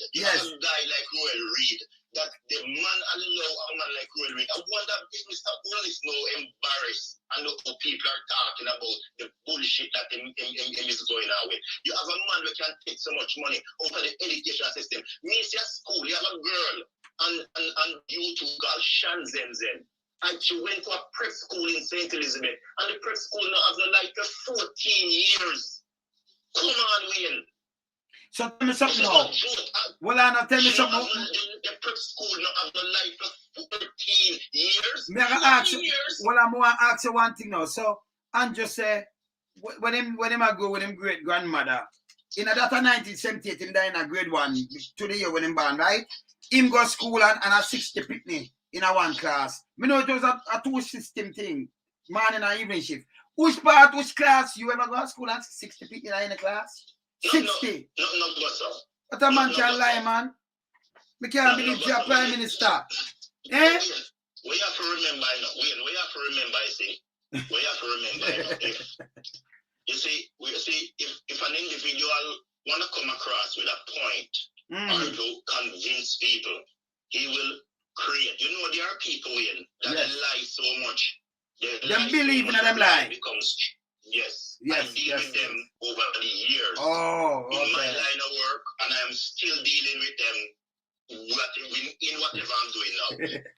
That the man allow a man like Roel Reid. I wonder if Mr. Owen is now embarrassed and look how people are talking about the bullshit that him is going on with. You have a man who can take so much money out of the education system. Me see a school, you have a girl and you two called Shanzenzen. And she went to a prep school in St. Elizabeth. And the prep school now has like 14 years. Come on, Wayne. So tell me something now. Well, I know, tell me something. The prep school now has like 14 years. May I ask you, well, I'm going to ask you one thing now. So, Andrew say, when him go with him great grandmother, in that 1978, him died in a grade 1 to the year when him born, right? Him go school and a 60 picnic in a one class. Me know it was a two system thing, morning and evening shift. Which class you ever go to school and 60 people in a class? 60. No, what's up? But a man can lie, man. Me can't believe you're prime minister. We have to remember, if an individual want to come across with a point or to convince people, he will create. You know, there are people in that lie so much. They believe in them lie. I deal with them over the years. Oh, okay. In my line of work, and I am still dealing with them in whatever I'm doing now.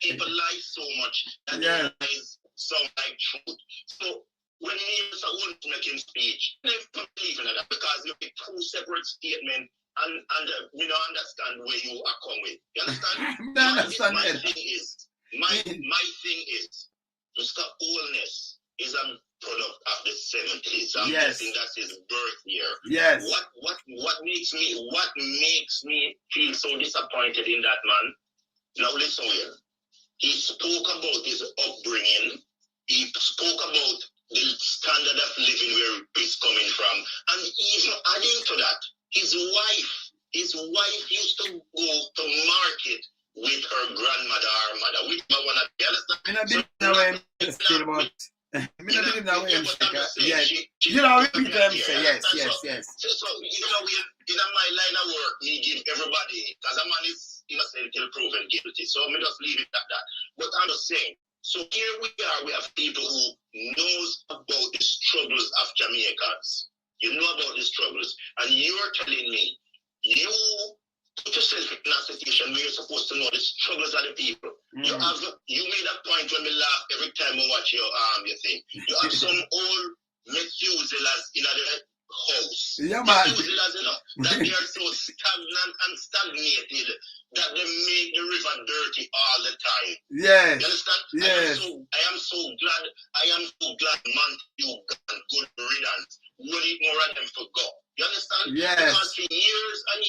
People lie so much that their lies sound like truth. So when me and Mr. Owen making speech, they believe in that because you make two separate statements and we don't understand where you are coming with. You understand? My thing is, Mr. Oweness is a product of the 70s. I'm guessing that's his birth year. Yes. What makes me feel so disappointed in that man? Now listen here. He spoke about his upbringing. He spoke about the standard of living where he's coming from. And even adding to that, his wife used to go to market with her grandmother or mother. Which one of the other stuff? Yes. You know, repeat them say yes. So, you know, in my line of work, me give everybody, because a man is innocent till proven guilty. So me just leave it at that. But I'm just saying, so here we have people who knows about the struggles of Jamaicans. You know about the struggles, and you're telling me, you put yourself in a situation where you're supposed to know the struggles of the people. You made a point when we laugh every time we watch your thing. You have some old Methuselahs in the house. Yeah, man. Methuselahs, you know, that they are so stagnant and stagnated that they make the river dirty all the time. Yes. You understand? Yes. I am so glad, man, you got good riddance. We need more of them to go. You understand? Yes. Because for years and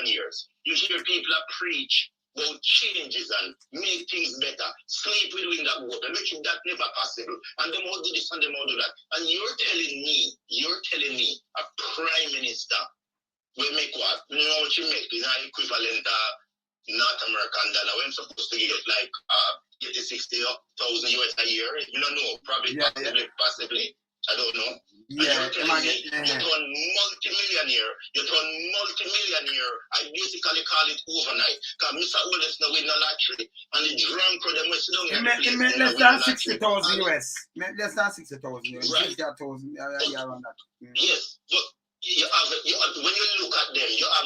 years, you hear people preach about changes and make things better. Sleep within that water, make sure that never possible. And them all do this and them all do that. And you're telling me, a prime minister will make what? You know what you make? Is an equivalent North American dollar. When supposed to get like 60,000 US a year. You don't know. Probably, possibly. I don't know. Yeah, you turn multi-millionaire. I basically call it overnight. Because Mr. Wallace now win the lottery. And the drunk for them was down it less than 60,000 US. Less than 60,000 US. Right. 60,000 around that. Yes, but you have when you look at them, you have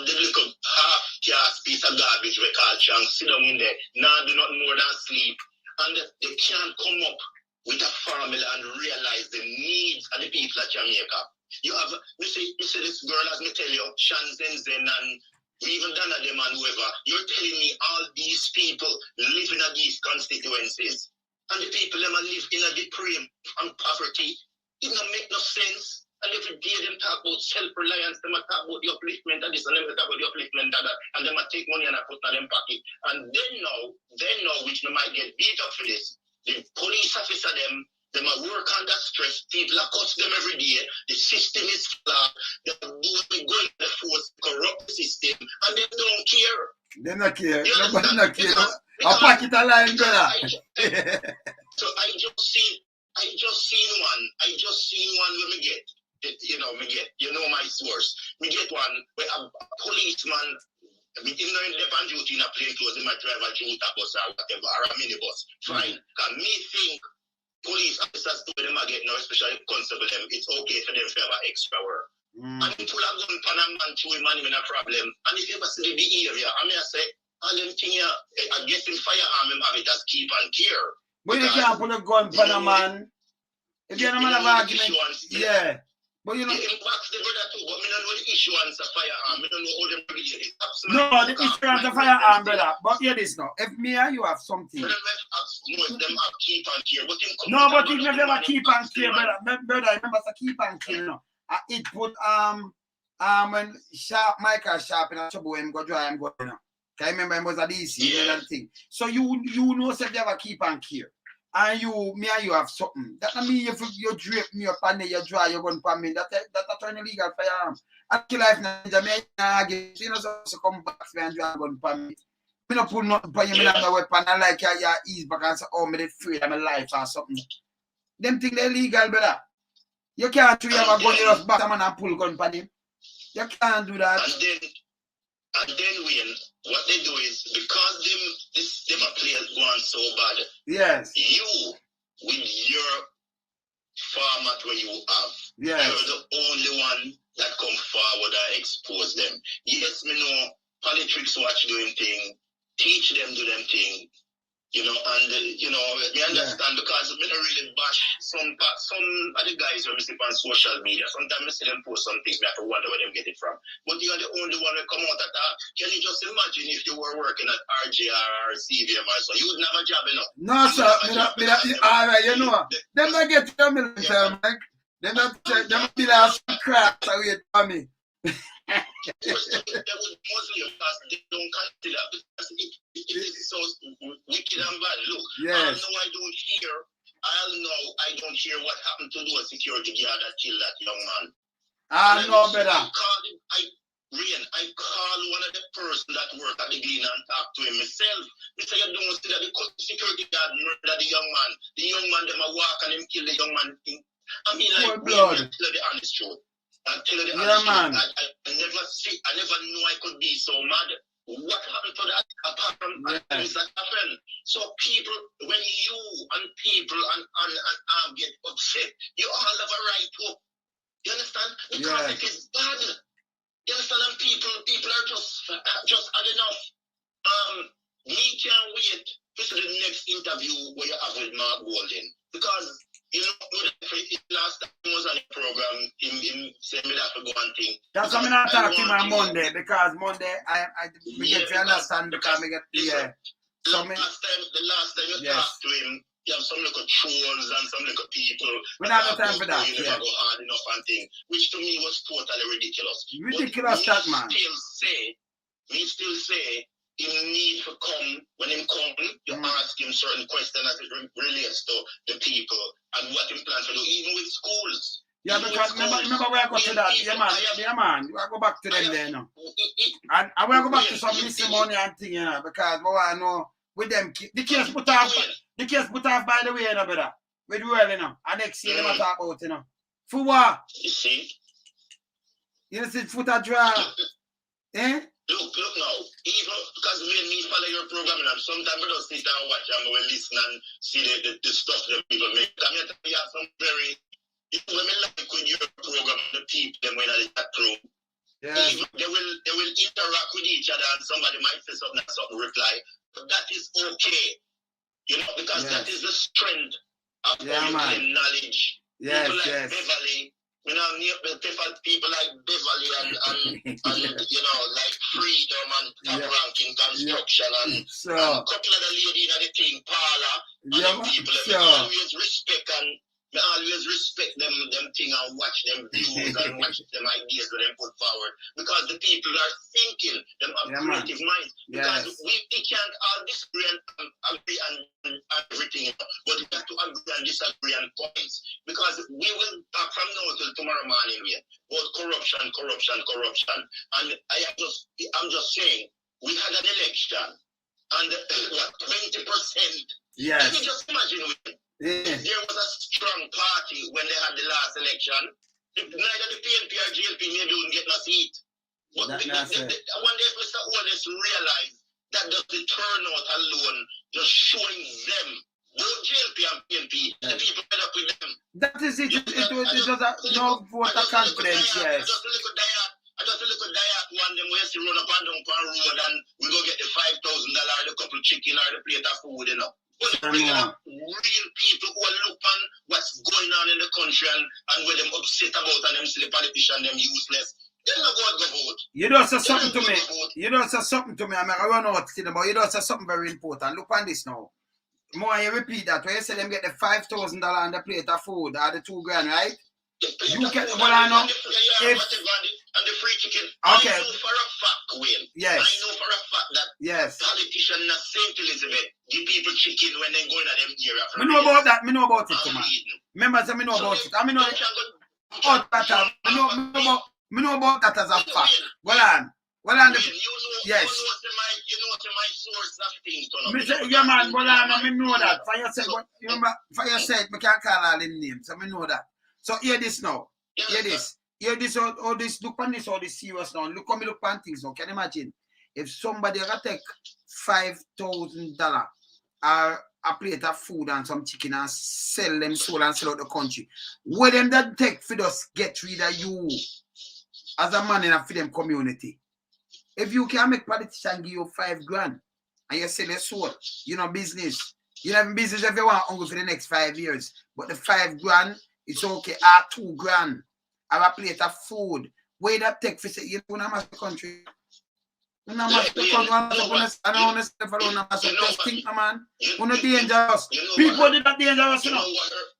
the little half-cast piece of garbage we call chunk, sit down in there, now do nothing more than sleep, and they can't come up with a formula and realize the needs of the people of Jamaica. You have, you see this girl, as me tell you, Shan Zen and even Dana them and whoever, you're telling me all these people live in these constituencies, and the people them live in a depraved and poverty. It don't make no sense. And every day them talk about self-reliance, them talk about the upliftment of this, and them talk about the upliftment of that, and them take money and put in them pocket. And then now, which they might get beat up for this, the police officer them are work under stress, people are cuss them every day, the system is flawed, they're going to force corrupt the system, and they don't care. They don't care. Nobody don't care. A pocket of line, brother. So I just seen one when me get. You know my source. Me get one where a policeman, in the duty in a plain clothes, he might drive a Toyota bus or whatever, or a minibus. Fine. Because me think police officers do them again now, especially constable them, it's okay for them to have extra work. And pull a gun pan a man to him and him in a problem. And if you ever see the behavior, I mean I say, all them things here, I guess in firearm him have it as keep and care. But you can't put a gun pan a man. If you're a man of argument, yeah. But you know, it impacts the brother too, but I don't know the issuance of firearm. I don't know how them behave. No, the issuance of firearm, brother. But hear this now. If me and you have something. Them have keep and care. No, but if you never keep and care, brother, remember to keep and care, no. It put when Michael Sharp in a trouble when go dry and go, you know. I remember him was a DC, you know that thing. So you know if you ever keep and care. And me and you have something. That mean if you drape me up and you dry, you're going to put me. That's an illegal firearm. And kill life now, Jamaica, you know, so come back and you are going to put me. Me not put nothing for you, me not a weapon. I like your ease back and say, oh, me afraid of my life or something. Them think they're illegal, brother. You can't you have a gun, you just back a man and pull gun for them. You can't do that. And then when what they do is because them players going so bad. Yes. You with your format where you have, yes, you're the only one that come forward and expose them. Yes, me know politics watch doing thing, teach them do them thing. You know, and we understand because we don't really bash some of the guys who we see on social media. Sometimes we see them post some things, we have to wonder where they get it from. But you're the only one that come out at that. Can you just imagine if you were working at RJR or CVM or so? You wouldn't have a job enough. No, sir. All right, you know. Them not get to me, Mike. They not be like some crap away from me. They would mostly because they don't consider because it is so wicked and bad. Look, yes. I don't hear what happened to a security guard that killed that young man. I know better. I call one of the person that work at the Glen and talk to him myself. He said, you don't see that the security guard murdered the young man. The young man, them a walk and him kill the young man. I mean, like, tell the honest truth. I tell you the honest truth. I never knew I could be so mad. What happened to that? Apart from things that happened. So people, when you and people and get upset, you all have a right to. You understand? Because it is bad. You understand? And people are just had enough. Me can't wait to see the next interview where you have with Mark Golden. Because you know, last time he was on the program, him said me that to go and think. That's why I'm not talking to him on Monday, because Monday I get to understand because I get the last time you talked to him, you have some little trolls and some little people. We don't have time for that. You never go hard enough and thing, which to me was totally ridiculous. Ridiculous, that man. Me still say he need to come. When him come, you ask him certain questions as it relates to the people and what he plans to do, even with schools. Yeah, because remember where I got to that. Yeah, man. I go back to them there now. And I will go back to some missing money and thing, you know, because I know with them, the case put off by the way, you know, brother. With well, you know. And next year, they talk about, you know. For what? You see? You know, see, foot a draw. Eh? Look now. Even because when me follow your program, and sometimes we don't sit down and watch and we listen and see the stuff that people make. I mean, you have some very. When we like with your program, the people them when they chat through, yes. they will interact with each other, and somebody might say something and something reply, but that is okay, you know, because that is the strength of knowledge. Yes, people like yes. Beverly, you know, people like Beverly and you know, like Freedom and Top Ranking Construction and a couple of the ladies in the thing, Paula, and people always respect and. I always respect them thing and watch them views and watch them ideas that they put forward because the people are thinking, them have creative minds. Because we can't all disagree and agree and everything, but we have to agree and disagree on points. Because we will talk from now till tomorrow morning about corruption. And I'm just saying, we had an election and 20%. Yes. Can you just imagine there was a strong party when they had the last election. Neither the PNP or GLP maybe wouldn't get no seat. But one day Mr. Wallace realized that just the turnout alone just showing them, both GLP and PNP, the people fed up with them. That is it. It was no voter confidence, yes. I just look at Diet one, them we see run up and down on road and we go get the $5,000, the couple chicken or the plate of food, you know. But real people who are look on what's going on in the country and where them upset about and them silly politicians, them useless. They're not going to vote. You don't say something to me. You don't say something to me. I run out to them, but you don't say something very important. Look on this now. More you repeat that when you say them get the $5,000 and the plate of food or the $2,000, right? You can, well, I know. If, and the free chicken. Okay. I know for a fact, Wayne. Yes. I know for a fact that politicians in St. Elizabeth give people chicken when they go in them area. I know about that. I know about it, man. Remember, I know about it. I know about that as a fact. Well on. Yes. You know my source of things. Yeah, man. Well on. I know that. For you said, remember, for you said, I can't call all them names. So I know that. So hear this now. Hear this. Hear this, all this, look on this, all this serious now. Look on me, look on things now. Can you imagine? If somebody take $5,000 or a plate of food and some chicken and sell them soul and sell out the country, what them that take for us get rid of you as a man in a freedom community? If you can make politician give you $5,000 and you sell your soul, you know business. You have business if you want hungry for the next 5 years. But the $5,000, it's okay. $2,000. Have a plate of food. Where that take for say you don't have the country. You don't have the country. I don't want to step alone. Just think, man. You're not dangerous. People did not dangerous, you know.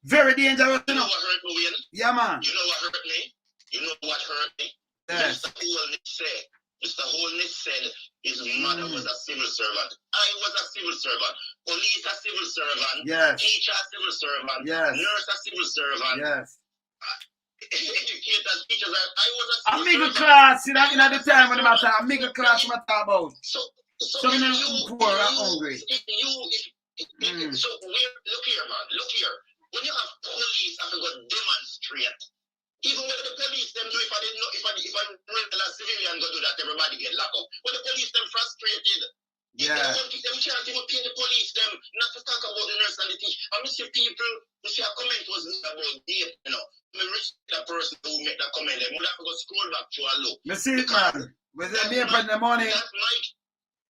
Very dangerous, you know. What hurt me, Wayne? Yeah, man. You know what hurt me? You know what hurt me? Yes. Mr. Holness said his mother was a civil servant. I was a civil servant. Police a civil servant. Yes. Teacher a civil servant. Yes. Nurse a civil servant. Yes. Educators, teachers, I was a middle class, you know, in the time when matter, a middle class matter about. So you know, poor and hungry. So look here, man, look here. When you have police have to go demonstrate, even when the police them do, if a regular civilian go do that, everybody get locked up. When the police them frustrated. Yeah. Them can't even pay the police them not to talk about the nurse and the teacher. I see people, you see a comment was about date, you know. I respect that person who made that comment. They would have to go scroll back to a look. You see it, man. With the name in the morning. That Mike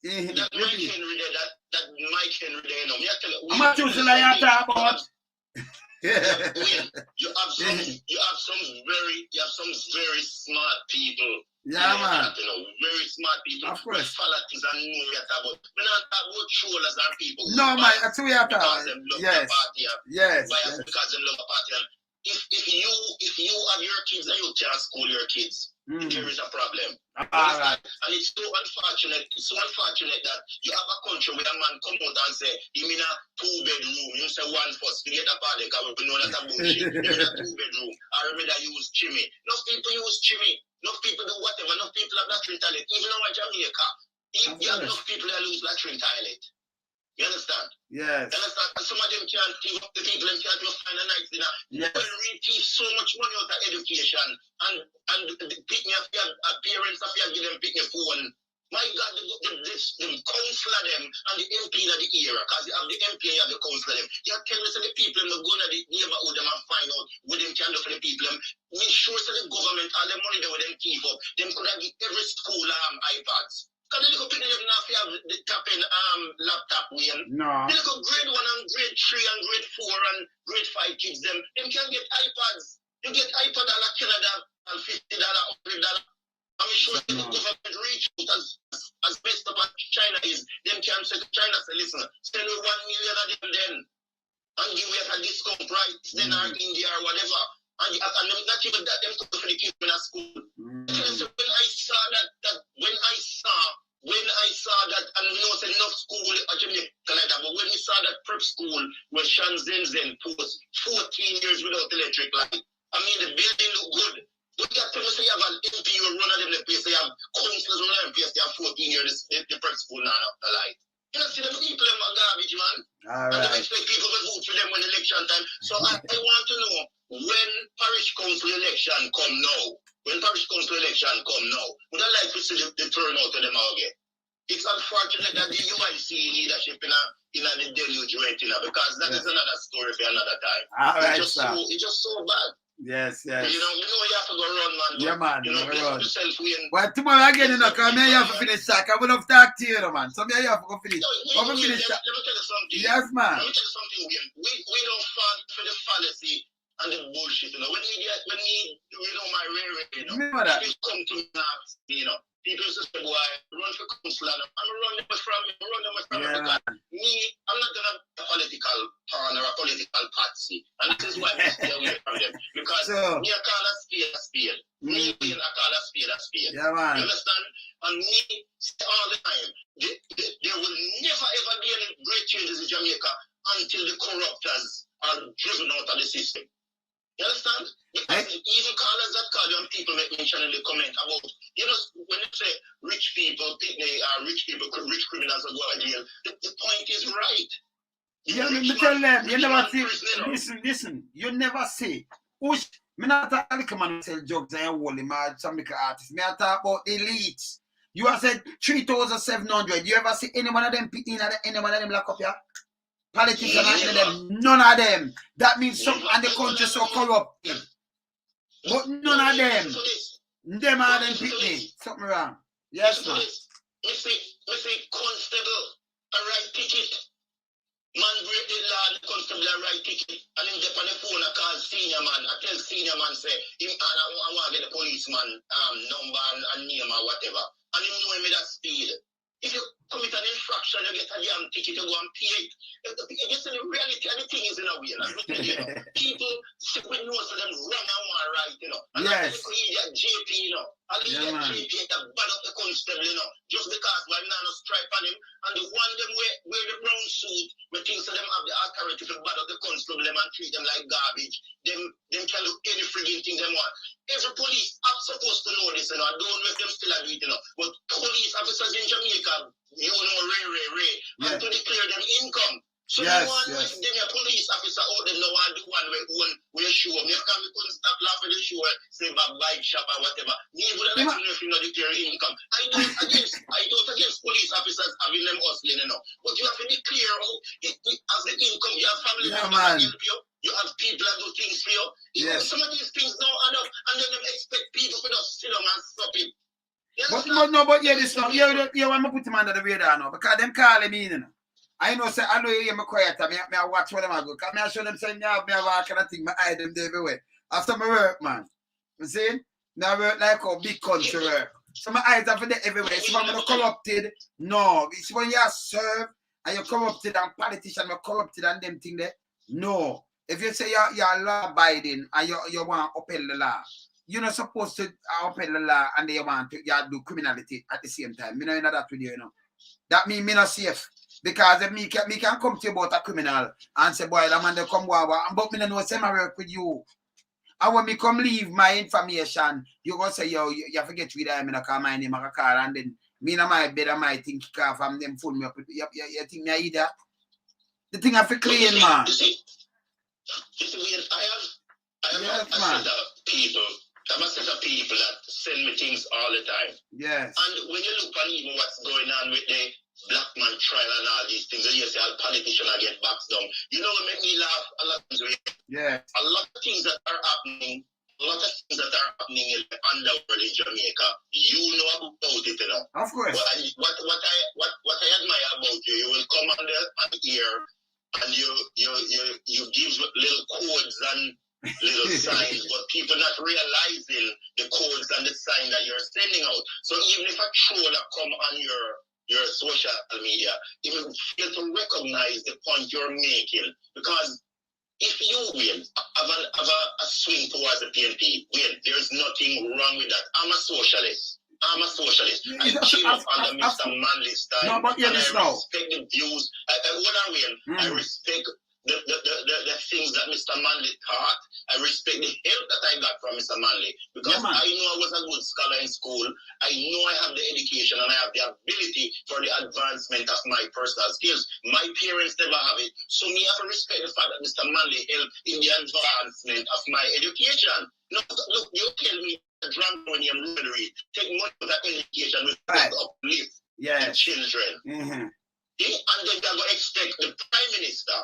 Henry there, that Mike Henry there, you know. I'm not choosing like you talk about. You have some very smart people. Yeah, man. You know, very smart people. Of course. Follow things and know what about. We're not talking about trollers and people. No, man. That's what we are talking about. Yes. Yes. Because they love a party. If you have your kids and you can't school your kids, there is a problem. Right. And it's so unfortunate. It's so unfortunate that you have a country where a man come out and say, "You mean a 2-bedroom?" You say one first to get a party because we know that's a bullshit. You mean a 2-bedroom? I remember use chimney. Enough people use chimney. Enough people do whatever. Enough people have latrine toilet. Even in Jamaica, you have enough people that lose latrine toilet. You understand? Yes. You understand? And some of them can't give up the people and can't just find a nice dinner. Yes. They will thief so much money out of education and pick me up parents have to give them pick me phone. My God, the counselor them and the MP of the era, because you have the MP and the counselor them. You have to tell me the people them go to the neighborhood them and find out what them can do for the people them. Make sure so the government all the money they with them keep up. Them could have give every school iPads. Because the little people them now have the tapping laptop wheel. No. The little grade 1 and grade 3 and grade 4 and grade 5 kids them can get iPads. You get iPad at Canada and $50, $100. I'm sure the government reach out as best of what China is. Them can say to China, say, listen, sell you 1 million of them then and give you at a discount price, then or India or whatever. And not even that, them come for the kids in a school. So when I saw that when I saw that, and we know it's enough school at Jamaica like that, but when we saw that prep school where Shan Zen post 14 years without electric light, I mean the building look good. But you have to say you have an MP who run out of the place, you have councillors run out of the place, they have 14 years, the prep school now not the light. You know, see them people them are garbage, man. All and right. they expect people to vote for them when election time. So I want to know when parish council election come now. When parish council election come now, would I like to see the turnout of them again? It's unfortunate that the UIC leadership in the deluge rate, because that is another story for another time. All right, it's just so bad. Yes. You know, you have to go run, man. Yeah, man. You know, run. But tomorrow again, come here, you have to finish sack. I would have talked to you, man. So me, you have to go finish. Let me tell you something. Yes, man. Let me tell you something, William. We don't fall for the fallacy and the bullshit, you know. When you know, my rare, you know, people come to me, you know. People used to say, boy, run for council. I'm running from because me, I'm not going to be a political pawn or a political patsy. And this is why I stay away from them. Because me, I call a spade. Me, I call a spade. Yeah, man. You understand? And me, all the time, there will never ever be any great changes in Jamaica until the corruptors are driven out of the system. You understand? Because even callers that call you and people make mention in the comment about, you know, when they say rich criminals are going to jail, the point is right. Yeah, me tell them, you never see, listen, you never see. Me not talk about the man sell drugs and wall him or some artists. Me talk about the elites. You have said 3,700. You ever see any one of them picking any one of them lock up here? Politicians and any of them, none of them. That means some and the country so corrupted. But none of them. Them are them picking. Something wrong. Yes, man. Me see constable a right ticket. Man break the law, the constable a right ticket. And him get on the phone and call senior man. I tell senior man say him and I want to get the policeman number and name or whatever. And him know him with that speed. If you commit an infraction, you get a damn ticket, you go and pay it. You see the reality and the thing is in a way. As we tell you, know, people we know so them wrong and one right, you know. And that's the idiot JP, you know. And the idiot JP that bad up the constable, you know. Just because one man no stripe on him. And the one them wear the brown suit, we think so them have the authority to bad up the constable them and treat them like garbage. Them can do any frigging thing them want. Every police are supposed to know this, you know. I don't know if them still are doing it, you know. But police officers in Jamaica, you know, and to declare them income. So you want them a police officer out there now and the one where show up. You couldn't stop laughing the show, say about bike shop or whatever. Me would have let you know if you not declare income. I don't against police officers having them hustling, you know. But you have to declare as the income, you have family members that help you. You have people that do things for you. Some of these things now add up, and then they expect people to just sit down and stop it. But this now. You want me put him under the radar now because them calling me, you know. I know say I know you hear me quiet. I watch what them I go. Cause me I show them saying me I walk and I think my eye them everywhere. After my work, man. You see? Now I work like a big country work. So my eyes are there everywhere. So when I'm corrupted, no. It's when you serve and you're corrupted and politicians are corrupted and them thing there. No. If you say you're law abiding and you want to uphold the law, you're not supposed to open the law and they want to do criminality at the same time. Me know that with you, you know. That means me not safe. Because if me can come to you about a criminal and say, boy, the man they come over, but me no know say I work with you. And when me come leave my information, you go say, yo, you forget with them, I call my name, I call, and then me and my bed and my thing kick off and them phone me up. You think me I eat that? The thing I feel clean, man. You see, I have a set of people. I'm a set of people that send me things all the time. Yes. And when you look at even what's going on with the black man trial and all these things, you see all politicians get boxed down. You know what make me laugh a lot of things. Yeah. A lot of things that are happening. A lot of things that are happening in the underworld in Jamaica, you know about it, you know. Of course. But what I admire about you, you will come on here and you give little codes and little signs, but people not realizing the codes and the sign that you're sending out. So even if a troller come on your social media, you will fail to recognize the point you're making, because if you will have a swing towards the PNP, there's nothing wrong with that. I'm a socialist. I came up under Mr. Manley's time. No, but and I respect the views. I respect the things that Mr. Manley taught. I respect the help that I got from Mr. Manley, because I know I was a good scholar in school. I know I have the education and I have the ability for the advancement of my personal skills. My parents never have it. So me have to respect the fact that Mr. Manley helped in the advancement of my education. Look, you tell me Draconian rhetoric, take money for that education with uplift the children. And then they're going to expect the Prime Minister.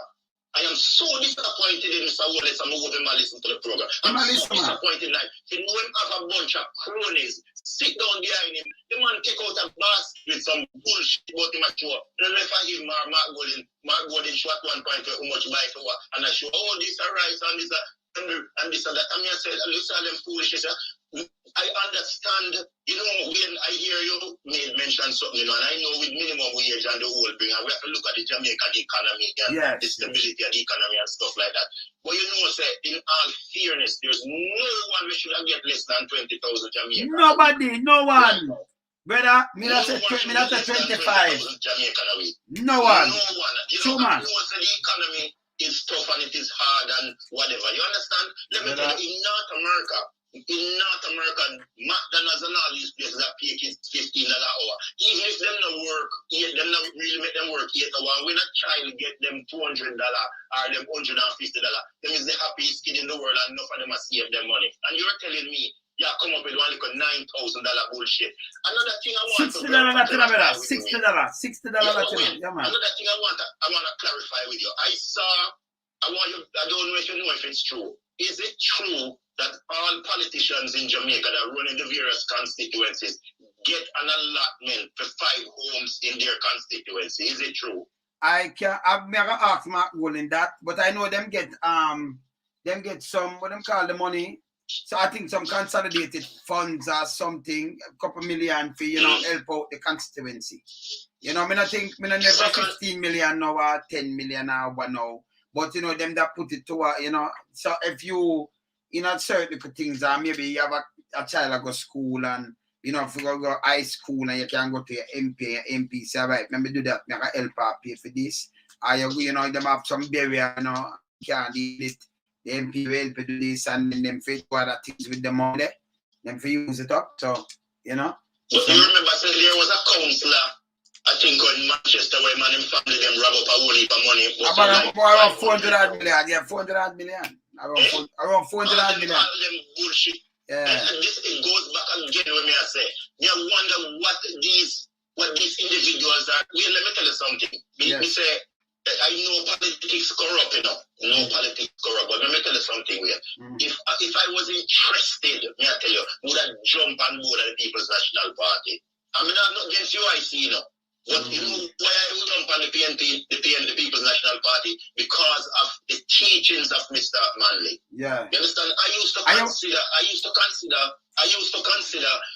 I am so disappointed in Mr. Wallace. I'm moving my listen to the program. I'm so disappointed now. He know him have a bunch of cronies sit down behind him. The man take out a basket with some bullshit about him at show. Then if I give Mark Golden show at one point how much buy for what, and I show, oh, this are rice and this and this and that. And I said, listen to them foolishness. I understand, you know, when I hear you mention something, you know, and I know with minimum wage and the whole thing, we have to look at the Jamaican economy and the stability of the economy and stuff like that. But you know, say, in all fairness, there's no one we should have get less than 20,000 Jamaican. Nobody, no one. Brother, me not say 25. Jamaican a week. No one. No one. You know, I know the economy is tough and it is hard and whatever. You understand? Let me tell you, in North America, McDonald's and all these places that pay kids $15 an hour. Even if them not work, them not really make them work 8 hours, we're not trying to get them $200 or them $150. Them is the happiest kid in the world and enough of them are save their money. And you're telling me, come up with one little $9,000 bullshit. Another thing I want $60 Another thing I want to clarify with you. I don't know if you know if it's true. Is it true that all politicians in Jamaica that run in the various constituencies get an allotment for 5 homes in their constituency? Is it true? I've never asked Mark Golden that, but I know them get some, what them call the money. So I think some consolidated funds or something, a couple million for, you know, help out the constituency. You know, I never 15 million now or 10 million or what now. But, you know, them that put it to, you know, so if you know, certain things, maybe you have a child that go to school and, you know, if you go high school and you can go to your MP, say, right, let me do that, make a help her pay for this. Or you know, them have some barrier, you know, can't deal it. The MP will help you do this and then them for do other things with the money. Them for use it up, so, you know. But you remember, so there was a councillor, I think in Manchester, where man and family them rob up a whole heap of money. Around 400 million, yeah, 400 million. Around 400 million. All them bullshit. Yeah. And this, it goes back again when I say, I wonder what these individuals are. Well, let me tell you something. Me say, I know politics corrupt, you know. No politics corrupt. But let me tell you something, If I was interested, may I tell you, would I jump on board of the People's National Party? I mean, I'm not against you, I see, you know. But you know why I would jump on the PNP, the People's National Party? Because of the teachings of Mr. Manley. Yeah. You understand? I used to consider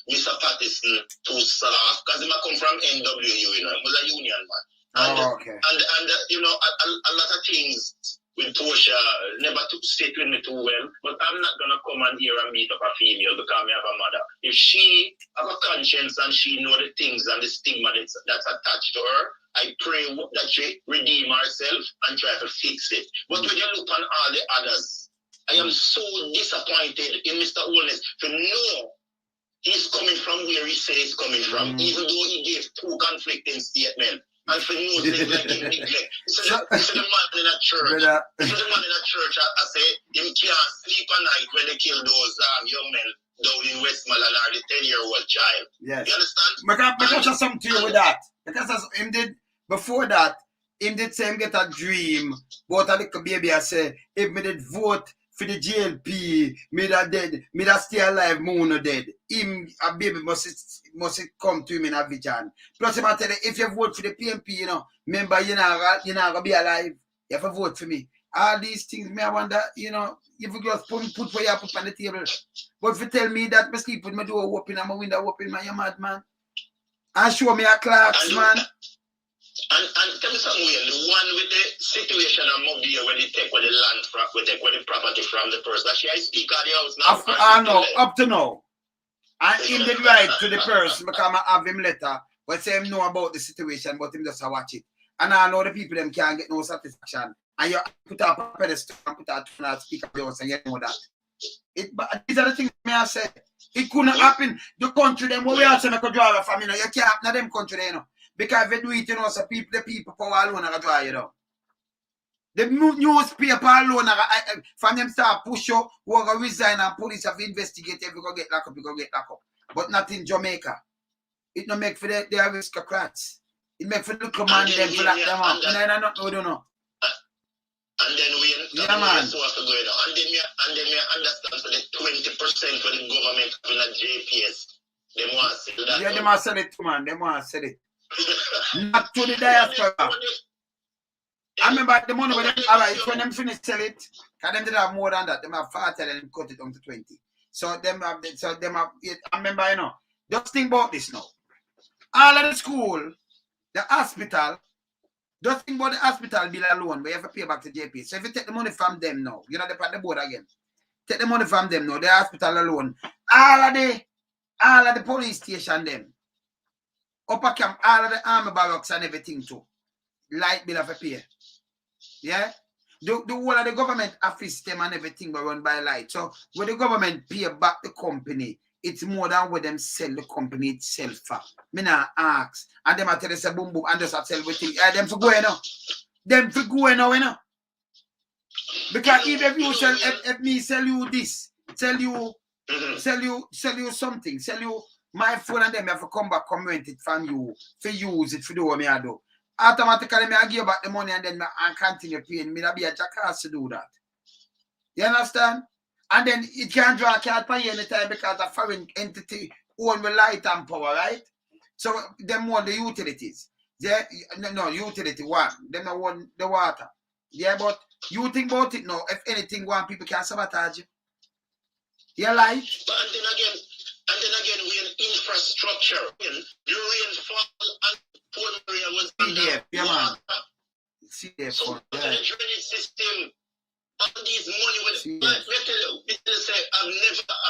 Mr. Patterson too soft because he come from NWU, you know. He was a union man. And, and you know, a lot of things with Portia never to sit with me too well, but I'm not gonna come and here and beat up a female because I have a mother. If she have a conscience and she know the things and the stigma that's attached to her, I pray that she redeem herself and try to fix it. But when you look on all the others, I am so disappointed in Mr. Holness to know he's coming from where he says he's coming from, even though he gave 2 conflicting statements. And for no things like him neglect. So the man in a church, so the man in a church, I say, him can't sleep at night when they kill those young men down in Westmoreland or the 10-year-old child. Yes. You understand? Because of something to you with that. Because as him did before that, him did say him get a dream about a little baby. I say, if me did vote for the GLP, me that dead, me that stay alive, me no dead. Him, a baby must come to him in a vision. Plus, I tell you, if you vote for the PMP, you know, remember, you're not gonna be alive. You have to vote for me. All these things, me, I wonder, you know, if you just put what you put on the table. But if you tell me that me sleep with my door open and my window open, man, you're mad, man. And show me a clocks, man. And tell me something weird. The one with the situation of Mobile where they take where the land from, we take where the property from the person. Actually, I speak on the house now. I know, up to now. And him did write to the person because I have him letter, but say him know about the situation, but him just watch it. And I know the people them can't get no satisfaction. And you put up a pedestal and put out to speak of the house and you know that. But these are the things I say. It couldn't happen. The country them where we also make a driver from, you know, you can't have them country there, you know. Because if you do it, you know, so the people power alone are dry, you know. The newspaper alone, from them start push you, who are going to resign and police have investigated, if you go get locked up, you go get locked up. But not in Jamaica. It not make for the aristocrats. It make for the command them to lock them up. And I don't know. And then we so have to go on. And then we understand for the 20% for the government in a JPS. They want to sell that. Yeah, they want to sell it too, man. They want to sell it. Not to the diaspora. I remember the money when them, all right, when them finish sell it, because them did have more than that. Them have 40 and cut it down to 20. So them have, I remember, you know, just think about this now. All of the school, the hospital, just think about the hospital bill alone, where you have to pay back to JP. So if you take the money from them now, you know, they put the board again. Take the money from them now, the hospital alone. All of the police station them. Upper camp, all of the army barracks and everything too. Light bill of a pay. Yeah? The whole of the government office them and everything were run by light. So when the government pay back the company, it's more than what them sell the company itself for. Me not ask. And them I tell you say boom boom and just sell everything. Them for going now. Them for going now, you know. Because if you sell if me sell you this, sell you something, sell you my phone and them have to come back, comment it from you, for use it for do what me I do. Automatically, I give you back the money and then I continue paying. Me be a jackass to do that. You understand? And then it can't draw a card for you anytime because a foreign entity own the light and power, right? So them want the utilities. No, utility one. Them don't want the water. Yeah, but you think about it now. If anything, one people can sabotage you. You like? And then again, we in infrastructure. When the rainfall and poor area was under water. So the drainage system, all these money I've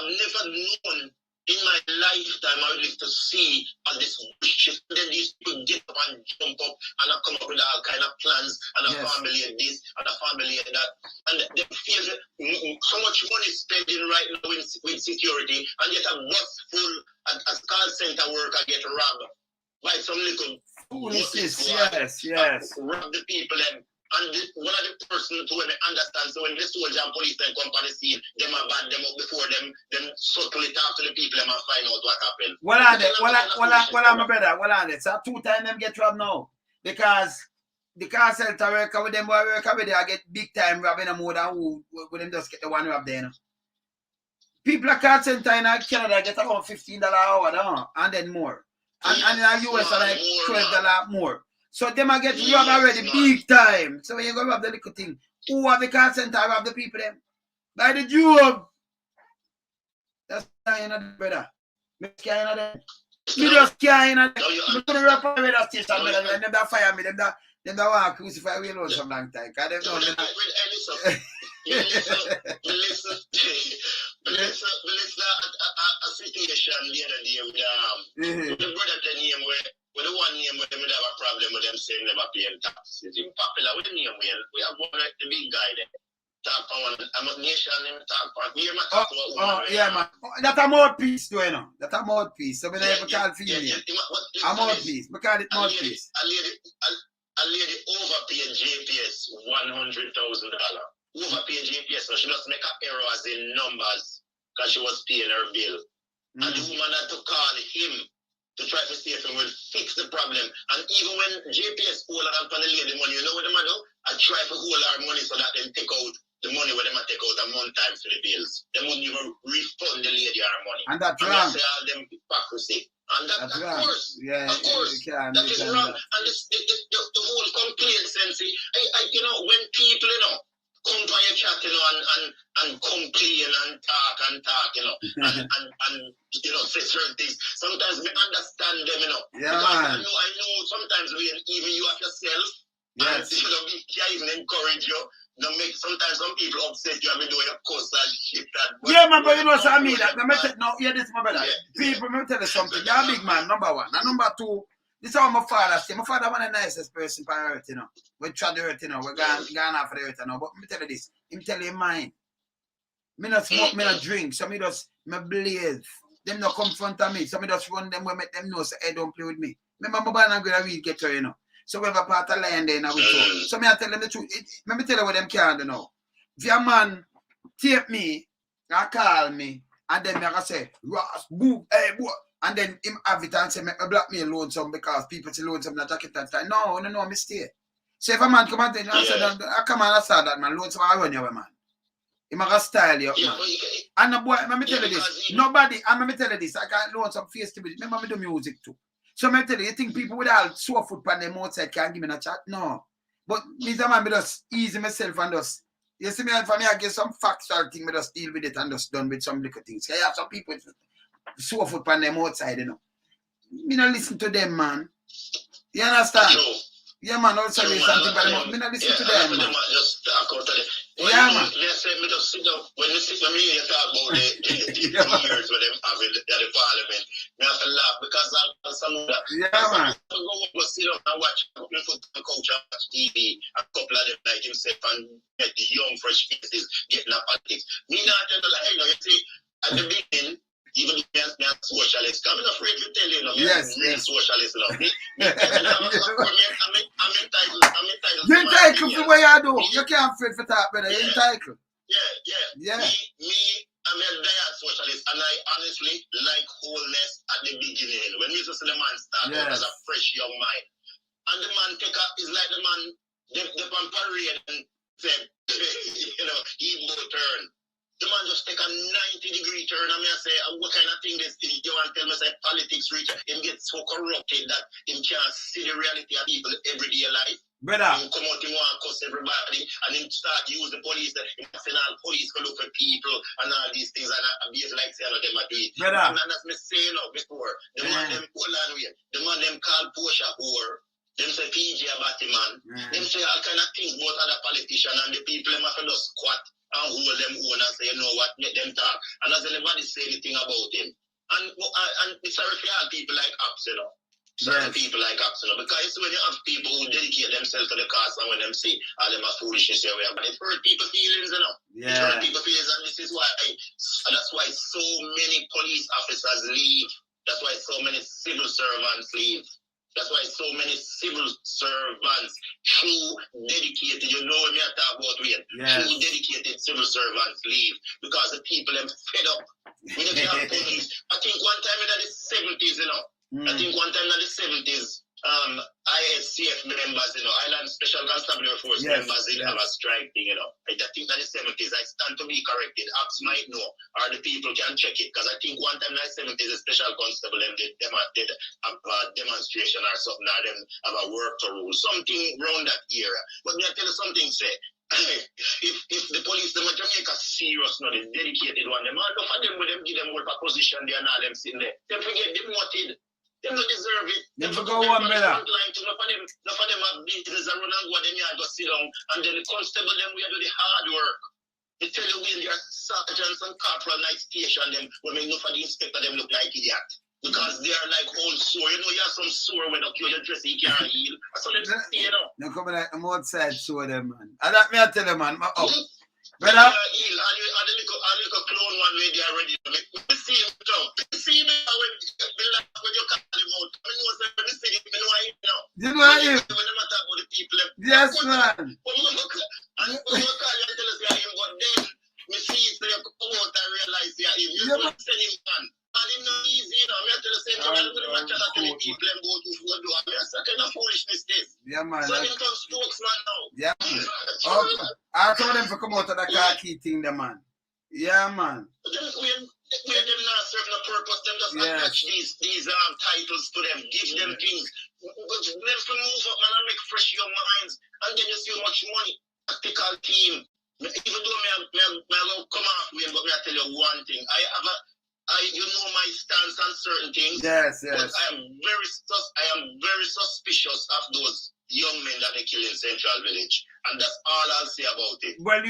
never known in my lifetime I would like to see all this bullshit. Then these people get up and jump up and I come up with all kind of plans and a family and this and a family and that. And they feel so much money spending right now with security and yet a bus full as call center worker get robbed by some little foolishness. Yes. Rob the people and one of the persons who understand, so when the soldier and police then come on the scene, them are bad them up before them circle it after the people and find out what happened. Well, my brother, so 2 times them get robbed now. Because the car center worker with them work over there, I get big time robbing more than who with them just get the one rob there. You know? People at car center in Canada get around $15 an hour, and then more. And in the US are like $12 more. So them are getting robbed already big time. So when you go rob the little thing, who have the car center rob the people them? By the Jew. That's you know, brother. Me just carrying them. Me just carrying them. Me couldn't rob from the radio station, brother. Them that fire me. Them Them don't want to crucify me alone some long time. Because they don't know. Listen, a situation the other day with the brother name with the one name where they have a problem with them saying never paying tax. It's unpopular with the name we have one like the big guy there. Talk for one, I'm a nation and talk for here, man. Yeah, man. That's a mouthpiece, though, you know. That's a mouthpiece. So we never call it female. A mouthpiece. We call it mouthpiece. A lady overpaid JPS $100,000. Overpaid JPS, so she must make an error as in numbers because she was paying her bill. And the woman had to call him to try to see if he will fix the problem. And even when JPS hold on for the lady money, you know what they do? I try to hold her money so that they take out the money where they might take out a month time for the bills. They wouldn't even refund the lady her money. And that's wrong. Say all them hypocrisy. And that, of wrong. course, yeah, of course, that is wrong. And the whole complacency, you know, when people, you know, come to your chat, you know, and complain and talk, you know, and you know, say certain things. Sometimes we understand them, you know. Yeah, because man. I know sometimes even you have yourself, yes. And you know, we can't even encourage you. You know, sometimes some people upset you, having doing your course and shit that. Yeah, man, but you know what I mean? No, yeah, this is my brother. People, let me tell you something. You're a big man, number one. And number two, this is how my father say. My father was the nicest person on earth, you know. We tried the earth, you know. We're gone off the earth, you know. But let me tell you this. Him tell you mine. Me not smoke, me not drink. So me just, me blaze. Them not come front of me. So me just run them where make them know, so hey, don't play with me. Remember, my man going to read get to, you know. So we have a part of land there now we talk. So me I tell them the truth. Let me tell you what them can do now. If your man take me and call me, and then me I say, Ross, move, hey, boy. And then him have it and say, me black me alone some because people say loan some not jacket that time. No, me stay. So if a man come and tell you, I say, I come and I saw that man, loan some I run you, man. He might style you, man. And the boy, let me tell you this. Nobody, and let me tell you this, I can't loan some face to be. Remember me do music too. So I tell you, you think people with all sore foot on them outside can give me a chat? No. But me, man, me just easy myself and just, you see me, for me, I get some factual thing, me just deal with it and just done with some little things. I have some people with sore foot on them outside, you know. Me not listen to them, man. You understand? Yeah, man, also there's something about them. Me not listen to them, man. Just talk out of them. Yeah, man. They say me just sit down. When you sit down, you talk about the years where them have in the parliament. Me have to laugh because I'm some of that. Yeah, man. I go sit down and watch me put the coach on TV. A couple of them like himself and get the young fresh faces getting up politics. Me not tell the lie, you know. You see, at the beginning, even if me a socialist, I'm not afraid to tell you, know, me yes, real socialist, you know. I'm entitled. You're entitled for what you do. You can't afraid for that, brother. You're entitled. Yeah. Me, I'm a diet socialist, and I honestly like wholeness at the beginning. When we just see the man start out as a fresh young mind, and the man is like the man, the man parade and said, you know, he will turn. The man just take a 90-degree turn and me I say, what kind of thing this thing? You want to tell me say politics reach him get so corrupted that him can't see the reality of people everyday life. Brother. Him come out, him want to cuss everybody and him start use the police, him send all police to look for people and all these things and behave like say them are doing. Brother. And that's me saying now before. The man them hold on with. The man them call Porsche whore. Them say PJ a batty man. Them say all kind of things about other politicians and the people them have to just squat and hold them own and say, you know what, let them talk. And as anybody say anything about him. And it's sorry for all people like Apps, you know. Certain people like Apps, you know. Because when you have people who dedicate themselves to the cause and when them say all them are foolishness, it hurt people's feelings, you know. It hurt people's feelings, and this is why that's why so many police officers leave. That's why so many civil servants leave. That's why so many civil servants, true dedicated, you know what I talk about, true dedicated civil servants leave because the people are fed up. When you have police, I think one time in the 70s, you know, I think one time in the 70s, ISCF members, you know, Island Special Constabulary Force members did have a strike thing, you know. I think in the 70s, I stand to be corrected. Apps might know, or the people can check it, because I think one time in the 70s, a special constable did a demonstration or something, or them have a work to rule, something around that era. But me I tell you something, say, if the police, them in Jamaica serious, no, the dedicated one, them all for them with them give them work a position there and all them sitting there. They forget demoted. They don't deserve it. They go one better. Enough of them have business and run and go, them here go sit down, and then the constable them we do the hard work. They tell you when their sergeants and corporal night station them, when enough of the inspector them look like idiot. Because they are like old sore. You know, you have some sore when you dress, you can't heal. So let's see, you know. They come like I'm outside sore them, man. And that me I tell them, man. Oh. Brother, and the little clone one way they are ready to make. We see him now. We see him when you call him out. I mean, when you see him, you know him now. You know him? When you matter about the people. Yes, man. And when you call you and tell us you're him, but then we see it, so you come out and realize you're him. You don't send him man. And it's not easy, you know. I'm tell the same thing. I'm going to tell the people and go to what do. I'm just kind of foolishness this. Yeah, man. So he becomes spokesman now. Yeah, man. Okay. I told them to come out of the car key thing, the man. Yeah, man. We them not serve no purpose. Them just attach these titles to them, give them things. But them to move up, man, and make fresh young minds. And then you see how much money. Tactical team. Even though I won't come out with him, but I tell you one thing. You know my stance on certain things. Yes. But I am very suspicious of those young men that they kill in Central Village. And that's all I'll say about it. Well,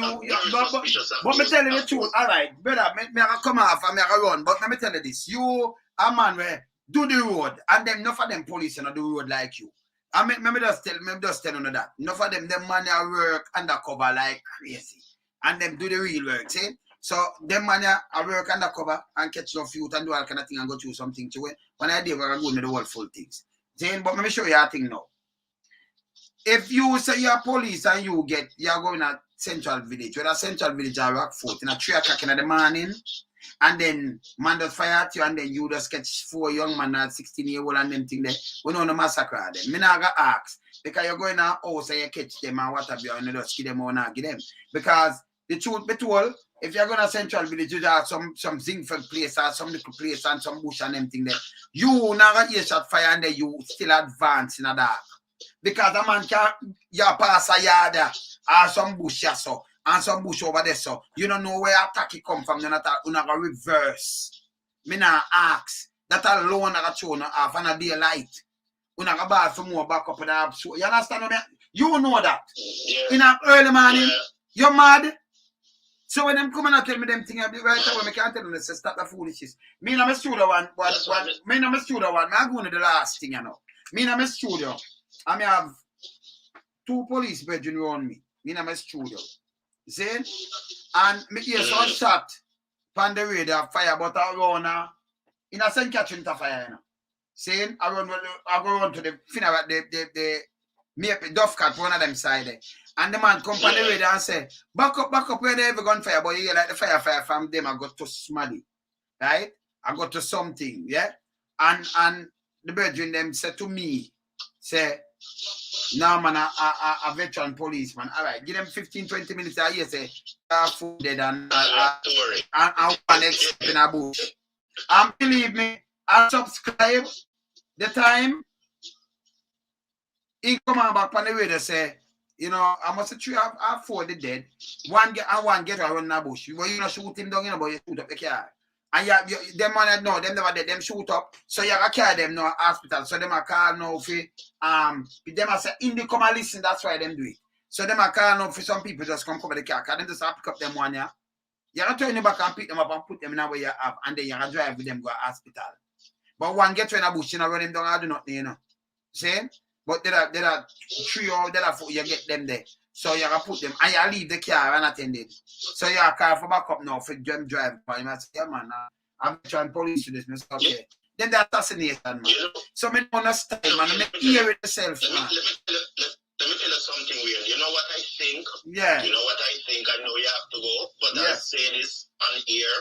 but me tell you the truth. All right, brother, me come off and me run. But let me tell you this. You a man where do the road, and them enough of them police and do the road like you. I mean, me just tell you that. Enough of them man work undercover like crazy. And them do the real work, see? So them man I work undercover and catch your youth and do all kind of thing and go through something to it. When I did, we're going to the world full things. See? But let me show you a thing now. If you say you're police and you're going to Central Village, whether Central Village or Rockfort, in a 3 o'clock in the morning, and then man does fire at you, and then you just catch 4 young men at 16-year-old and them thing there, we don't massacre them. Me not gonna ask, because you're going to house and you catch them and what have you, and you just give them or not give them. Because the truth be told, if you're going to Central Village, you have some Zingford place or some little place and some bush and them thing there, you not gonna hear shot fire and then you still advance in a dark. Because a man can pass a yard or some bush so and some bush over there so you don't know where attack it come from. You're not gonna reverse. Me not ask. That alone I got shown off on a daylight. You're not gonna buy some more back up in the so you understand what I mean? You know that. Yeah. In an early morning, you're mad. So when them come and tell me them things, I be right away, I can't tell them to stop the foolishness. Me and my studio one, me and my studio one, I'm going to the last thing, you know. Me and my studio. I have 2 police brethren around me. Me in my studio. See? And me hear some shot on the radar fire, but I run in a St. Catherine to fire, you know. See? I go run to the funeral, the Duff Cat, one of them side there. And the man come on the radar and say, back up where they ever gun fire, but you hear like the fire from them, I got to Smaddy. Right? I got to something, yeah? And the brethren them said to me, say, now man, a veteran policeman. All right, give them 15-20 minutes a year. Say, food dead and one except in a bush. And believe me, I subscribe the time. He come on back on the radio say, you know, I must say 3 or 4 the dead. One get around the bush. But you not shoot him down, you know, but you shoot up the car. And them man no, them never dead, them shoot up. So you gotta carry them now hospital. So them a call now for them a say in the come and listen, that's why them do it. So them a call now for some people just come cover the car, because them just have to pick up them one yeah. You gotta turn them back and pick them up and put them in a way you have, and then you gotta drive with them go to hospital. But one get in a bush, you know, run them down and do nothing, you know. See? But there are 3 or there are 4, you get them there. So you gotta put them and you leave the car unattended. So you call for backup now for them drive. You must say, yeah, man, I'm trying police to this, okay. Then the assassination, man. So I don't understand, man. I hear it myself, man. Let me tell you something weird. You know what I think? Yeah. You know what I think? I know you have to go, but I'll say this on here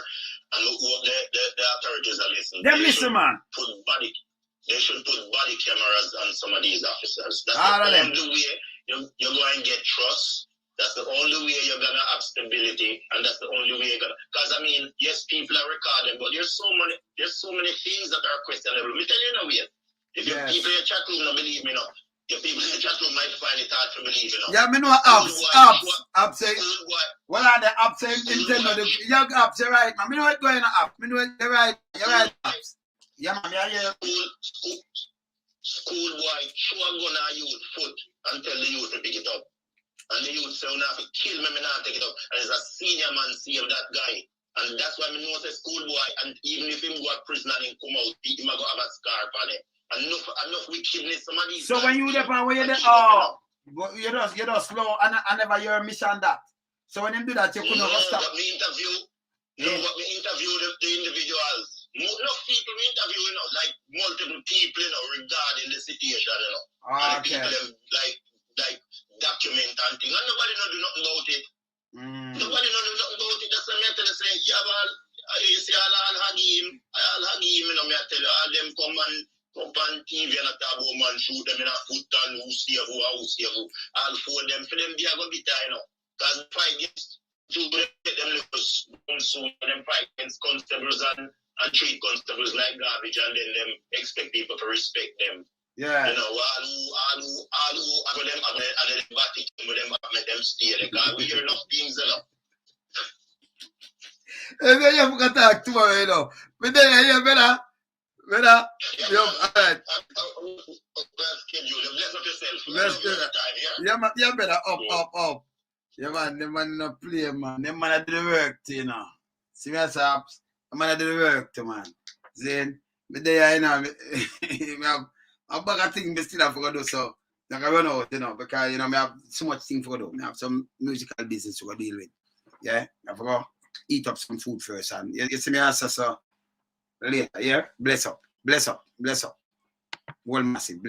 and look what the authorities are listening. Them listen, man. They should put body cameras on some of these officers. That's the only way you're going to get trust. That's the only way you're going to have stability. And that's the only way you're going to... Because, I mean, yes, people are recording, but there's so many things that are questionable. Let me tell you in a way. If your people in your chat room don't believe me, no. Your people in your chat room might find it hard to believe, you know. Yeah, me know apps say... What are the apps saying? Young apps, you're right, man. Me know what's going on apps. Me know you're right apps. Yeah, man, yeah. School boy, show a gun at youth foot and tell the youth to pick it up. And the youth say, "Now, if you kill me, not take it up." And there's a senior man save that guy. And that's why I know the school boy, and even if him go to prison and him come out, he might go have a scar on him. Enough wickedness, some of these. So when you there, where you there, you just slow and I never hear mission that. So when you do that, you couldn't stop. But me interview the individuals. Enough people we interview, you know, like multiple people, you know, regarding the situation, you know. And the people them like document and things. And nobody know do nothing about it. Nobody know do nothing about it. That's what I tell you, say, yeah, well, you see all Hagim, you know, me I tell you, all them come on TV and talk about man shoot them in a foot and who save who. All four of them, for them, they are going to be there, you know. Because the fight against them soon, them fight against constables and treat constables like garbage, and then them expect people to respect them. Yeah. You know, all who them and then back it with them make them stay. Because we hear enough things, you know. And then you have to talk tomorrow, you know. But then you better. All right. You better up. Yeah, man, the man no play, man. The man do the work, you know. See me as the man do the work, too, man. Then, but there, you know, I have a thing I still have to do, so I can run out, you know, because, you know, I have so much things to do. I have some musical business to deal with. Yeah, I have to eat up some food first, and you see me answer, so later, yeah? Bless up. Well, massive.